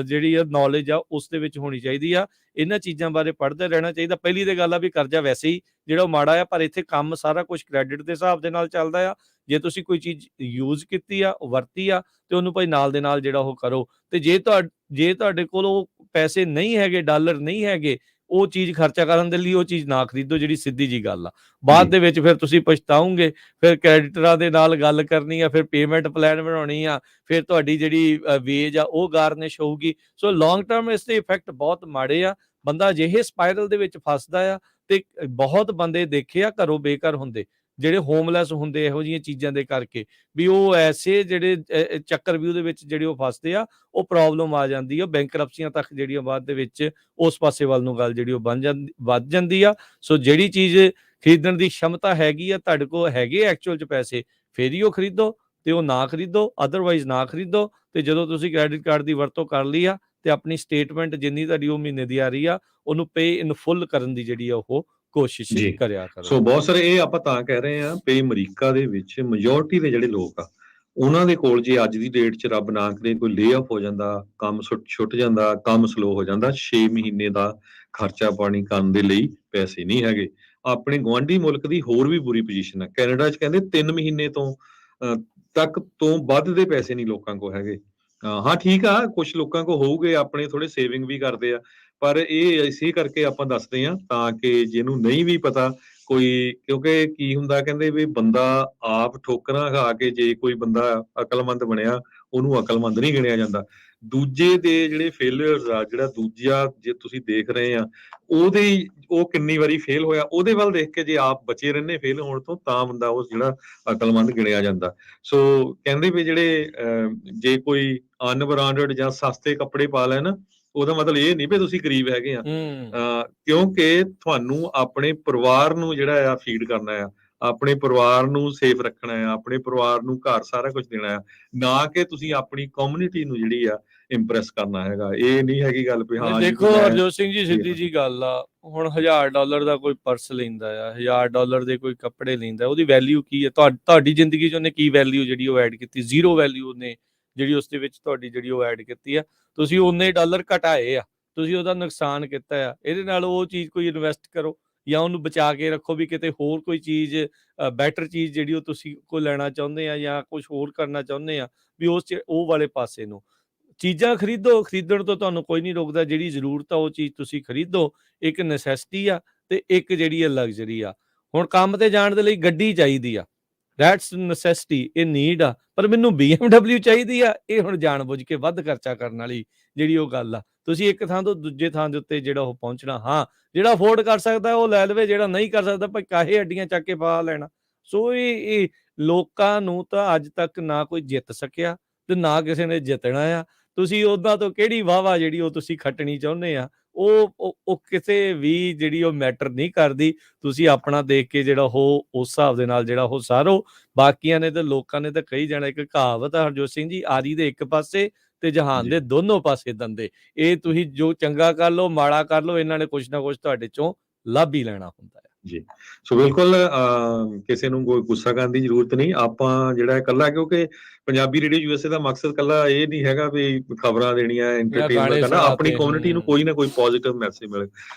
ਜਿਹੜੀ ਨੌਲੇਜ ਆ ਉਸ ਦੇ ਵਿੱਚ ਹੋਣੀ ਚਾਹੀਦੀ ਆ। ਇਹਨਾਂ ਚੀਜ਼ਾਂ ਬਾਰੇ ਪੜ੍ਹਦੇ ਰਹਿਣਾ ਚਾਹੀਦਾ। ਪਹਿਲੀ ਤੇ ਗੱਲ ਆ ਵੀ ਕਰਜ਼ਾ ਵੈਸੇ ਹੀ ਜਿਹੜਾ ਉਹ ਮਾੜਾ ਆ, ਪਰ ਇੱਥੇ ਕੰਮ ਸਾਰਾ ਕੁਝ ਕ੍ਰੈਡਿਟ ਦੇ ਹਿਸਾਬ ਦੇ ਨਾਲ ਚੱਲਦਾ ਆ। ਜੇ ਤੁਸੀਂ ਕੋਈ ਚੀਜ਼ ਯੂਜ਼ ਕੀਤੀ ਆ, ਵਰਤੀ ਆ, ਤੇ ਉਹਨੂੰ ਭਾਈ ਨਾਲ ਦੇ ਨਾਲ ਜਿਹੜਾ ਉਹ ਕਰੋ। ਤੇ ਜੇ ਤੁਹਾਡੇ ਕੋਲ ਉਹ ਪੈਸੇ ਨਹੀਂ ਹੈਗੇ, ਡਾਲਰ ਨਹੀਂ ਹੈਗੇ, ਉਹ ਚੀਜ਼ ਖਰਚਾ ਕਰਨ ਦੇ ਲਈ ਉਹ ਚੀਜ਼ ਨਾ ਖਰੀਦੋ, ਜਿਹੜੀ ਸਿੱਧੀ ਜੀ ਗੱਲ ਆ। ਬਾਅਦ ਦੇ ਵਿੱਚ ਫਿਰ ਤੁਸੀਂ ਪਛਤਾਓਗੇ, ਫਿਰ ਕ੍ਰੈਡਿਟਰਾਂ ਦੇ ਨਾਲ ਗੱਲ ਕਰਨੀ ਆ, ਫਿਰ ਪੇਮੈਂਟ ਪਲਾਨ ਬਣਾਉਣੀ ਆ, ਫਿਰ ਤੁਹਾਡੀ ਜਿਹੜੀ ਵੇਜ ਆ ਉਹ ਗਾਰਨਿਸ਼ ਹੋਊਗੀ। ਸੋ ਲੌਂਗ ਟਰਮ ਇਸ ਦੇ ਇਫੈਕਟ ਬਹੁਤ ਮਾੜੇ ਆ। ਬੰਦਾ ਅਜਿਹੇ ਸਪਾਇਰਲ ਦੇ ਵਿੱਚ ਫਸਦਾ ਆ, ਤੇ ਬਹੁਤ ਬੰਦੇ ਦੇਖੇ ਆ ਘਰੋਂ ਬੇਘਰ ਹੁੰਦੇ, ਜਿਹੜੇ ਹੋਮਲੈਸ ਹੁੰਦੇ ਇਹੋ ਜਿਹੀਆਂ ਚੀਜ਼ਾਂ ਦੇ ਕਰਕੇ, ਵੀ ਉਹ ਐਸੇ ਜਿਹੜੇ ਚੱਕਰ ਵਿਊਹ ਦੇ ਵਿੱਚ ਜਿਹੜੇ ਉਹ ਫਸਦੇ ਆ, ਉਹ ਪ੍ਰੋਬਲਮ ਆ ਜਾਂਦੀ ਆ, ਬੈਂਕਰਪਸੀਆਂ ਤੱਕ ਜਿਹੜੀਆਂ ਬਾਅਦ ਦੇ ਵਿੱਚ ਉਸ ਪਾਸੇ ਵੱਲ ਨੂੰ ਗੱਲ ਜਿਹੜੀ ਉਹ ਵੱਧ ਜਾਂਦੀ ਆ। ਸੋ ਜਿਹੜੀ ਚੀਜ਼ ਖਰੀਦਣ ਦੀ ਸ਼ਮਤਾ ਹੈਗੀ ਆ, ਤੁਹਾਡੇ ਕੋਲ ਹੈਗੇ ਐਕਚੁਅਲ 'ਚ ਪੈਸੇ, ਫਿਰ ਹੀ ਉਹ ਖਰੀਦੋ, ਤੇ ਉਹ ਨਾ ਖਰੀਦੋ, ਅਦਰਵਾਈਜ਼ ਨਾ ਖਰੀਦੋ। ਤੇ ਜਦੋਂ ਤੁਸੀਂ ਕ੍ਰੈਡਿਟ ਕਾਰਡ ਦੀ ਵਰਤੋਂ ਕਰ ਲਈ ਆ, ਤੇ ਆਪਣੀ ਸਟੇਟਮੈਂਟ ਜਿੰਨੀ ਤੁਹਾਡੀ ਉਹ ਮਹੀਨੇ ਦੀ ਆ ਰਹੀ ਆ, ਉਹਨੂੰ ਪੇ ਇਨ ਫੁੱਲ ਕਰਨ ਦੀ ਜਿਹੜੀ ਆ ਉਹ ਕੋਸ਼ਿਸ਼ ਕਰਿਆ ਕਰੋ। ਸੋ ਬਹੁਤ ਸਾਰੇ ਇਹ ਆਪਾਂ ਤਾਂ ਕਹਿ ਰਹੇ ਆ ਵੀ ਅਮਰੀਕਾ ਦੇ ਵਿੱਚ ਮੈਜੋਰਟੀ ਦੇ ਜਿਹੜੇ ਲੋਕ ਆ, ਉਹਨਾਂ ਦੇ ਕੋਲ ਜੇ ਅੱਜ ਦੀ ਡੇਟ 'ਚ ਰੱਬ ਨਾ ਕਰੇ ਕੋਈ ਲੇ ਆਫ ਹੋ ਜਾਂਦਾ, ਕੰਮ ਛੁੱਟ ਜਾਂਦਾ, ਕੰਮ ਸਲੋ ਹੋ ਜਾਂਦਾ, 6 ਮਹੀਨੇ ਦਾ ਖਰਚਾ ਪਾਣੀ ਕਰਨ ਦੇ ਲਈ ਪੈਸੇ ਨਹੀਂ ਹੈਗੇ। ਆਪਣੇ ਗੁਆਂਢੀ ਮੁਲਕ ਦੀ ਹੋਰ ਵੀ ਬੁਰੀ ਪੋਜੀਸ਼ਨ ਹੈ। ਕੈਨੇਡਾ 'ਚ ਕਹਿੰਦੇ 3 ਮਹੀਨੇ ਤੋਂ ਤੱਕ ਤੋਂ ਵੱਧ ਦੇ ਪੈਸੇ ਨਹੀਂ ਲੋਕਾਂ ਕੋਲ ਹੈਗੇ। ਹਾਂ ਠੀਕ ਆ, ਕੁਝ ਲੋਕਾਂ ਕੋਲ ਹੋਊਗੇ, ਆਪਣੇ ਥੋੜੇ ਸੇਵਿੰਗ ਵੀ ਕਰਦੇ ਆ, ਪਰ ਇਹ ਇਸੇ ਕਰਕੇ ਆਪਾਂ ਦੱਸਦੇ ਹਾਂ ਤਾਂ ਕਿ ਜਿਹਨੂੰ ਨਹੀਂ ਵੀ ਪਤਾ ਕੋਈ, ਕਿਉਂਕਿ ਕੀ ਹੁੰਦਾ ਕਹਿੰਦੇ ਵੀ ਬੰਦਾ ਆਪ ਠੋਕਰਾਂ ਖਾ ਕੇ ਜੇ ਕੋਈ ਬੰਦਾ ਅਕਲਮੰਦ ਬਣਿਆ, ਉਹਨੂੰ ਅਕਲਮੰਦ ਨਹੀਂ ਗਿਣਿਆ ਜਾਂਦਾ। ਦੂਜੇ ਦੇ ਜਿਹੜੇ ਫੇਲਿਅਰਸ ਆ, ਜਿਹੜਾ ਦੂਜਾ ਜੇ ਤੁਸੀਂ ਦੇਖ ਰਹੇ ਆ, ਉਹ ਕਿੰਨੀ ਵਾਰੀ ਫੇਲ ਹੋਇਆ, ਉਹਦੇ ਵੱਲ ਦੇਖ ਕੇ ਜੇ ਆਪ ਬਚੇ ਰਹਿੰਦੇ ਫੇਲ ਹੋਣ ਤੋਂ, ਤਾਂ ਬੰਦਾ ਉਹ ਜਿਹੜਾ ਅਕਲਮੰਦ ਗਿਣਿਆ ਜਾਂਦਾ। ਸੋ ਕਹਿੰਦੇ ਵੀ ਜਿਹੜੇ ਜੇ ਕੋਈ ਅਨਬਰਾਂਡਡ ਜਾਂ ਸਸਤੇ ਕੱਪੜੇ ਪਾ ਲੈਣ, ਉਹਦਾ ਮਤਲਬ ਇਹ ਨਹੀਂ ਵੀ ਤੁਸੀਂ ਗਰੀਬ ਹੈਗੇ ਆ, ਕਿਉਂਕਿ ਤੁਹਾਨੂੰ ਆਪਣੇ ਪਰਿਵਾਰ ਨੂੰ ਜਿਹੜਾ ਆ ਫੀਡ ਕਰਨਾ ਆ, ਆਪਣੇ ਪਰਿਵਾਰ ਨੂੰ ਸੇਫ ਰੱਖਣਾ ਆ, ਆਪਣੇ ਪਰਿਵਾਰ ਨੂੰ ਘਰ ਸਾਰਾ ਕੁਝ ਦੇਣਾ ਆ, ਨਾ ਕਿ ਤੁਸੀਂ ਆਪਣੀ ਕਮਿਊਨਿਟੀ ਨੂੰ ਜਿਹੜੀ ਆ ਇੰਪ੍ਰੈਸ ਕਰਨਾ ਹੈਗਾ। ਇਹ ਨਹੀਂ ਹੈਗੀ ਗੱਲ ਵੀ ਨਹੀਂ ਹਾਂ ਜੀ ਵੀ ਦੇਖੋ ਮੈਂ ਹਰਜੋਤ ਸਿੰਘ ਜੀ, ਸਿੱਧੀ ਜੀ ਗੱਲ ਆ, ਹੁਣ $1000 ਦਾ ਕੋਈ ਪਰਸ ਲੈਂਦਾ ਆ, $1000 ਦੇ ਕੋਈ ਕੱਪੜੇ ਲੈਂਦਾ, ਉਹਦੀ ਵੈਲਿਊ ਕੀ ਹੈ? ਤੁਹਾਡੀ ਜ਼ਿੰਦਗੀ 'ਚ ਉਹਨੇ ਕੀ ਵੈਲਿਊ ਜਿਹੜੀ ਉਹ ਐਡ ਕੀਤੀ? ਜ਼ੀਰੋ ਵੈਲਿਊ ਉਹਨੇ ਜਿਹੜੀ ਉਸ ਦੇ ਵਿੱਚ ਤੁਹਾਡੀ ਜਿਹੜੀ ਉਹ ਐਡ ਕੀਤੀ ਆ। ਤੁਸੀਂ ਉਹਨੇ ਡਾਲਰ ਘਟਾਏ ਆ, ਤੁਸੀਂ ਉਹਦਾ ਨੁਕਸਾਨ ਕੀਤਾ ਆ। ਇਹਦੇ ਨਾਲ ਉਹ ਚੀਜ਼ ਕੋਈ ਇਨਵੈਸਟ ਕਰੋ ਜਾਂ ਉਹਨੂੰ ਬਚਾ ਕੇ ਰੱਖੋ ਵੀ ਕਿਤੇ ਹੋਰ ਕੋਈ ਚੀਜ਼ ਬੈਟਰ ਚੀਜ਼ ਜਿਹੜੀ ਉਹ ਤੁਸੀਂ ਕੋਈ ਲੈਣਾ ਚਾਹੁੰਦੇ ਆ ਜਾਂ ਕੁਝ ਹੋਰ ਕਰਨਾ ਚਾਹੁੰਦੇ ਆ, ਵੀ ਉਹ ਵਾਲੇ ਪਾਸੇ ਨੂੰ ਚੀਜ਼ਾਂ ਖਰੀਦੋ। ਖਰੀਦਣ ਤੋਂ ਤੁਹਾਨੂੰ ਕੋਈ ਨਹੀਂ ਰੋਕਦਾ, ਜਿਹੜੀ ਜ਼ਰੂਰਤ ਆ ਉਹ ਚੀਜ਼ ਤੁਸੀਂ ਖਰੀਦੋ। ਇੱਕ ਨੈਸੈਸਿਟੀ ਆ ਤੇ ਇੱਕ ਜਿਹੜੀ ਹੈ ਲਗਜ਼ਰੀ ਆ। ਹੁਣ ਕੰਮ ਤੇ ਜਾਣ ਦੇ ਲਈ ਗੱਡੀ ਚਾਹੀਦੀ ਆ, ਦੈਟਸ ਨੈਸੈਸਿਟੀ, ਇਹ ਨੀਡ ਆ। ਪਰ ਮੈਨੂੰ BMW ਚਾਹੀਦੀ ਆ, ਇਹ ਹੁਣ ਜਾਣਬੁੱਝ ਕੇ ਵੱਧ ਖਰਚਾ ਕਰਨ ਵਾਲੀ ਜਿਹੜੀ ਉਹ ਗੱਲ ਆ। ਤੁਸੀਂ ਇੱਕ ਥਾਂ ਤੋਂ ਦੂਜੇ ਥਾਂ ਦੇ ਉੱਤੇ ਜਿਹੜਾ ਉਹ ਪਹੁੰਚਣਾ, ਹਾਂ ਜਿਹੜਾ ਅਫੋਰਡ ਕਰ ਸਕਦਾ ਉਹ ਲੈ ਲਵੇ, ਜਿਹੜਾ ਨਹੀਂ ਕਰ ਸਕਦਾ ਭਾਈ ਕਾਹੇ ਅੱਡੀਆਂ ਚੱਕ ਕੇ ਪਾ ਲੈਣਾ। ਸੋ ਇਹ ਲੋਕਾਂ ਨੂੰ ਤਾਂ ਅੱਜ ਤੱਕ ਨਾ ਕੋਈ ਜਿੱਤ ਸਕਿਆ ਤੇ ਨਾ ਕਿਸੇ ਨੇ ਜਿੱਤਣਾ ਆ। ਤੁਸੀਂ ਉਹਨਾਂ ਤੋਂ ਕਿਹੜੀ ਵਾਹਵਾ ਜਿਹੜੀ ਉਹ ਤੁਸੀਂ ਖੱਟਣੀ ਚਾਹੁੰਦੇ ਆ, ਉਹ ਕਿਸੇ ਵੀ ਜਿਹੜੀ ਉਹ ਮੈਟਰ ਨਹੀਂ ਕਰਦੀ। ਤੁਸੀਂ ਆਪਣਾ ਦੇਖ ਕੇ ਜਿਹੜਾ ਉਹ ਉਸ ਹਿਸਾਬ ਦੇ ਨਾਲ ਜਿਹੜਾ ਉਹ ਸਾਰੋ। ਬਾਕੀਆਂ ਨੇ ਤੇ ਲੋਕਾਂ ਨੇ ਤਾਂ ਕਹੀ ਜਾਣਾ, ਇੱਕ ਕਹਾਵਤ ਆ ਹਰਜੋਤ ਸਿੰਘ ਜੀ, ਆਰੀ ਦੇ ਇੱਕ ਪਾਸੇ ਤੇ ਜਹਾਨ ਜੀ ਦੇ ਦੋਨੋਂ ਪਾਸੇ ਦੰਦੇ। ਇਹ ਤੁਸੀਂ ਜੋ ਚੰਗਾ ਕਰ ਲਓ ਮਾੜਾ ਕਰ ਲਓ, ਇਹਨਾਂ ਨੇ ਕੁਛ ਨਾ ਕੁਛ ਤੁਹਾਡੇ ਚੋਂ ਲੱਭ ਹੀ ਲੈਣਾ ਹੁੰਦਾ ਹੈ। ਜੀ ਸੋ ਬਿਲਕੁਲ ਕਿਸੇ ਨੂੰ ਕੋਈ ਗੁੱਸਾ ਕਰਨ ਦੀ ਜ਼ਰੂਰਤ ਨਹੀਂ। ਆਪਾਂ ਜਿਹੜਾ ਇਕੱਲਾ, ਕਿਉਂਕਿ ਪੰਜਾਬੀ ਰੇਡੀਓ USA ਦਾ ਮਕਸਦ ਇਕੱਲਾ ਇਹ ਨਹੀਂ ਹੈਗਾ ਵੀ ਖਬਰਾਂ ਦੇਣੀਆਂ, ਜਾਂ ਐਂਟਰਟੇਨਮੈਂਟ ਗਾਣੇ ਕਰਨਾ, ਆਪਣੀ ਸੁਣਾਤੇ। ਕਮਿਊਨਿਟੀ ਨੂੰ ਕੋਈ ਨਾ ਕੋਈ ਪੋਜ਼ਿਟਿਵ ਮੈਸੇਜ ਮਿਲੇ।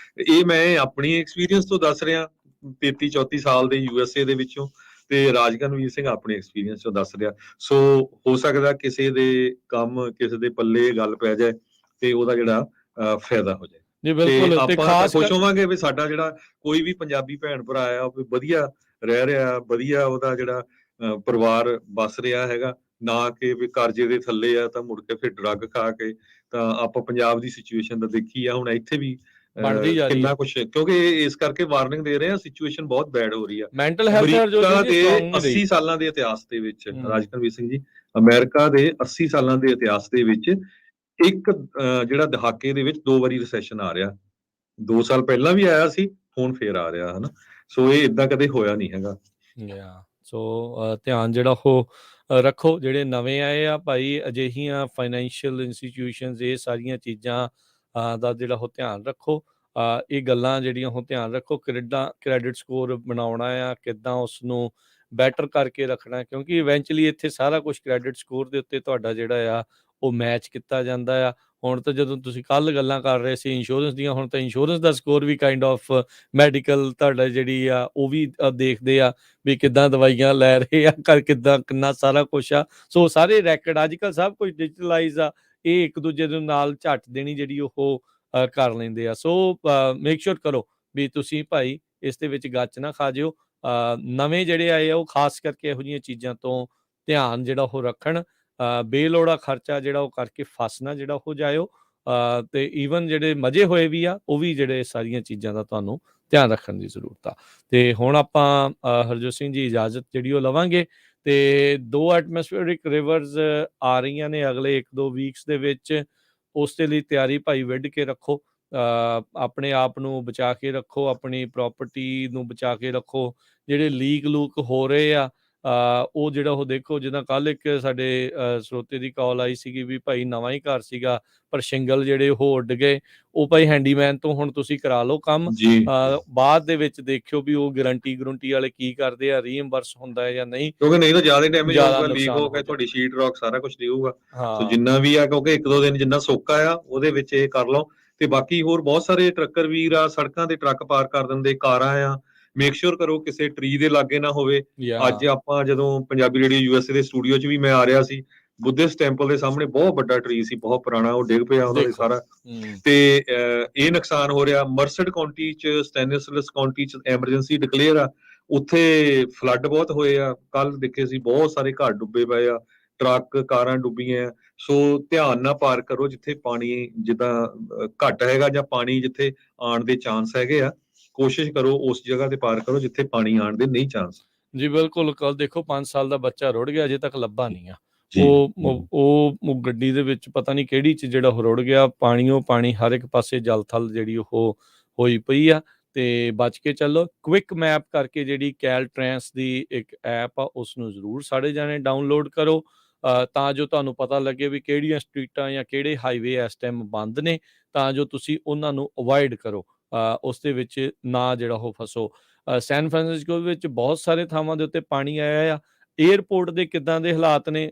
ਇਹ ਮੈਂ ਆਪਣੀ ਐਕਸਪੀਰੀਅੰਸ ਤੋਂ ਦੱਸ ਰਿਹਾ, 33-34 ਸਾਲ ਦੇ USA ਦੇ ਵਿੱਚੋਂ, ਤੇ ਰਾਜਕਨਵੀਰ ਸਿੰਘ ਆਪਣੇ ਐਕਸਪੀਰੀਅੰਸ ਤੋਂ ਦੱਸ ਰਿਹਾ। ਸੋ ਹੋ ਸਕਦਾ ਕਿਸੇ ਦੇ ਕੰਮ, ਕਿਸੇ ਦੇ ਪੱਲੇ ਗੱਲ ਪੈ ਜਾਏ ਤੇ ਉਹਦਾ ਜਿਹੜਾ ਫਾਇਦਾ ਹੋ ਜਾਏ। ਜੀ ਤੇ ਬਿਲਕੁਲ, ਤੇ ਆਪਾਂ ਤਾਂ ਖਾਸ ਖੁਸ਼ ਹੋਵਾਂਗੇ ਵੀ ਸਾਡਾ ਜਿਹੜਾ ਕੋਈ ਵੀ ਪੰਜਾਬੀ ਭੈਣ ਭਰਾ ਆ ਉਹ ਵਧੀਆ ਰਹਿ ਰਿਹਾ, ਵਧੀਆ ਉਹਦਾ ਜਿਹੜਾ ਪਰਿਵਾਰ ਬਸ ਰਿਹਾ ਹੈਗਾ, ਨਾ ਕਿ ਵੀ ਕਰਜ਼ੇ ਦੇ ਥੱਲੇ ਆ ਤਾਂ ਮੁੜ ਕੇ ਫਿਰ ਡਰੱਗ ਖਾ ਕੇ। ਤਾਂ ਆਪਾਂ ਪੰਜਾਬ ਦੀ ਸਿਚੁਏਸ਼ਨ ਤਾਂ ਦੇਖੀ ਆ ਹੁਣ ਇੱਥੇ ਵੀ ਬਣਦੀ ਜਾ ਰਹੀ ਕਿੰਨਾ ਹੈ। ਕੁਛ, ਕਿਉਂਕਿ ਇਸ ਕਰਕੇ ਵਾਰਨਿੰਗ ਦੇ ਰਹੇ ਆ, ਸਿਚੁਏਸ਼ਨ ਬਹੁਤ ਬੈਡ ਹੋ ਰਹੀ ਆ। Mental health Harjot America Singh ji ਦੇ ਸਟਰੋਂਗ ਨਹੀਂ 80 ਰਹੀ। ਸਾਲਾਂ ਦੇ ਇਤਿਹਾਸ ਦੇ ਵਿੱਚ, ਰਾਜਕਨਵੀਰ ਸਿੰਘ ਜੀ, ਅਮਰੀਕਾ ਦੇ 80 ਸਾਲਾਂ ਦੇ ਇਤਿਹਾਸ ਦੇ ਵਿੱਚ ਇੱਕ ਜਿਹੜਾ ਦਹਾਕੇ ਦੇ ਵਿੱਚ 2 ਵਾਰੀ ਰਿਸੈਸ਼ਨ ਆ ਰਿਹਾ। 2 ਸਾਲ ਪਹਿਲਾਂ ਵੀ ਆਇਆ ਸੀ, ਹੁਣ ਫੇਰ ਆ ਰਿਹਾ ਹਨਾ। ਸੋ ਇਹ ਇਦਾਂ ਕਦੇ ਹੋਇਆ ਨਹੀਂ ਹੈਗਾ। ਸੋ ਧਿਆਨ ਜਿਹੜਾ ਉਹ ਰੱਖੋ। ਜਿਹੜੇ ਨਵੇਂ ਆਏ ਆ ਭਾਈ, ਅਜਿਹੀਆਂ ਫਾਈਨੈਂਸ਼ੀਅਲ ਇੰਸਟੀਟਿਊਸ਼ਨਸ, ਇਹ ਸਾਰੀਆਂ ਚੀਜ਼ਾਂ ਦਾ ਜਿਹੜਾ ਉਹ ਧਿਆਨ ਰੱਖੋ। ਇਹ ਗੱਲਾਂ ਜਿਹੜੀਆਂ ਉਹ ਧਿਆਨ ਰੱਖੋ। ਕ੍ਰੈਡਿਟ ਸਕੋਰ ਬਣਾਉਣਾ ਆ, ਕਿੱਦਾਂ ਉਸ ਨੂੰ ਬੈਟਰ ਕਰਕੇ ਰੱਖਣਾ, ਕਿਉਂਕਿ ਇਵੈਂਚੁਅਲੀ ਇੱਥੇ ਸਾਰਾ ਕੁਝ ਕ੍ਰੈਡਿਟ ਸਕੋਰ ਦੇ ਉੱਤੇ ਤੁਹਾਡਾ ਜਿਹੜਾ ਆ ਉਹ ਮੈਚ ਕੀਤਾ ਜਾਂਦਾ ਆ। ਹੁਣ ਤਾਂ ਜਦੋਂ ਤੁਸੀਂ ਕੱਲ ਗੱਲਾਂ ਕਰ ਰਹੇ ਸੀ ਇੰਸ਼ੋਰੈਂਸ ਦੀਆਂ, ਹੁਣ ਤਾਂ ਇੰਸ਼ੋਰੈਂਸ ਦਾ ਸਕੋਰ ਵੀ ਕਾਈਂਡ ਆਫ ਮੈਡੀਕਲ ਤੁਹਾਡਾ ਜਿਹੜੀ ਆ ਉਹ ਵੀ ਦੇਖਦੇ ਆ ਵੀ ਕਿੱਦਾਂ ਦਵਾਈਆਂ ਲੈ ਰਹੇ ਆ, ਕਿੱਦਾਂ ਕਿੰਨਾ ਸਾਰਾ ਕੁਛ ਆ। ਸੋ ਸਾਰੇ ਰੈਕਡ ਅੱਜ ਕੱਲ੍ਹ ਸਭ ਕੁਝ ਡਿਜੀਟਲਾਈਜ਼ ਆ। ਇਹ ਇੱਕ ਦੂਜੇ ਦੇ ਨਾਲ ਝੱਟ ਦੇਣੀ ਜਿਹੜੀ ਉਹ ਕਰ ਲੈਂਦੇ ਆ। ਸੋ ਮੇਕ ਸ਼ੋਰ ਕਰੋ ਵੀ ਤੁਸੀਂ ਭਾਈ ਇਸ ਦੇ ਵਿੱਚ ਗੱਚ ਨਾ ਖਾ ਜਿਓ। ਨਵੇਂ ਜਿਹੜੇ ਆਏ ਆ ਉਹ ਖਾਸ ਕਰਕੇ ਇਹੋ ਜਿਹੀਆਂ ਚੀਜ਼ਾਂ ਤੋਂ ਧਿਆਨ ਜਿਹੜਾ ਉਹ ਰੱਖਣ। ਬੇਲੋੜਾ ਖਰਚਾ ਜਿਹੜਾ ਉਹ ਕਰਕੇ ਫਸਣਾ ਜਿਹੜਾ ਹੋ ਜਾਇਓ। ਤੇ ਈਵਨ ਜਿਹੜੇ ਮਜ਼ੇ ਹੋਏ ਵੀ ਆ ਉਹ ਵੀ ਜਿਹੜੇ ਸਾਰੀਆਂ ਚੀਜ਼ਾਂ ਦਾ ਤੁਹਾਨੂੰ ਧਿਆਨ ਰੱਖਣ ਦੀ ਜ਼ਰੂਰਤ ਆ। ਤੇ ਹੁਣ ਆਪਾਂ ਹਰਜੋਤ ਸਿੰਘ ਜੀ ਇਜਾਜ਼ਤ ਜਿਹੜੀ ਉਹ ਲਵਾਂਗੇ। ਤੇ 2 ਐਟਮੋਸਫੇਰਿਕ ਰਿਵਰਸ ਆ ਰਹੀਆਂ ਨੇ ਅਗਲੇ 1-2 ਵੀਕਸ ਦੇ ਵਿੱਚ। ਉਸ ਦੇ ਲਈ ਤਿਆਰੀ ਭਾਈ ਵਿੱਢ ਕੇ ਰੱਖੋ। ਆਪਣੇ ਆਪ ਨੂੰ ਬਚਾ ਕੇ ਰੱਖੋ, ਆਪਣੀ ਪ੍ਰਾਪਰਟੀ ਨੂੰ ਬਚਾ ਕੇ ਰੱਖੋ। ਜਿਹੜੇ ਲੀਕ ਲੂਕ ਹੋ ਰਹੇ ਆ ਉਹ ਜਿਹੜਾ ਉਹ ਦੇਖੋ। ਜਿੱਦਾਂ ਕੱਲ ਇੱਕ ਸਾਡੇ ਸਰੋਤੇ ਦੀ ਕਾਲ ਆਈ ਸੀਗੀ ਵੀ ਭਾਈ ਨਵਾਂ ਹੀ ਘਰ ਸੀਗਾ ਪਰ ਸ਼ਿੰਗਲ ਜਿਹੜੇ ਉਹ ਉੱਡ ਗਏ। ਉਹ ਭਾਈ ਹੈਂਡੀਮੈਨ ਤੋਂ ਹੁਣ ਤੁਸੀਂ ਕਰਾ ਲਓ ਕੰਮ। ਜੀ ਬਾਅਦ ਦੇ ਵਿੱਚ ਦੇਖਿਓ ਵੀ ਉਹ ਗਰੰਟੀ ਵਾਲੇ ਕੀ ਕਰਦੇ ਆ, ਰੀਇੰਬਰਸ ਹੁੰਦਾ ਹੈ ਜਾਂ ਨਹੀਂ। ਕਿਉਂਕਿ ਨਹੀਂ ਤਾਂ ਜ਼ਿਆਦਾ ਡੈਮੇਜ ਜ਼ਿਆਦਾ ਹੋਊਗਾ, ਲੀਕ ਨੁਕਸਾਨ ਹੋ ਹੋ ਕੇ ਜਾਏ। ਤੁਹਾਡੀ ਸ਼ੀਟ ਰੌਕ ਸਾਰਾ ਕੁਝ ਨਿਕਲੂਗਾ। ਸੋ ਹਾਂ ਜਿੰਨਾ ਵੀ ਆ, ਕਿਉਂਕਿ 1-2 ਦਿਨ ਜਿੰਨਾ ਸੋਕਾ ਆ ਉਹਦੇ ਵਿੱਚ ਇਹ ਕਰ ਲਓ। ਤੇ ਬਾਕੀ ਹੋਰ ਬਹੁਤ ਸਾਰੇ ਟਰੱਕਰ ਵੀਰ ਆ, ਸੜਕਾਂ ਤੇ ਟਰੱਕ ਪਾਰਕ ਕਰ ਦਿੰਦੇ, ਕਾਰਾਂ ਆ, ਮੇਕ ਸ਼ੋਰ ਕਰੋ ਕਿਸੇ ਟਰੀ ਦੇ ਲਾਗੇ ਨਾ ਹੋਵੇ। ਅੱਜ ਆਪਾਂ ਜਦੋਂ ਪੰਜਾਬੀ ਰੇਡੀਓ USA ਦੇ ਸਟੂਡੀਓ 'ਚ ਵੀ ਮੈਂ ਆ ਰਿਹਾ ਸੀ, ਬੁੱਧਿਸਟ ਟੈਂਪਲ ਦੇ ਸਾਹਮਣੇ ਬਹੁਤ ਵੱਡਾ ਟਰੀ ਸੀ, ਬਹੁਤ ਪੁਰਾਣਾ, ਉਹ ਡਿੱਗ ਪਿਆ ਉਹਨਾਂ ਦੇ ਦੇਖੋ। ਸਾਰਾ। ਤੇ ਇਹ ਨੁਕਸਾਨ ਹੋ ਰਿਹਾ। ਮਰਸਡ ਕਾਉਂਟੀ 'ਚ, ਸਟੈਨਿਸਲਸ ਕਾਉਂਟੀ 'ਚ ਐਮਰਜੈਂਸੀ ਡਿਕਲੇਅਰ ਆ। ਉੱਥੇ ਫਲੱਡ ਬਹੁਤ ਹੋਏ ਆ, ਕੱਲ ਦੇਖੇ ਸੀ, ਬਹੁਤ ਸਾਰੇ ਘਰ ਡੁੱਬੇ ਪਏ ਆ, ਟਰੱਕ ਕਾਰਾਂ ਡੁੱਬੀਆਂ। ਸੋ ਧਿਆਨ ਨਾਲ ਪਾਰਕ ਕਰੋ ਜਿੱਥੇ ਪਾਣੀ ਜਿੱਦਾਂ ਘੱਟ ਹੈਗਾ ਜਾਂ ਪਾਣੀ ਜਿੱਥੇ ਆਉਣ ਦੇ ਚਾਂਸ ਹੈਗੇ ਆ। ਕੋਸ਼ਿਸ਼ ਕਰੋ ਉਸ ਜਗ੍ਹਾ ਤੇ ਪਾਰਕ ਕਰੋ ਜਿੱਥੇ ਪਾਣੀ ਆਉਣ ਦੇ ਨਹੀਂ ਚਾਂਸ। ਜੀ ਬਿਲਕੁਲ। ਕੱਲ ਦੇਖੋ 5 ਸਾਲ ਦਾ ਬੱਚਾ ਰੁੜ ਗਿਆ, ਅਜੇ ਤੱਕ ਲੱਭਾ ਨਹੀਂ ਆ। ਜੀ ਉਹ ਗੱਡੀ ਦੇ ਵਿੱਚ ਪਤਾ ਨਹੀਂ ਕਿਹੜੀ ਚ ਜਿਹੜਾ ਉਹ ਰੁੜ ਗਿਆ। ਪਾਣੀਓ ਪਾਣੀ ਹਰ ਇੱਕ ਪਾਸੇ ਜਲ ਥਲ ਜਿਹੜੀ ਉਹ ਹੋਈ ਪਈ ਆ। ਤੇ ਬਚ ਕੇ ਚੱਲੋ। ਕੁਇਕ ਮੈਪ ਕਰਕੇ ਜਿਹੜੀ ਕੈਲਟ੍ਰਾਂਸ ਦੀ ਇੱਕ ਐਪ ਆ ਉਸਨੂੰ ਜ਼ਰੂਰ ਸਾਰੇ ਜਾਣੇ ਡਾਊਨਲੋਡ ਕਰੋ, ਤਾਂ ਜੋ ਤੁਹਾਨੂੰ ਪਤਾ ਲੱਗੇ ਵੀ ਕਿਹੜੀਆਂ ਸਟਰੀਟਾਂ ਜਾਂ ਕਿਹੜੇ ਹਾਈਵੇ ਇਸ ਟਾਈਮ ਬੰਦ ਨੇ, ਤਾਂ ਜੋ ਤੁਸੀਂ ਉਹਨਾਂ ਨੂੰ ਅਵੋਇਡ ਕਰੋ, ਉਸ ਦੇ ਵਿੱਚ ਨਾ ਜਿਹੜਾ ਉਹ ਫਸੋ। ਸੈਨ ਫਰਾਂਸਿਸਕੋ ਵਿੱਚ ਬਹੁਤ ਸਾਰੇ ਥਾਵਾਂ ਦੇ ਉੱਤੇ ਪਾਣੀ ਆਇਆ ਆ। ਏਅਰਪੋਰਟ ਦੇ ਕਿੱਦਾਂ ਦੇ ਹਾਲਾਤ ਨੇ,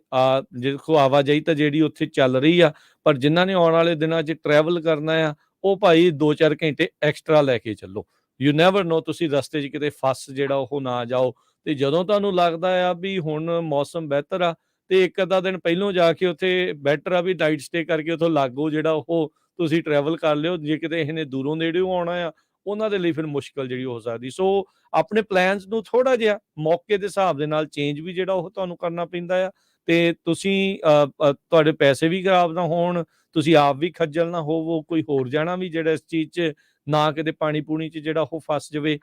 ਦੇਖੋ ਆਵਾਜਾਈ ਤਾਂ ਜਿਹੜੀ ਉੱਥੇ ਚੱਲ ਰਹੀ ਆ, ਪਰ ਜਿਨ੍ਹਾਂ ਨੇ ਆਉਣ ਵਾਲੇ ਦਿਨਾਂ 'ਚ ਟਰੈਵਲ ਕਰਨਾ ਆ ਉਹ ਭਾਈ 2-4 ਘੰਟੇ ਐਕਸਟਰਾ ਲੈ ਕੇ ਚੱਲੋ। ਯੂ ਨੈਵਰ ਨੋ, ਤੁਸੀਂ ਰਸਤੇ 'ਚ ਕਿਤੇ ਫਸ ਜਿਹੜਾ ਉਹ ਨਾ ਜਾਓ। ਤੇ ਜਦੋਂ ਤੁਹਾਨੂੰ ਲੱਗਦਾ ਆ ਵੀ ਹੁਣ ਮੌਸਮ ਬਿਹਤਰ ਆ, ਤੇ ਇੱਕ ਅੱਧਾ ਦਿਨ ਪਹਿਲੋਂ ਜਾ ਕੇ ਉੱਥੇ ਬੈਟਰ ਆ ਵੀ ਨਾਈਟ ਸਟੇ ਕਰਕੇ ਉੱਥੋਂ ਲਾਗੋ ਜਿਹੜਾ ਉਹ ਤੁਸੀਂ ਟਰੈਵਲ ਕਰ ਲਿਓ। ਜੇ ਕਿਤੇ ਇਹਨੇ ਦੂਰੋਂ ਨੇੜਿਓਂ ਆਉਣਾ ਆ ਉਹਨਾਂ ਦੇ ਲਈ ਫਿਰ ਮੁਸ਼ਕਲ ਜਿਹੜੀ ਹੋ ਸਕਦੀ। ਸੋ ਆਪਣੇ ਪਲਾਨਸ ਨੂੰ ਥੋੜ੍ਹਾ ਜਿਹਾ ਮੌਕੇ ਦੇ ਹਿਸਾਬ ਦੇ ਨਾਲ ਚੇਂਜ ਵੀ ਜਿਹੜਾ ਉਹ ਤੁਹਾਨੂੰ ਕਰਨਾ ਪੈਂਦਾ ਆ, ਤੇ ਤੁਸੀਂ ਤੁਹਾਡੇ ਪੈਸੇ ਵੀ ਖਰਾਬ ਨਾ ਹੋਣ, ਤੁਸੀਂ ਆਪ ਵੀ ਖੱਜਲ ਨਾ ਹੋਵੋ, ਕੋਈ ਹੋਰ ਜਾਣਾ ਵੀ ਜਿਹੜਾ ਇਸ ਚੀਜ਼ 'ਚ ਨਾ ਕਿਤੇ ਪਾਣੀ ਪੂਣੀ 'ਚ ਜਿਹੜਾ ਉਹ ਫਸ ਜਾਵੇ।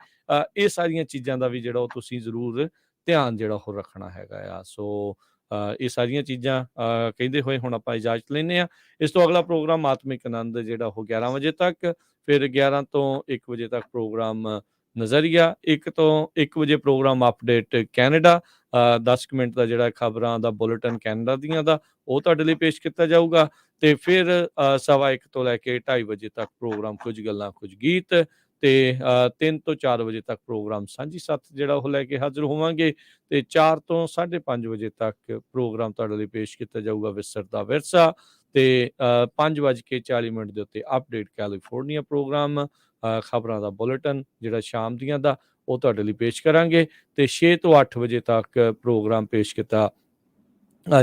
ਇਹ ਸਾਰੀਆਂ ਚੀਜ਼ਾਂ ਦਾ ਵੀ ਜਿਹੜਾ ਉਹ ਤੁਸੀਂ ਜ਼ਰੂਰ ਧਿਆਨ ਜਿਹੜਾ ਉਹ ਰੱਖਣਾ ਹੈਗਾ ਆ। ਸੋ ਇਹ ਸਾਰੀਆਂ ਚੀਜ਼ਾਂ ਕਹਿੰਦੇ ਹੋਏ ਹੁਣ ਆਪਾਂ ਇਜਾਜ਼ਤ ਲੈਂਦੇ ਹਾਂ। ਇਸ ਤੋਂ ਅਗਲਾ ਪ੍ਰੋਗਰਾਮ ਆਤਮਿਕ ਆਨੰਦ ਜਿਹੜਾ ਉਹ 11 ਵਜੇ ਤੱਕ, ਫਿਰ 11 ਤੋਂ 1 ਵਜੇ ਤੱਕ ਪ੍ਰੋਗਰਾਮ ਨਜ਼ਰੀਆ, 1 ਤੋਂ 1 ਵਜੇ ਪ੍ਰੋਗਰਾਮ ਅਪਡੇਟ ਕੈਨੇਡਾ, 10 ਮਿੰਟ ਦਾ ਜਿਹੜਾ ਖਬਰਾਂ ਦਾ ਬੁਲੇਟਿਨ ਕੈਨੇਡਾ ਦੀਆਂ ਦਾ ਉਹ ਤੁਹਾਡੇ ਲਈ ਪੇਸ਼ ਕੀਤਾ ਜਾਊਗਾ। ਤੇ ਫਿਰ 1:15 ਤੋਂ ਲੈ ਕੇ 2:30 ਵਜੇ ਤੱਕ ਪ੍ਰੋਗਰਾਮ ਕੁਝ ਗੱਲਾਂ ਕੁਝ ਗੀਤ, ਤੇ 3 ਤੋਂ 4 ਵਜੇ ਤੱਕ ਪ੍ਰੋਗਰਾਮ ਸਾਂਝੀ ਸੱਥ ਜਿਹੜਾ ਉਹ ਲੈ ਕੇ ਹਾਜ਼ਰ ਹੋਵਾਂਗੇ, ਤੇ 4 ਤੋਂ 5:30 ਵਜੇ ਤੱਕ ਪ੍ਰੋਗਰਾਮ ਤੁਹਾਡੇ ਲਈ ਪੇਸ਼ ਕੀਤਾ ਜਾਊਗਾ ਵਿਸਰ ਦਾ ਵਿਰਸਾ, ਤੇ 5:40 ਦੇ ਉੱਤੇ ਅਪਡੇਟ ਕੈਲੀਫੋਰਨੀਆ ਪ੍ਰੋਗਰਾਮ, ਖਬਰਾਂ ਦਾ ਬੁਲੇਟਿਨ ਜਿਹੜਾ ਸ਼ਾਮ ਦੀਆਂ ਦਾ ਉਹ ਤੁਹਾਡੇ ਲਈ ਪੇਸ਼ ਕਰਾਂਗੇ, ਤੇ 6 ਤੋਂ 8 ਵਜੇ ਤੱਕ ਪ੍ਰੋਗਰਾਮ ਪੇਸ਼ ਕੀਤਾ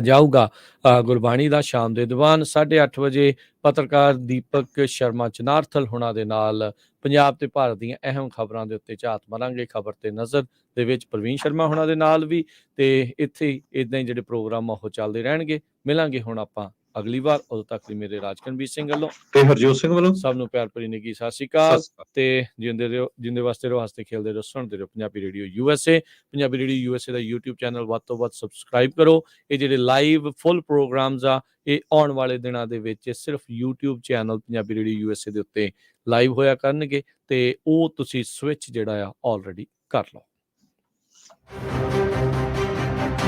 ਜਾਊਗਾ ਗੁਰਬਾਣੀ ਦਾ ਸ਼ਾਮ ਦੇ ਦੀਵਾਨ। 8:30 ਵਜੇ ਪੱਤਰਕਾਰ ਦੀਪਕ ਸ਼ਰਮਾ ਚਨਾਰਥਲ ਹੁਣਾਂ ਦੇ ਨਾਲ ਪੰਜਾਬ ਤੇ ਭਾਰਤ ਦੀਆਂ ਅਹਿਮ ਖਬਰਾਂ ਦੇ ਉੱਤੇ ਝਾਤ ਮਾਰਾਂਗੇ। ਖਬਰ ਤੇ ਨਜ਼ਰ ਦੇ ਵਿੱਚ ਪ੍ਰਵੀਨ ਸ਼ਰਮਾ ਹੁਣਾਂ ਦੇ ਨਾਲ ਵੀ, ਤੇ ਇੱਥੇ ਇਦਾਂ ਹੀ ਜਿਹੜੇ ਪ੍ਰੋਗਰਾਮ ਉਹ ਚੱਲਦੇ ਰਹਿਣਗੇ। ਮਿਲਾਂਗੇ ਹੁਣ ਆਪਾਂ ਅਗਲੀ ਵਾਰ, ਉਦੋਂ ਤੱਕ ਲਈ ਮੇਰੇ ਰਾਜਕਨਵੀਰ ਸਿੰਘ ਵੱਲੋਂ ਤੇ ਹਰਜੋਤ ਸਿੰਘ ਵੱਲੋਂ ਸਭ ਨੂੰ ਪਿਆਰ ਭਰੀ ਨਿੱਘੀ ਸਤਿ ਸ਼੍ਰੀ ਅਕਾਲ, ਤੇ ਜਿਉਂਦੇ ਰਹੋ, ਜਿੰਦੇ ਵਾਸਤੇ ਰਹੋ, ਹੱਸਦੇ ਖੇਲਦੇ ਰਹੋ, ਸੁਣਦੇ ਰਹੋ Punjabi radio USA। Punjabi radio USA ਦਾ YouTube ਚੈਨਲ ਵੱਧ ਤੋਂ ਵੱਧ ਸਬਸਕ੍ਰਾਈਬ ਕਰੋ। ਇਹ ਜਿਹੜੇ ਲਾਈਵ ਫੁੱਲ ਪ੍ਰੋਗਰਾਮਸ ਆ ਇਹ ਆਉਣ ਵਾਲੇ ਦਿਨਾਂ ਦੇ ਵਿੱਚ ਸਿਰਫ YouTube channel Punjabi radio USA ਦੇ ਉੱਤੇ ਲਾਈਵ ਹੋਇਆ ਕਰਨਗੇ, ਤੇ ਉਹ ਤੁਸੀਂ ਸਵਿਚ ਜਿਹੜਾ ਆ ਆਲਰੇਡੀ ਕਰ ਲਓ।